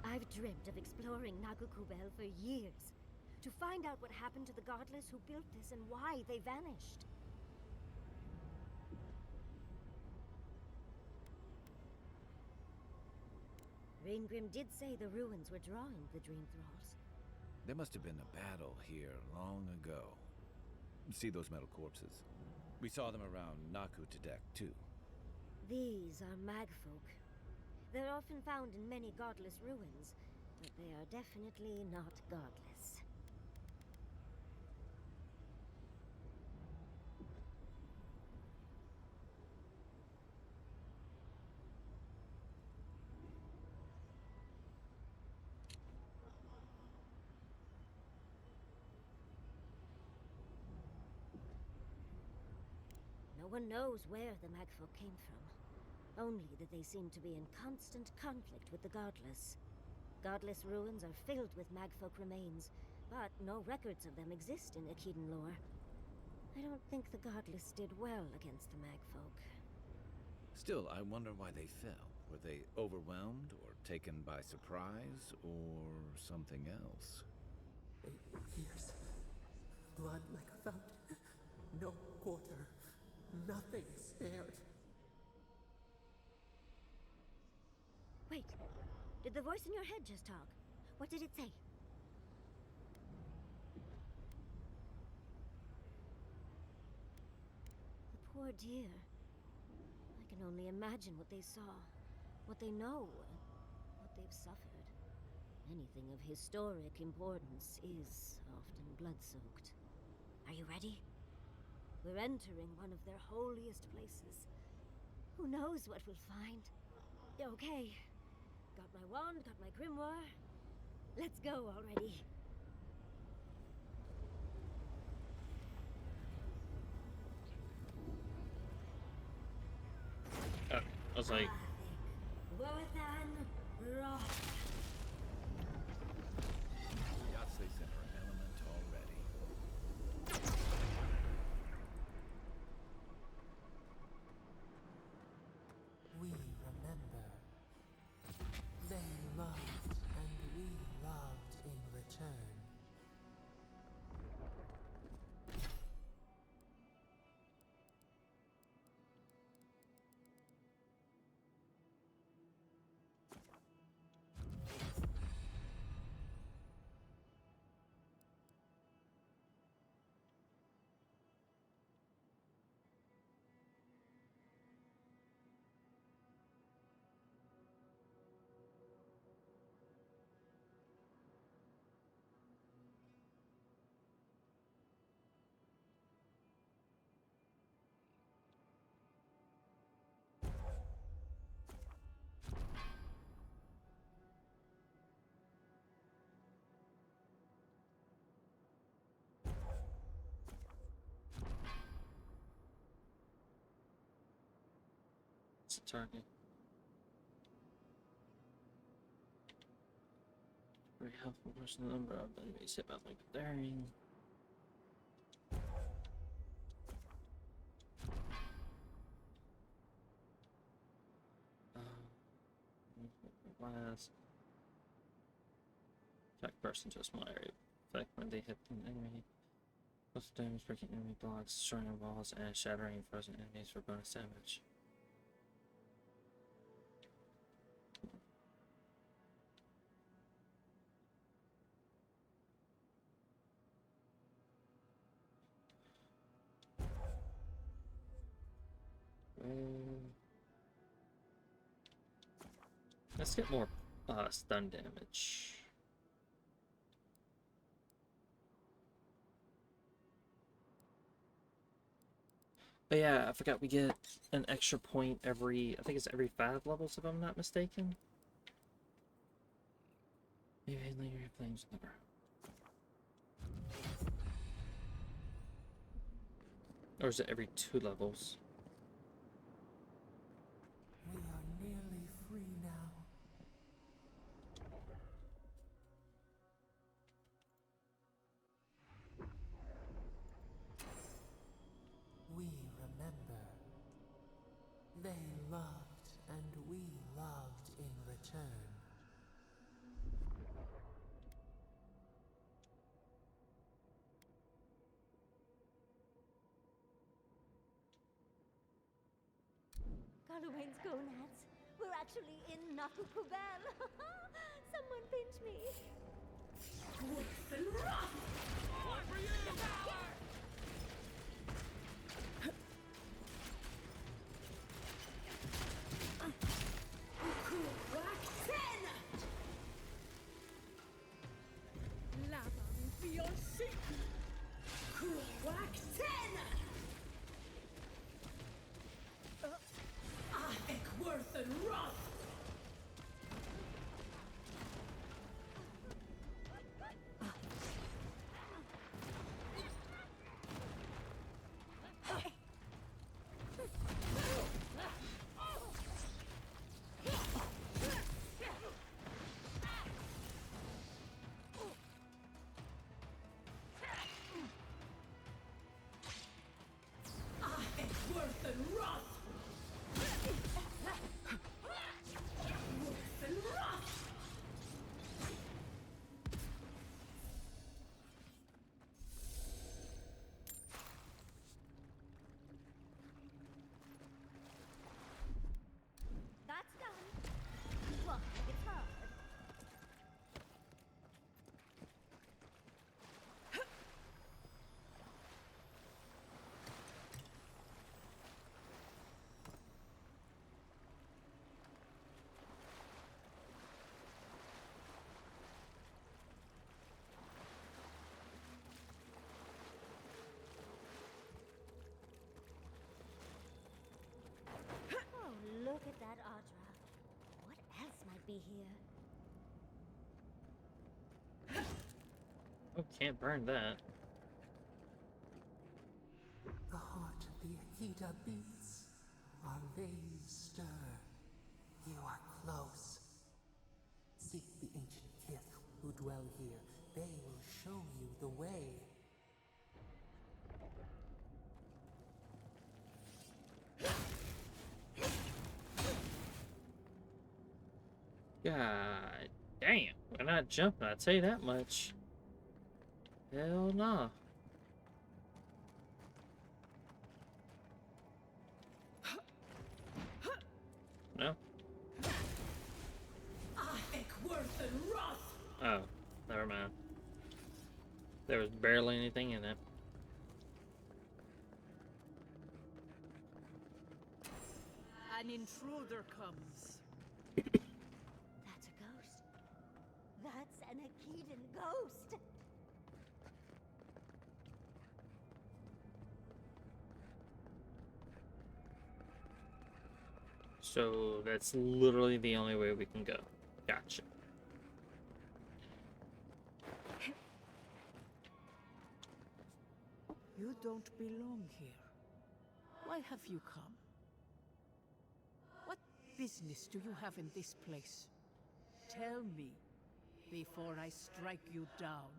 I've dreamt of exploring Nagukubel for years, to find out what happened to the godless who built this and why they vanished. Grimm did say the ruins were drawing the Dream Thralls. There must have been a battle here long ago. See those metal corpses? We saw them around Naku Tedek, too. These are magfolk. They're often found in many godless ruins, but they are definitely not godless. No one knows where the magfolk came from. Only that they seem to be in constant conflict with the godless. Godless ruins are filled with magfolk remains, but no records of them exist in Akhidan lore. I don't think the godless did well against the magfolk. Still, I wonder why they fell. Were they overwhelmed, or taken by surprise, or something else? 8 years. Blood like a fountain. No quarter. Nothing spared. Wait, did the voice in your head just talk? What did it say? The poor dear. I can only imagine what they saw, what they know, what they've suffered. Anything of historic importance is often blood-soaked. Are you ready? We're entering one of their holiest places. Who knows what we'll find? Okay. Got my wand, got my grimoire. Let's go already. I was like... Yatsui sent her element already. We remember. They loved, and we loved in return. target. Very helpful person, the number of enemies hit by like daring. Last. Attack person to a small area. Effect when they hit an enemy. Plus damage breaking enemy blocks, destroying walls, and shattering frozen enemies for bonus damage. Let's get more stun damage. But yeah, I forgot we get an extra point every, I think it's every 5 levels if I'm not mistaken. Maybe linger flames on the ground. Or is it every 2 levels? We are nearly free now. We remember. They loved, and we loved in return. Carluane's gonads. We're actually in Nakukubel. Someone pinch me. Wolfen Rock! One for you, power! Look at that Audra. What else might be here? Oh, can't burn that. The heart of the Akita beats. Our veins stir. You are close. Seek the ancient kith who dwell here. They will show you the way. God damn, we're not jumping, I'll tell you that much. Hell nah. No? Oh, never mind. There was barely anything in it. An intruder comes. That's a ghost. That's an Akitan ghost. So that's literally the only way we can go. Gotcha. You don't belong here. Why have you come? What business do you have in this place? Tell me, before I strike you down.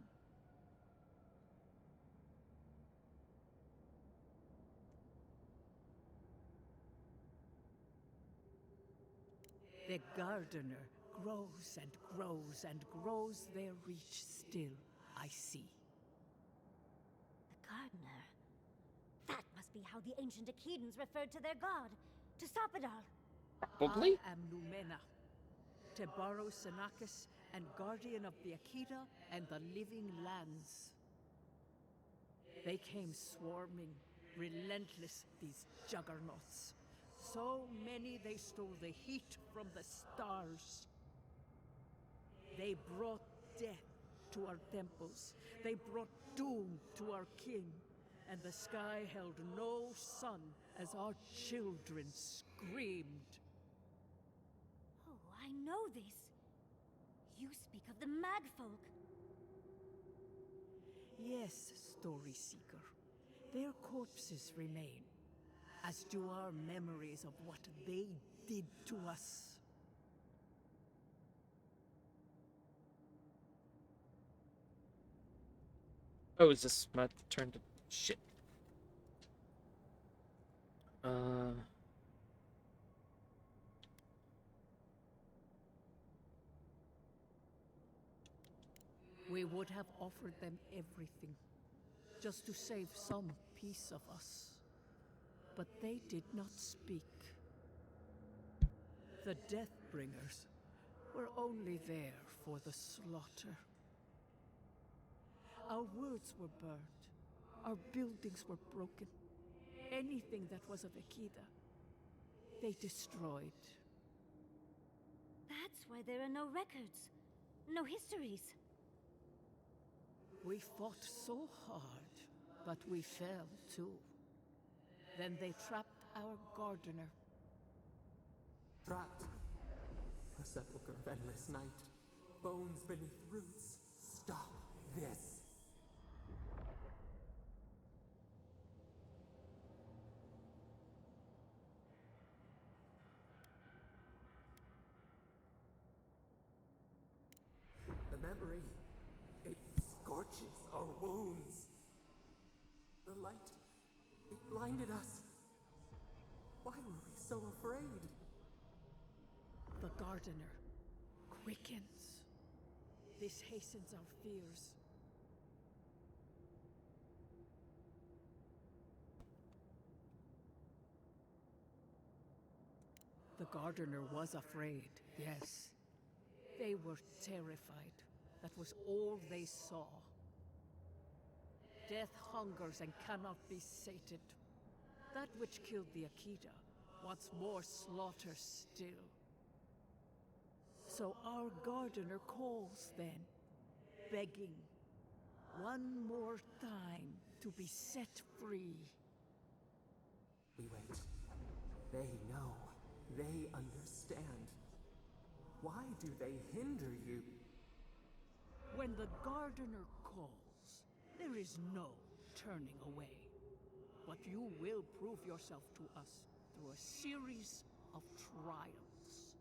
The gardener grows and grows and grows their reach still, I see. The gardener. That must be how the ancient Akedans referred to their god. To stop it all. Probably. I am Numena, Tebaro Senakis, and guardian of the Akeda and the living lands. They came swarming, relentless, these juggernauts. So many they stole the heat from the stars. They brought death to our temples. They brought doom to our king. And the sky held no sun as our children screamed. Oh, I know this. You speak of the Magfolk. Yes, Story Seeker. Their corpses remain, as do our memories of what they did to us. Oh, is this my turn to... Shit. We would have offered them everything, just to save some piece of us. But they did not speak. The Deathbringers were only there for the slaughter. Our words were burned. Our buildings were broken. Anything that was of Akeda, they destroyed. That's why there are no records. No histories. We fought so hard, but we fell too. Then they trapped our gardener. Trapped. A sepulchre of endless night. Bones beneath roots. Stop this. The memory, it scorches our wounds. The light, it blinded us. Why were we so afraid? The gardener quickens. This hastens our fears. The gardener was afraid, yes. They were terrified. That was all they saw. Death hungers and cannot be sated. That which killed the Akeda wants more slaughter still. So our gardener calls then, begging one more time to be set free. We wait. They know. They understand. Why do they hinder you? When the gardener calls, there is no turning away. But you will prove yourself to us through a series of trials.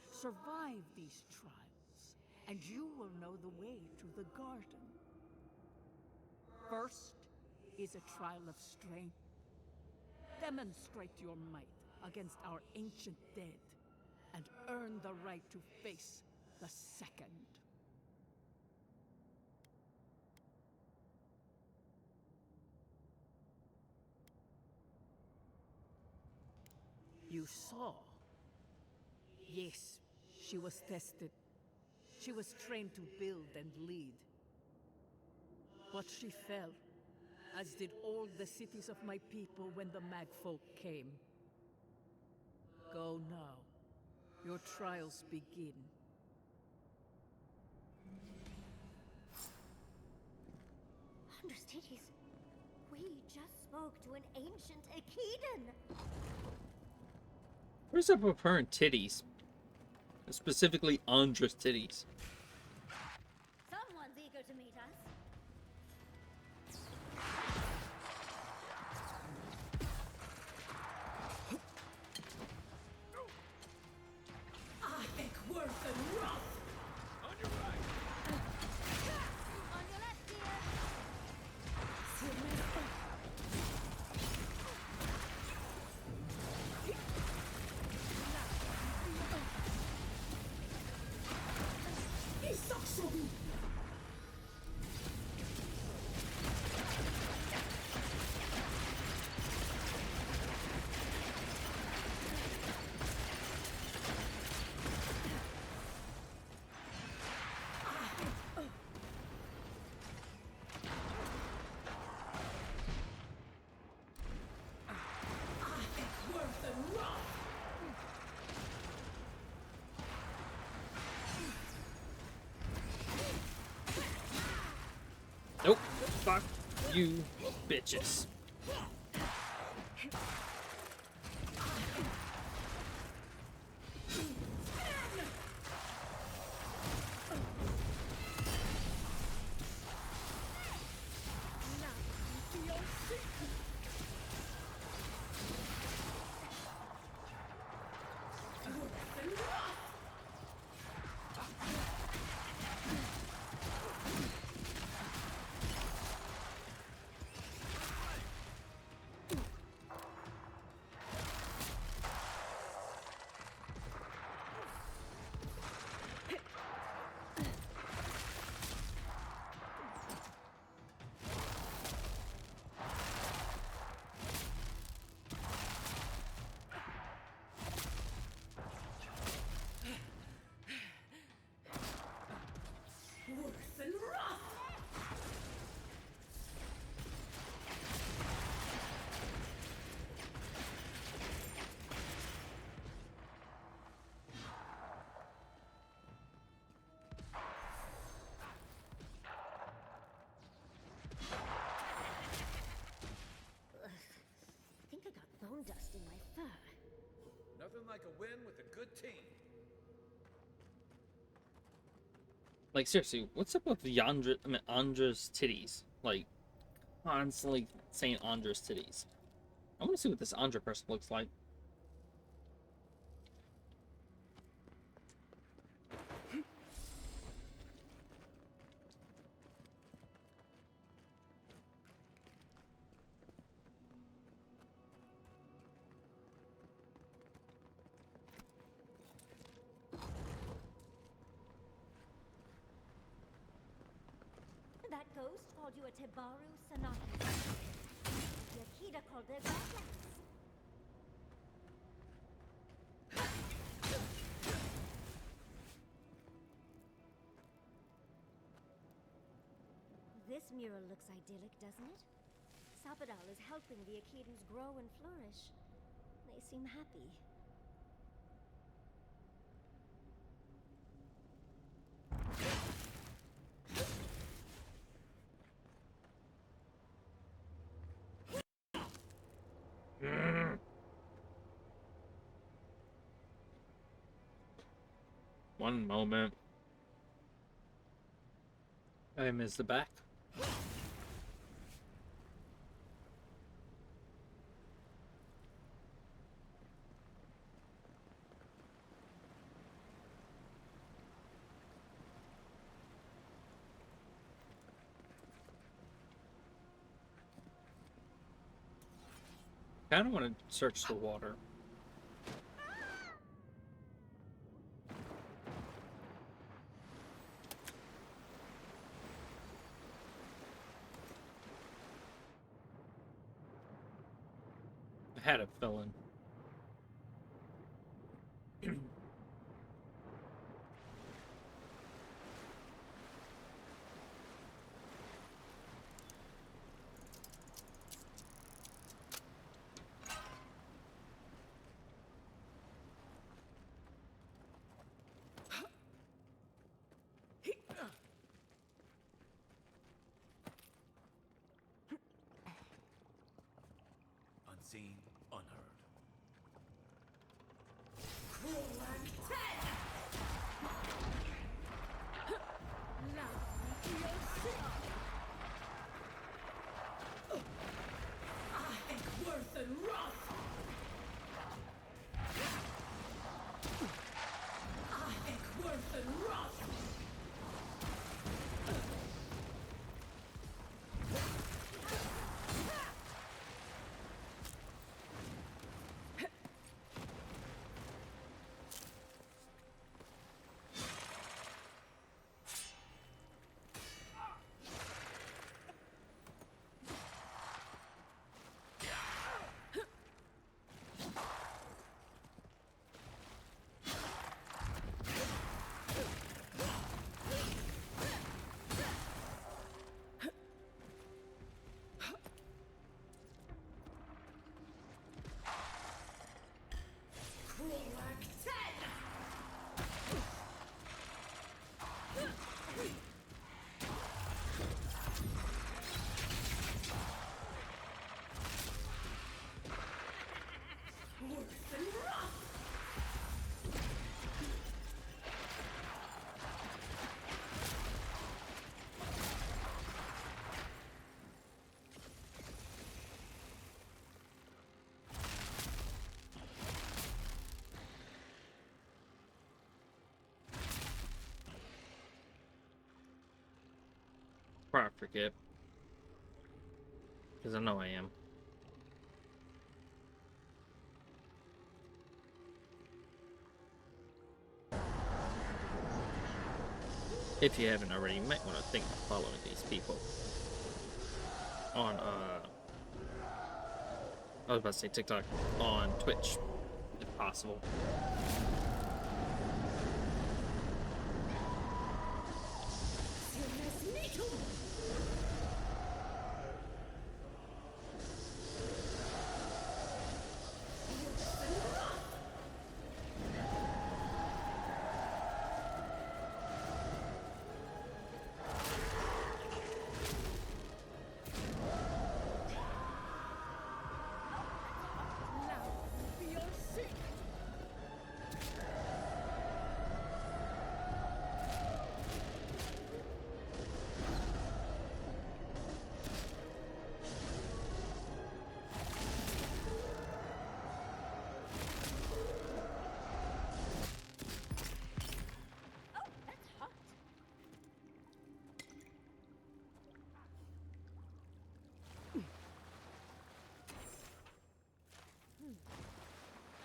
Survive these trials, and you will know the way to the garden. First is a trial of strength. Demonstrate your might against our ancient dead, and earn the right to face the second. You saw. Yes, she was tested. She was trained to build and lead. But she fell, as did all the cities of my people when the Magfolk came. Go now. Your trials begin. Understudies, we just spoke to an ancient Akedan. Where's up with her and titties? Specifically, Andra's titties. Someone's eager to meet us. Nope. Fuck you, bitches. I think I got bone dust in my fur. Nothing like a win with a good team. Like, seriously, what's up with Andra's titties? Like, constantly saying Andra's titties. I want to see what this Andra person looks like. That ghost called you a Tebaru Sanaki. The Akita called her Godless. This mural looks idyllic, doesn't it? Sapadal is helping the Akidans grow and flourish. They seem happy. One moment. I missed the back. I kind of want to search the water. I had a feeling. Unseen, unheard. probably forget. Because I know I am. If you haven't already, you might want to think of following these people. On, I was about to say TikTok. On Twitch, if possible.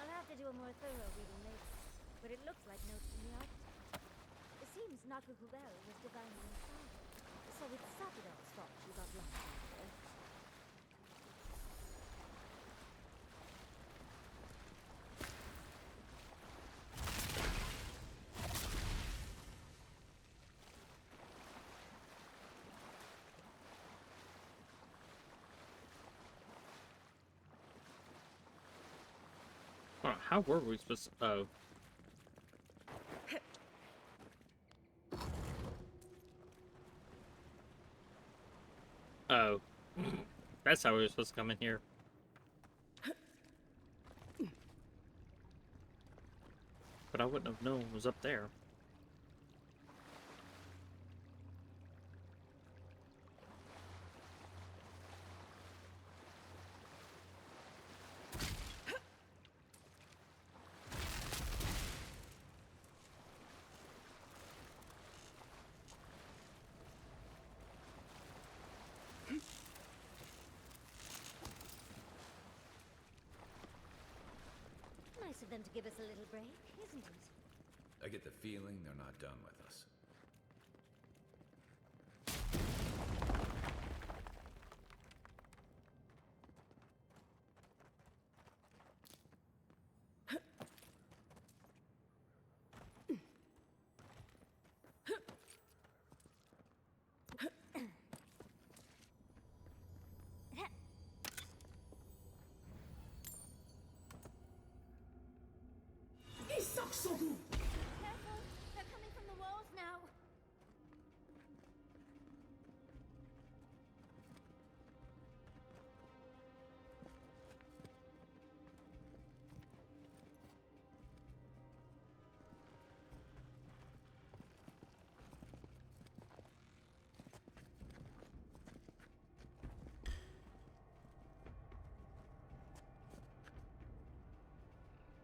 I'll have to do a more thorough reading later, but it looks like notes from the architect. It seems Nakukubel was divinely inspired, so it's Sakido's fault you got lost out there. How were we supposed to... Oh. Oh. That's how we were supposed to come in here. But I wouldn't have known it was up there. Nice of them to give us a little break, isn't it? I get the feeling they're not done with us. Careful! They're coming from the walls now!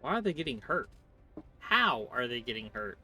Why are they getting hurt? How are they getting hurt?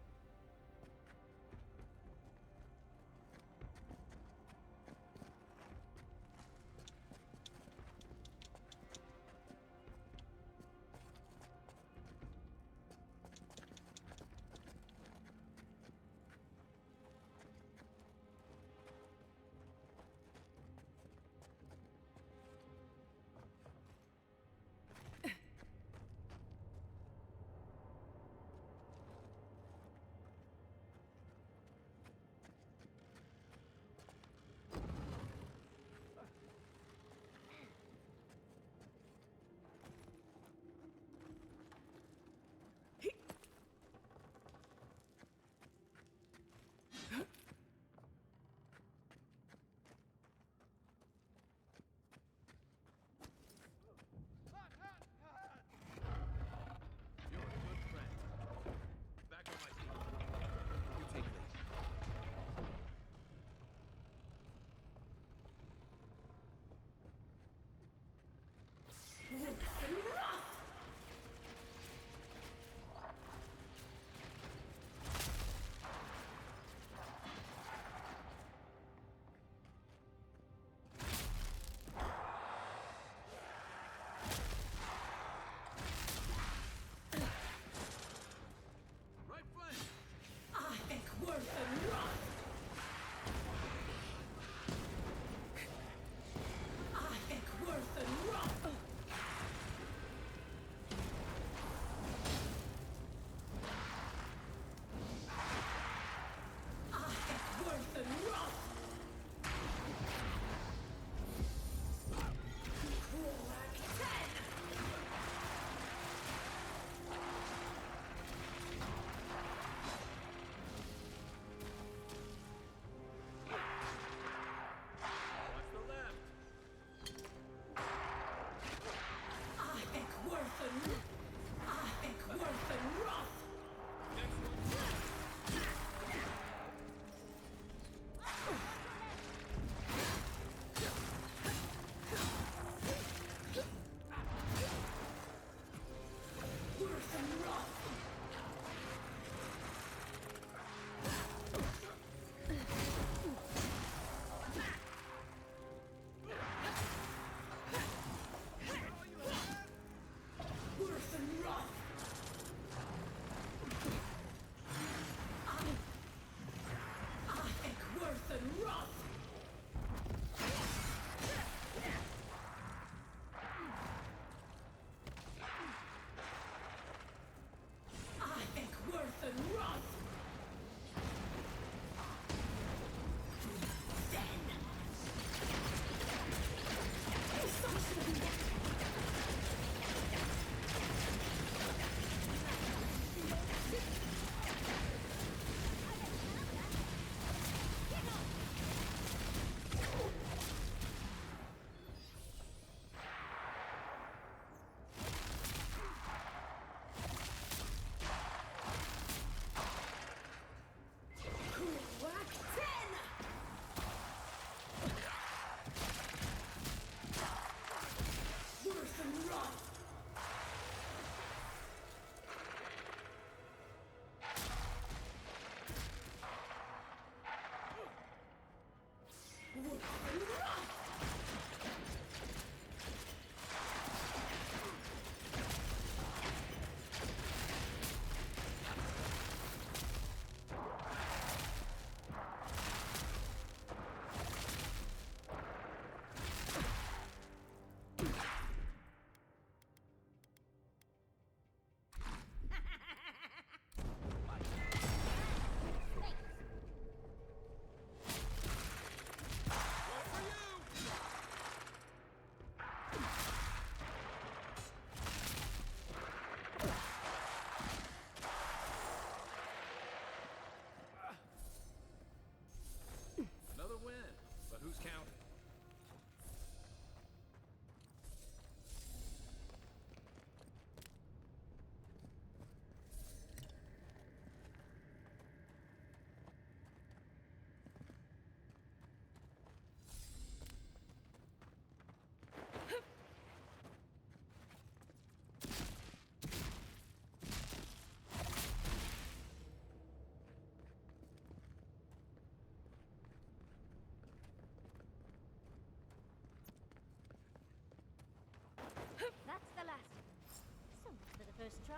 first try.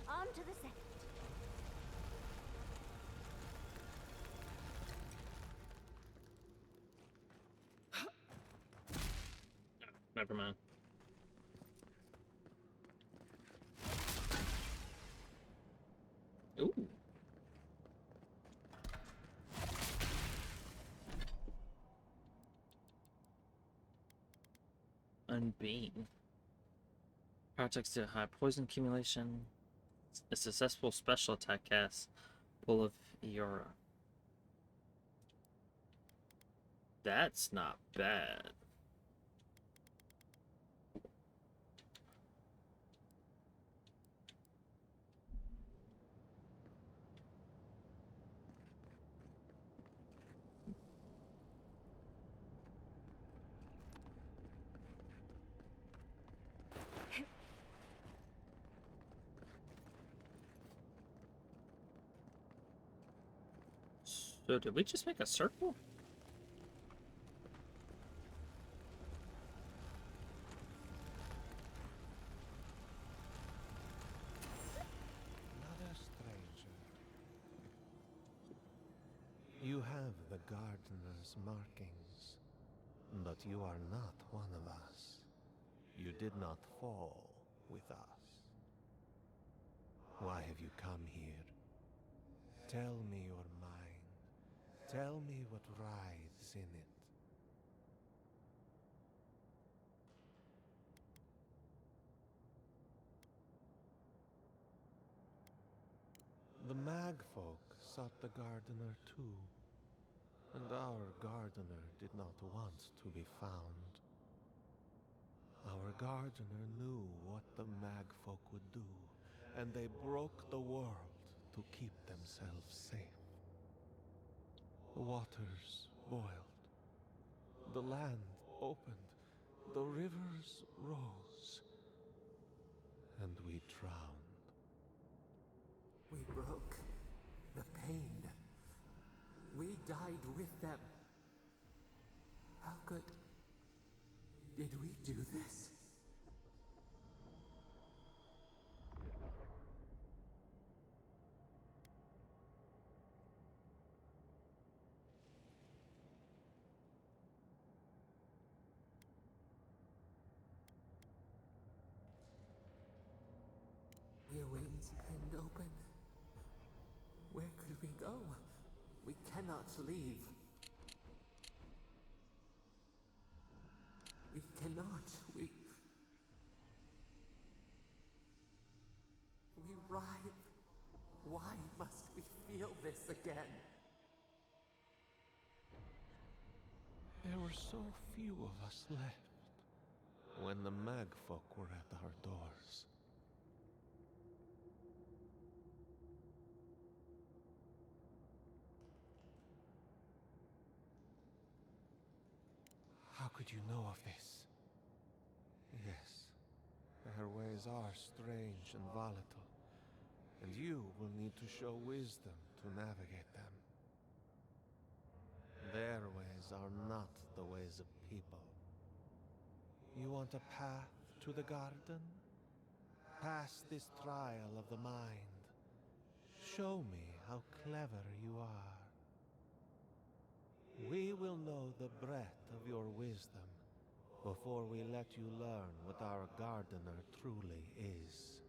On to the second. Never mind. Ooh. Unbeam. Projects to high poison accumulation. A successful special attack cast. Full of Eora. That's not bad. So did we just make a circle? Another stranger. You have the gardener's markings, but you are not one of us. You did not fall with us. Why have you come here? Tell me your mind. Tell me what writhes in it. The Magfolk sought the gardener too, and our gardener did not want to be found. Our gardener knew what the Magfolk would do, and they broke the world to keep themselves safe. The waters boiled, the land opened, the rivers rose, and we drowned. We broke the pain. We died with them. How could... did we do this? Your wings couldn't open. Where could we go? We cannot leave. We cannot. We writhe. Why must we feel this again? There were so few of us left when the Magfolk were at our doors. How could you know of this? Yes, their ways are strange and volatile, and you will need to show wisdom to navigate them. Their ways are not the ways of people. You want a path to the garden? Pass this trial of the mind. Show me how clever you are. We will know the breadth of your wisdom before we let you learn what our gardener truly is.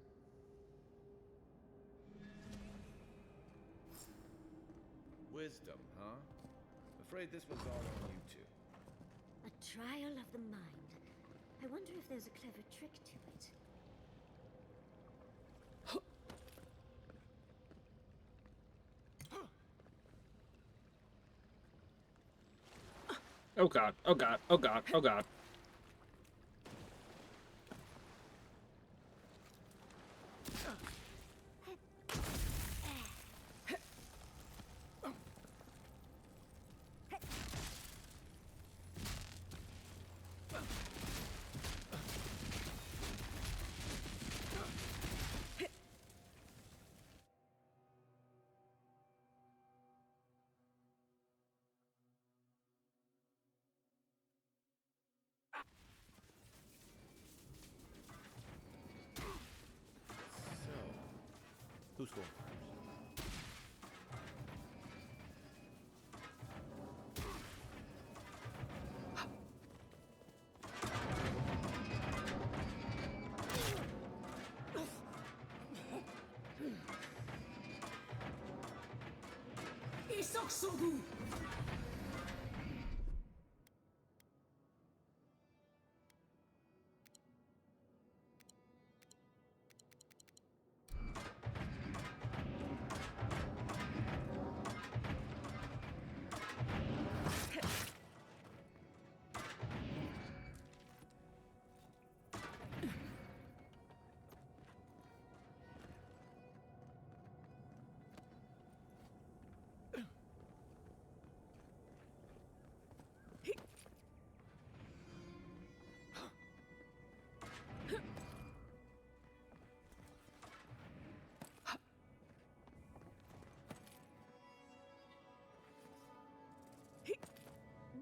Wisdom, huh? Afraid this one's all on you two. A trial of the mind. I wonder if there's a clever trick to it. Oh god, oh god, oh god, oh god. Who's going?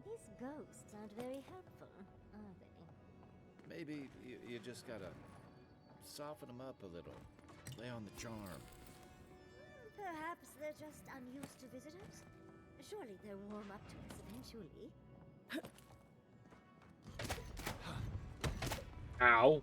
These ghosts aren't very helpful, are they? Maybe you just gotta soften them up a little. Lay on the charm. Perhaps they're just unused to visitors? Surely they'll warm up to us eventually. Ow.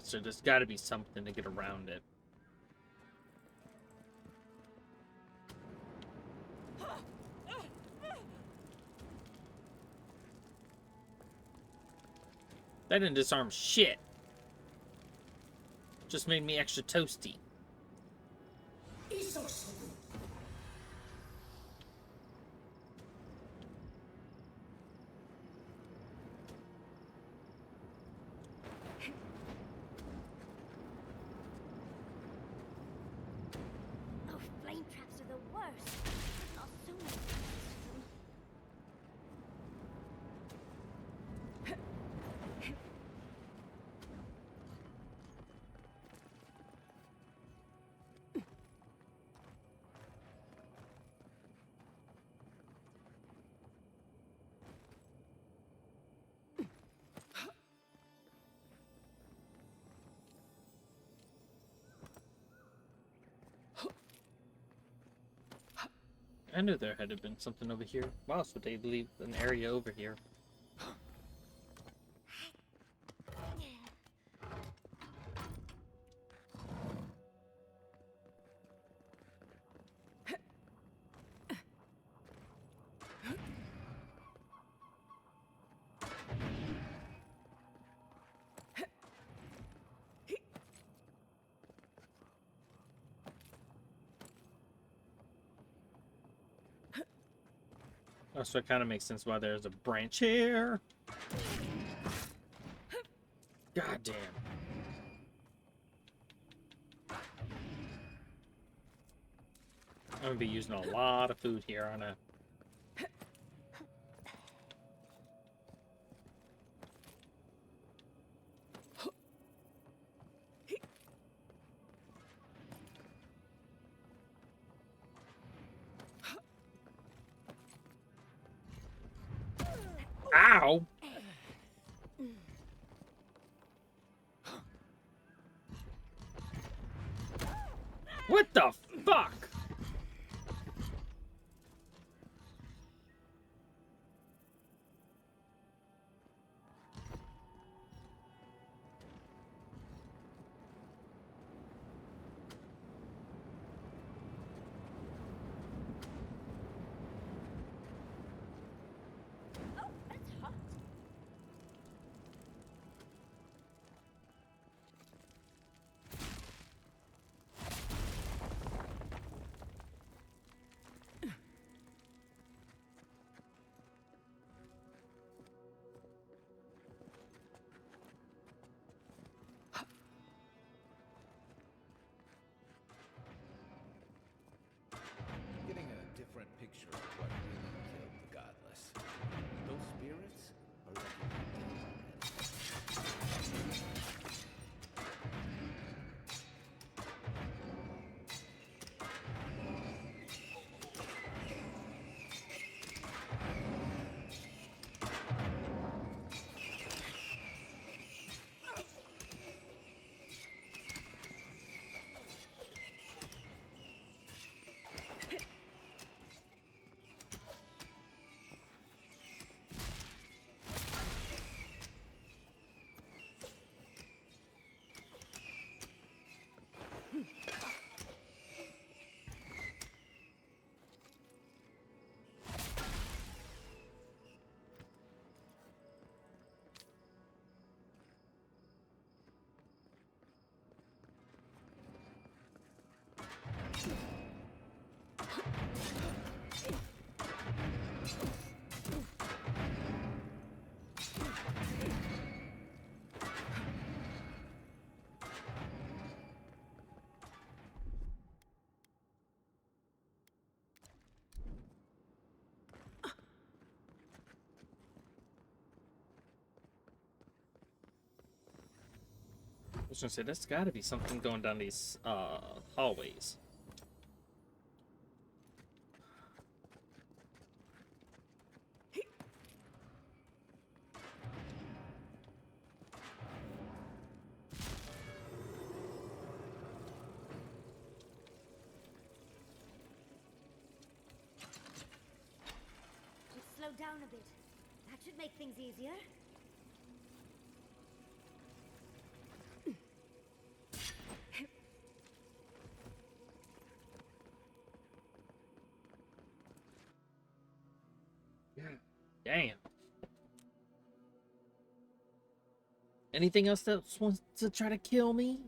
So there's got to be something to get around it. That didn't disarm shit. Just made me extra toasty. Oh, flame traps are the worst. I've lost so many times to them. I knew there had to have been something over here. Why else would they leave an area over here? Oh, so it kind of makes sense why there's a branch here. God damn. I'm gonna be using a lot of food here, aren't I? Ow! What the fuck? Oh, that's hot. was gonna say, there's gotta be something going down these hallways. Let's slow down a bit. That should make things easier. Damn. Anything else that wants to try to kill me?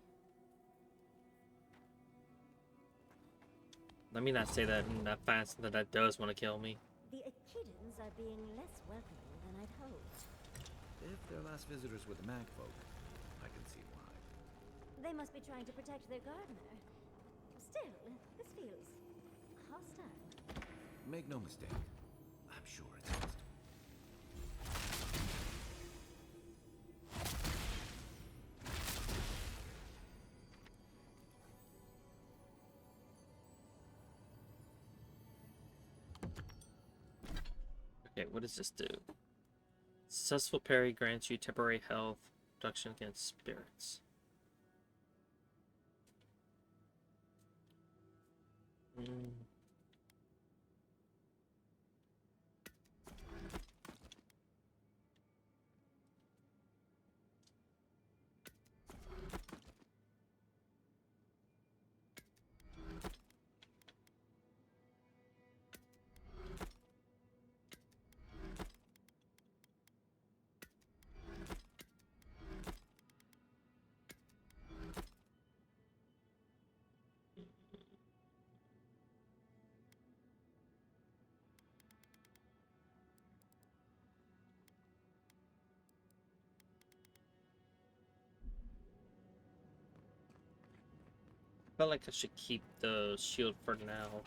Let me not say that in that fast that does want to kill me. The Echidans are being less welcoming than I'd hoped. If they're last visitors with the mag folk, I can see why. They must be trying to protect their gardener. Still, this feels hostile. Make no mistake, I'm sure it's hostile. Okay, what does this do? Successful parry grants you temporary health reduction against spirits. Felt like I should keep the shield for now.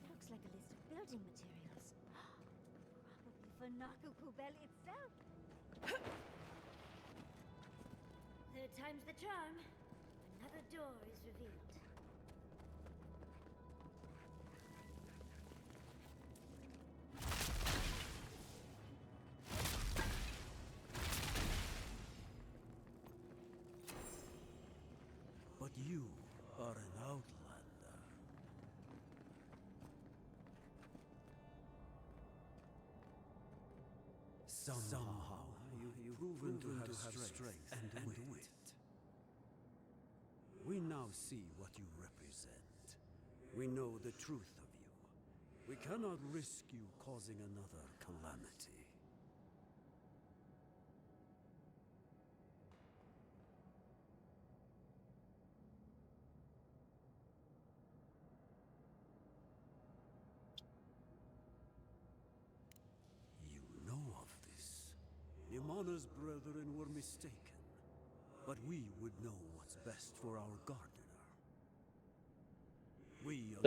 Looks like a list of building materials. Probably for Naku Kubel itself. Third time's the charm. Another door is revealed. But you are an outlander. Somehow you've proven to have strength and wit. We now see what you represent. We know the truth of you. We cannot risk you causing another calamity. You know of this. Imana's brethren were mistaken, but we would know what's best for our gardener.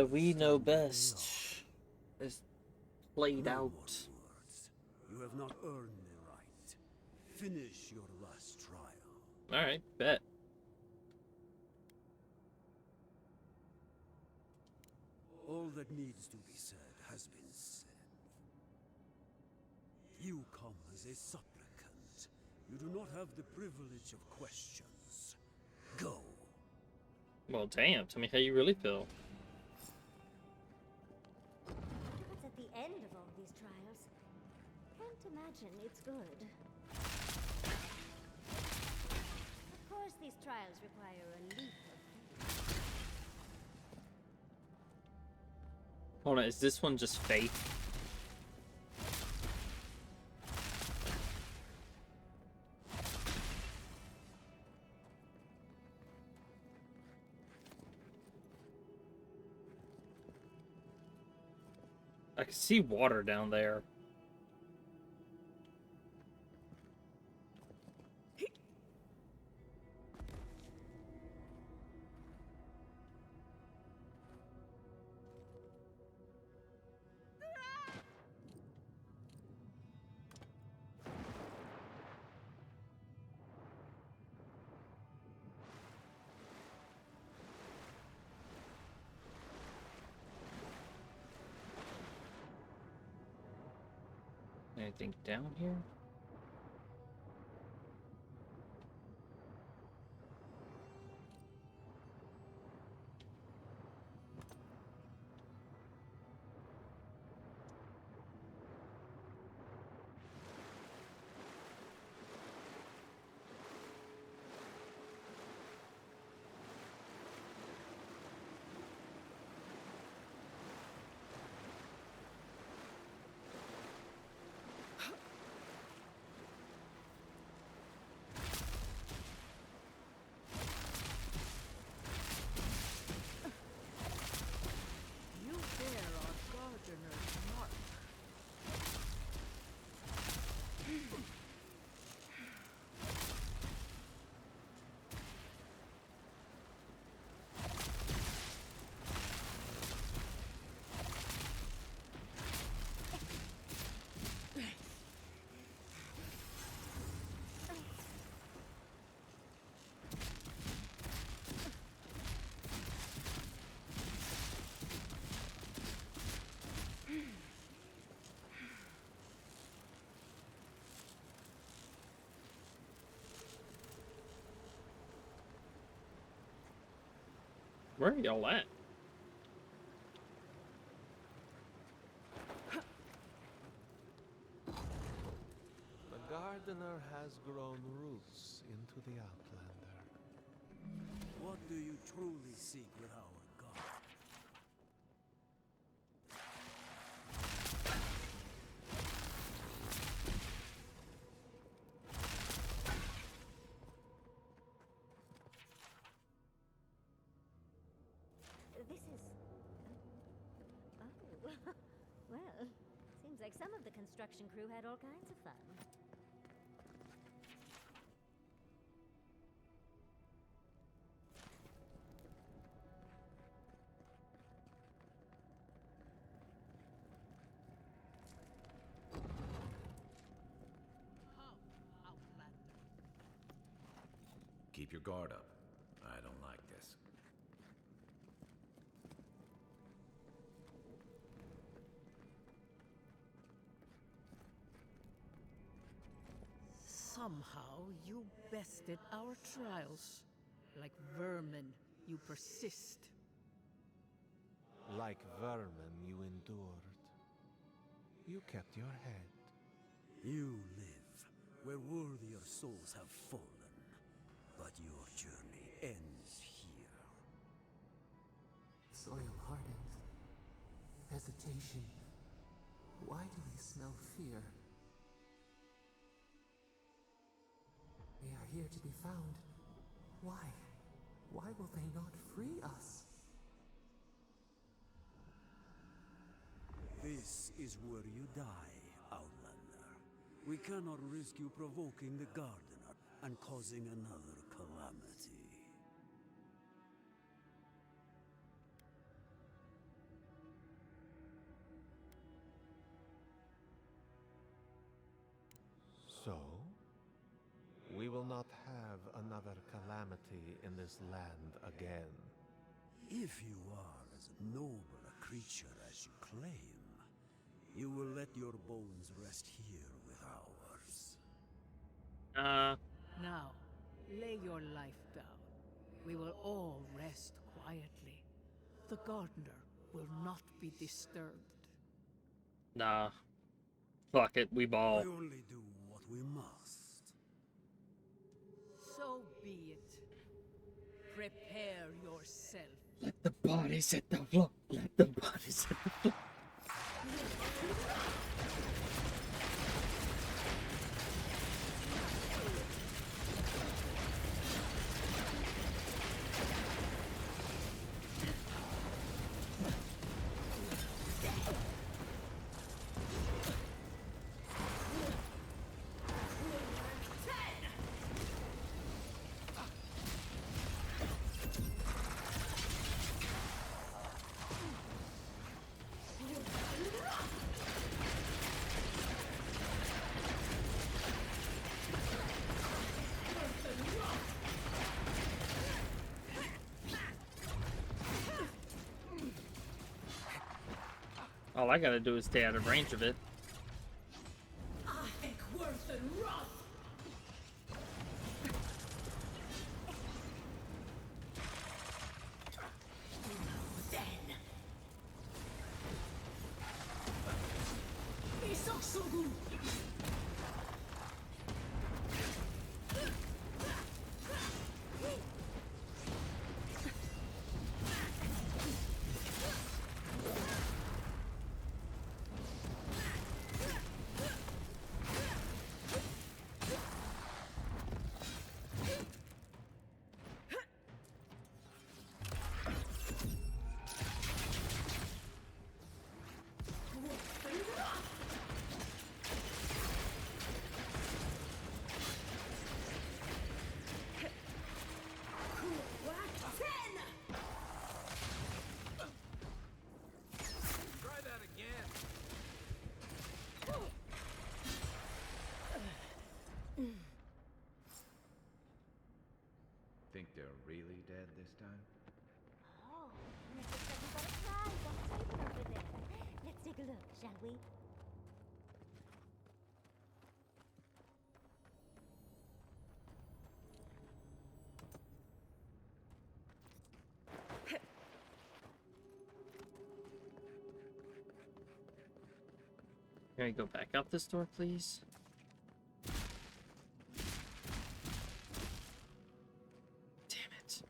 We know best is played out. Words. You have not earned the right. Finish your last trial. Alright, bet. All that needs to be said has been said. You come as a supplicant. You do not have the privilege of questions. Go. Well, damn. Tell me how you really feel. What's at the end of all these trials? Can't imagine it's good. Of course, these trials require a leap of faith. Hold on, is this one just faith? I can see water down there. anything down here? You bear our gardener's mark. Where are y'all at? The gardener has grown roots into the Outlander. What do you truly seek with our god? This is... Oh. Well, seems like some of the construction crew had all kinds of fun. Keep your guard up. I don't like this. Somehow you bested our trials. Like vermin, you persist. Like vermin, you endured. You kept your head. You live where worthier souls have fallen. But your journey ends here. Soil hardens. Hesitation. Why do we smell fear? They are here to be found. Why? Why will they not free us? This is where you die, Outlander. We cannot risk you provoking the Gardener and causing another calamity. So, we will not have another calamity in this land again. If you are as noble a creature as you claim, you will let your bones rest here with ours. Now, lay your life down. We will all rest quietly. The gardener will not be disturbed. Nah. Fuck it, we ball. We only do what we must. So be it. Prepare yourself. Let the bodies hit the floor. Let the bodies hit the floor. All I gotta do is stay out of range of it. think they're really dead this time? Oh, Neko said we got a prize on the table over there. Let's take a look, shall we? Can I go back out this door, please? Damn it.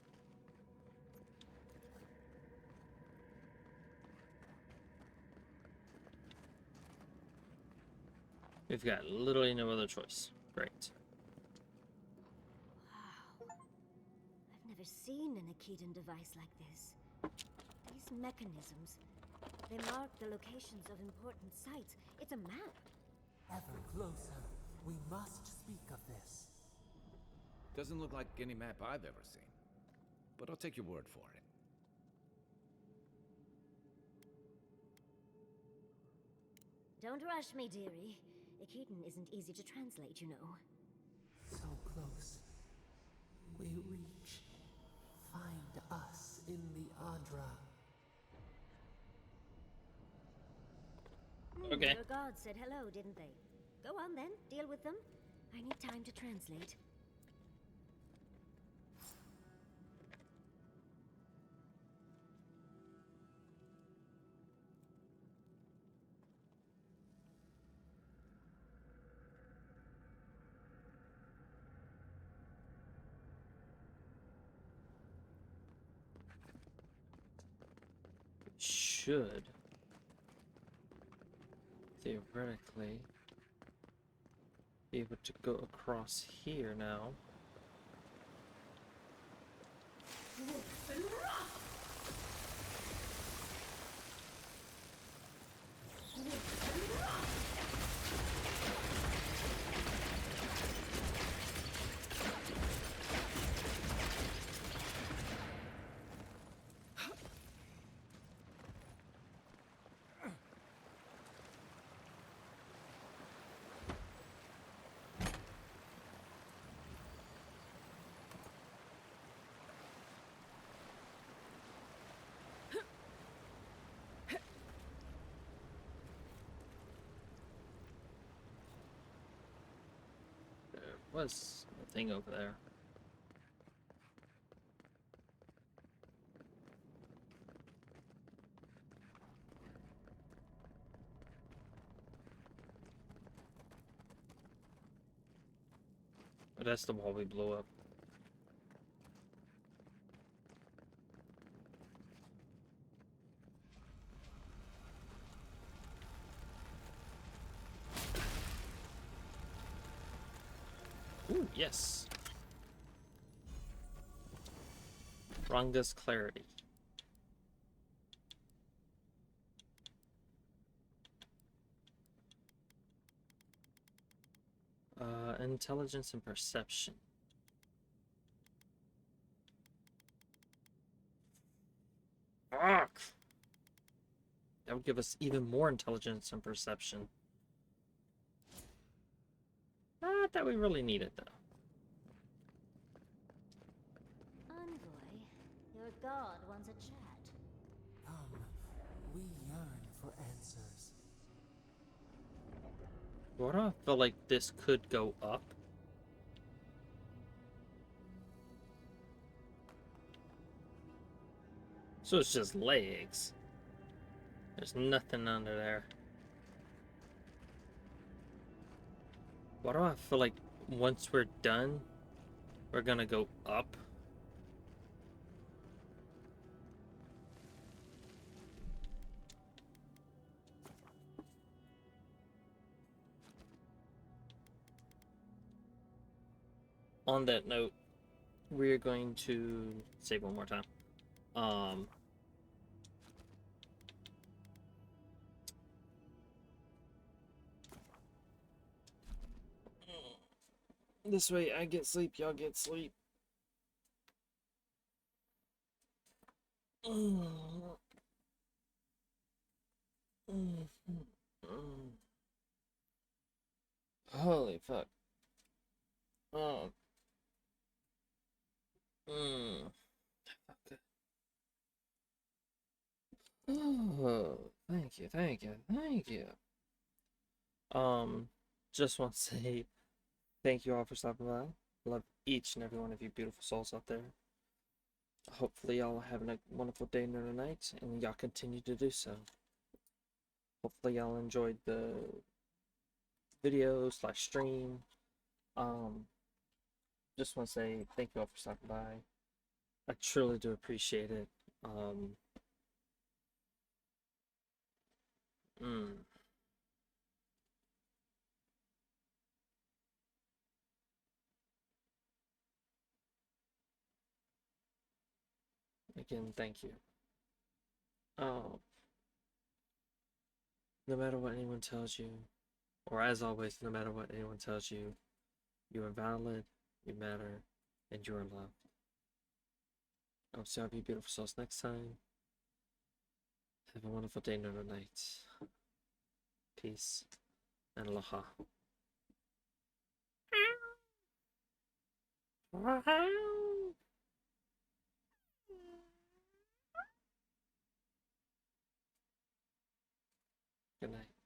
We've got literally no other choice. Great. Wow. I've never seen an Akitan device like this. These mechanisms, they mark the locations of important sites. It's a map. Ever closer. We must speak of this. Doesn't look like any map I've ever seen. But I'll take your word for it. Don't rush me, dearie. Akitan isn't easy to translate, you know. So close. We reach. Find us in the Adra. Okay. Your gods said hello, didn't they? Go on then, deal with them. I need time to translate. Should theoretically be able to go across here now. Was a thing over there. But that's the wall we blew up. Ooh, yes. Ranga's clarity. Intelligence and perception. Fuck! That would give us even more intelligence and perception. Not that we really need it, though. Envoy, your god wants a chat. Come, we yearn for answers. What do I feel like this could go up? So it's just legs. There's nothing under there. Why do I feel like once we're done, we're gonna go up? On that note, we're going to save one more time. This way I get sleep, y'all get sleep. Holy fuck. Oh. Oh, thank you, thank you, thank you. Just want to say thank you all for stopping by. Love each and every one of you beautiful souls out there. Hopefully y'all are having a wonderful day and night, and y'all continue to do so. Hopefully y'all enjoyed the video / stream. Just want to say thank you all for stopping by. I truly do appreciate it. Again, thank you. No matter what anyone tells you, or as always, no matter what anyone tells you, you are valid, you matter, and you are loved. I'll see all of you beautiful souls next time. Have a wonderful day and night. Peace and aloha. Good night.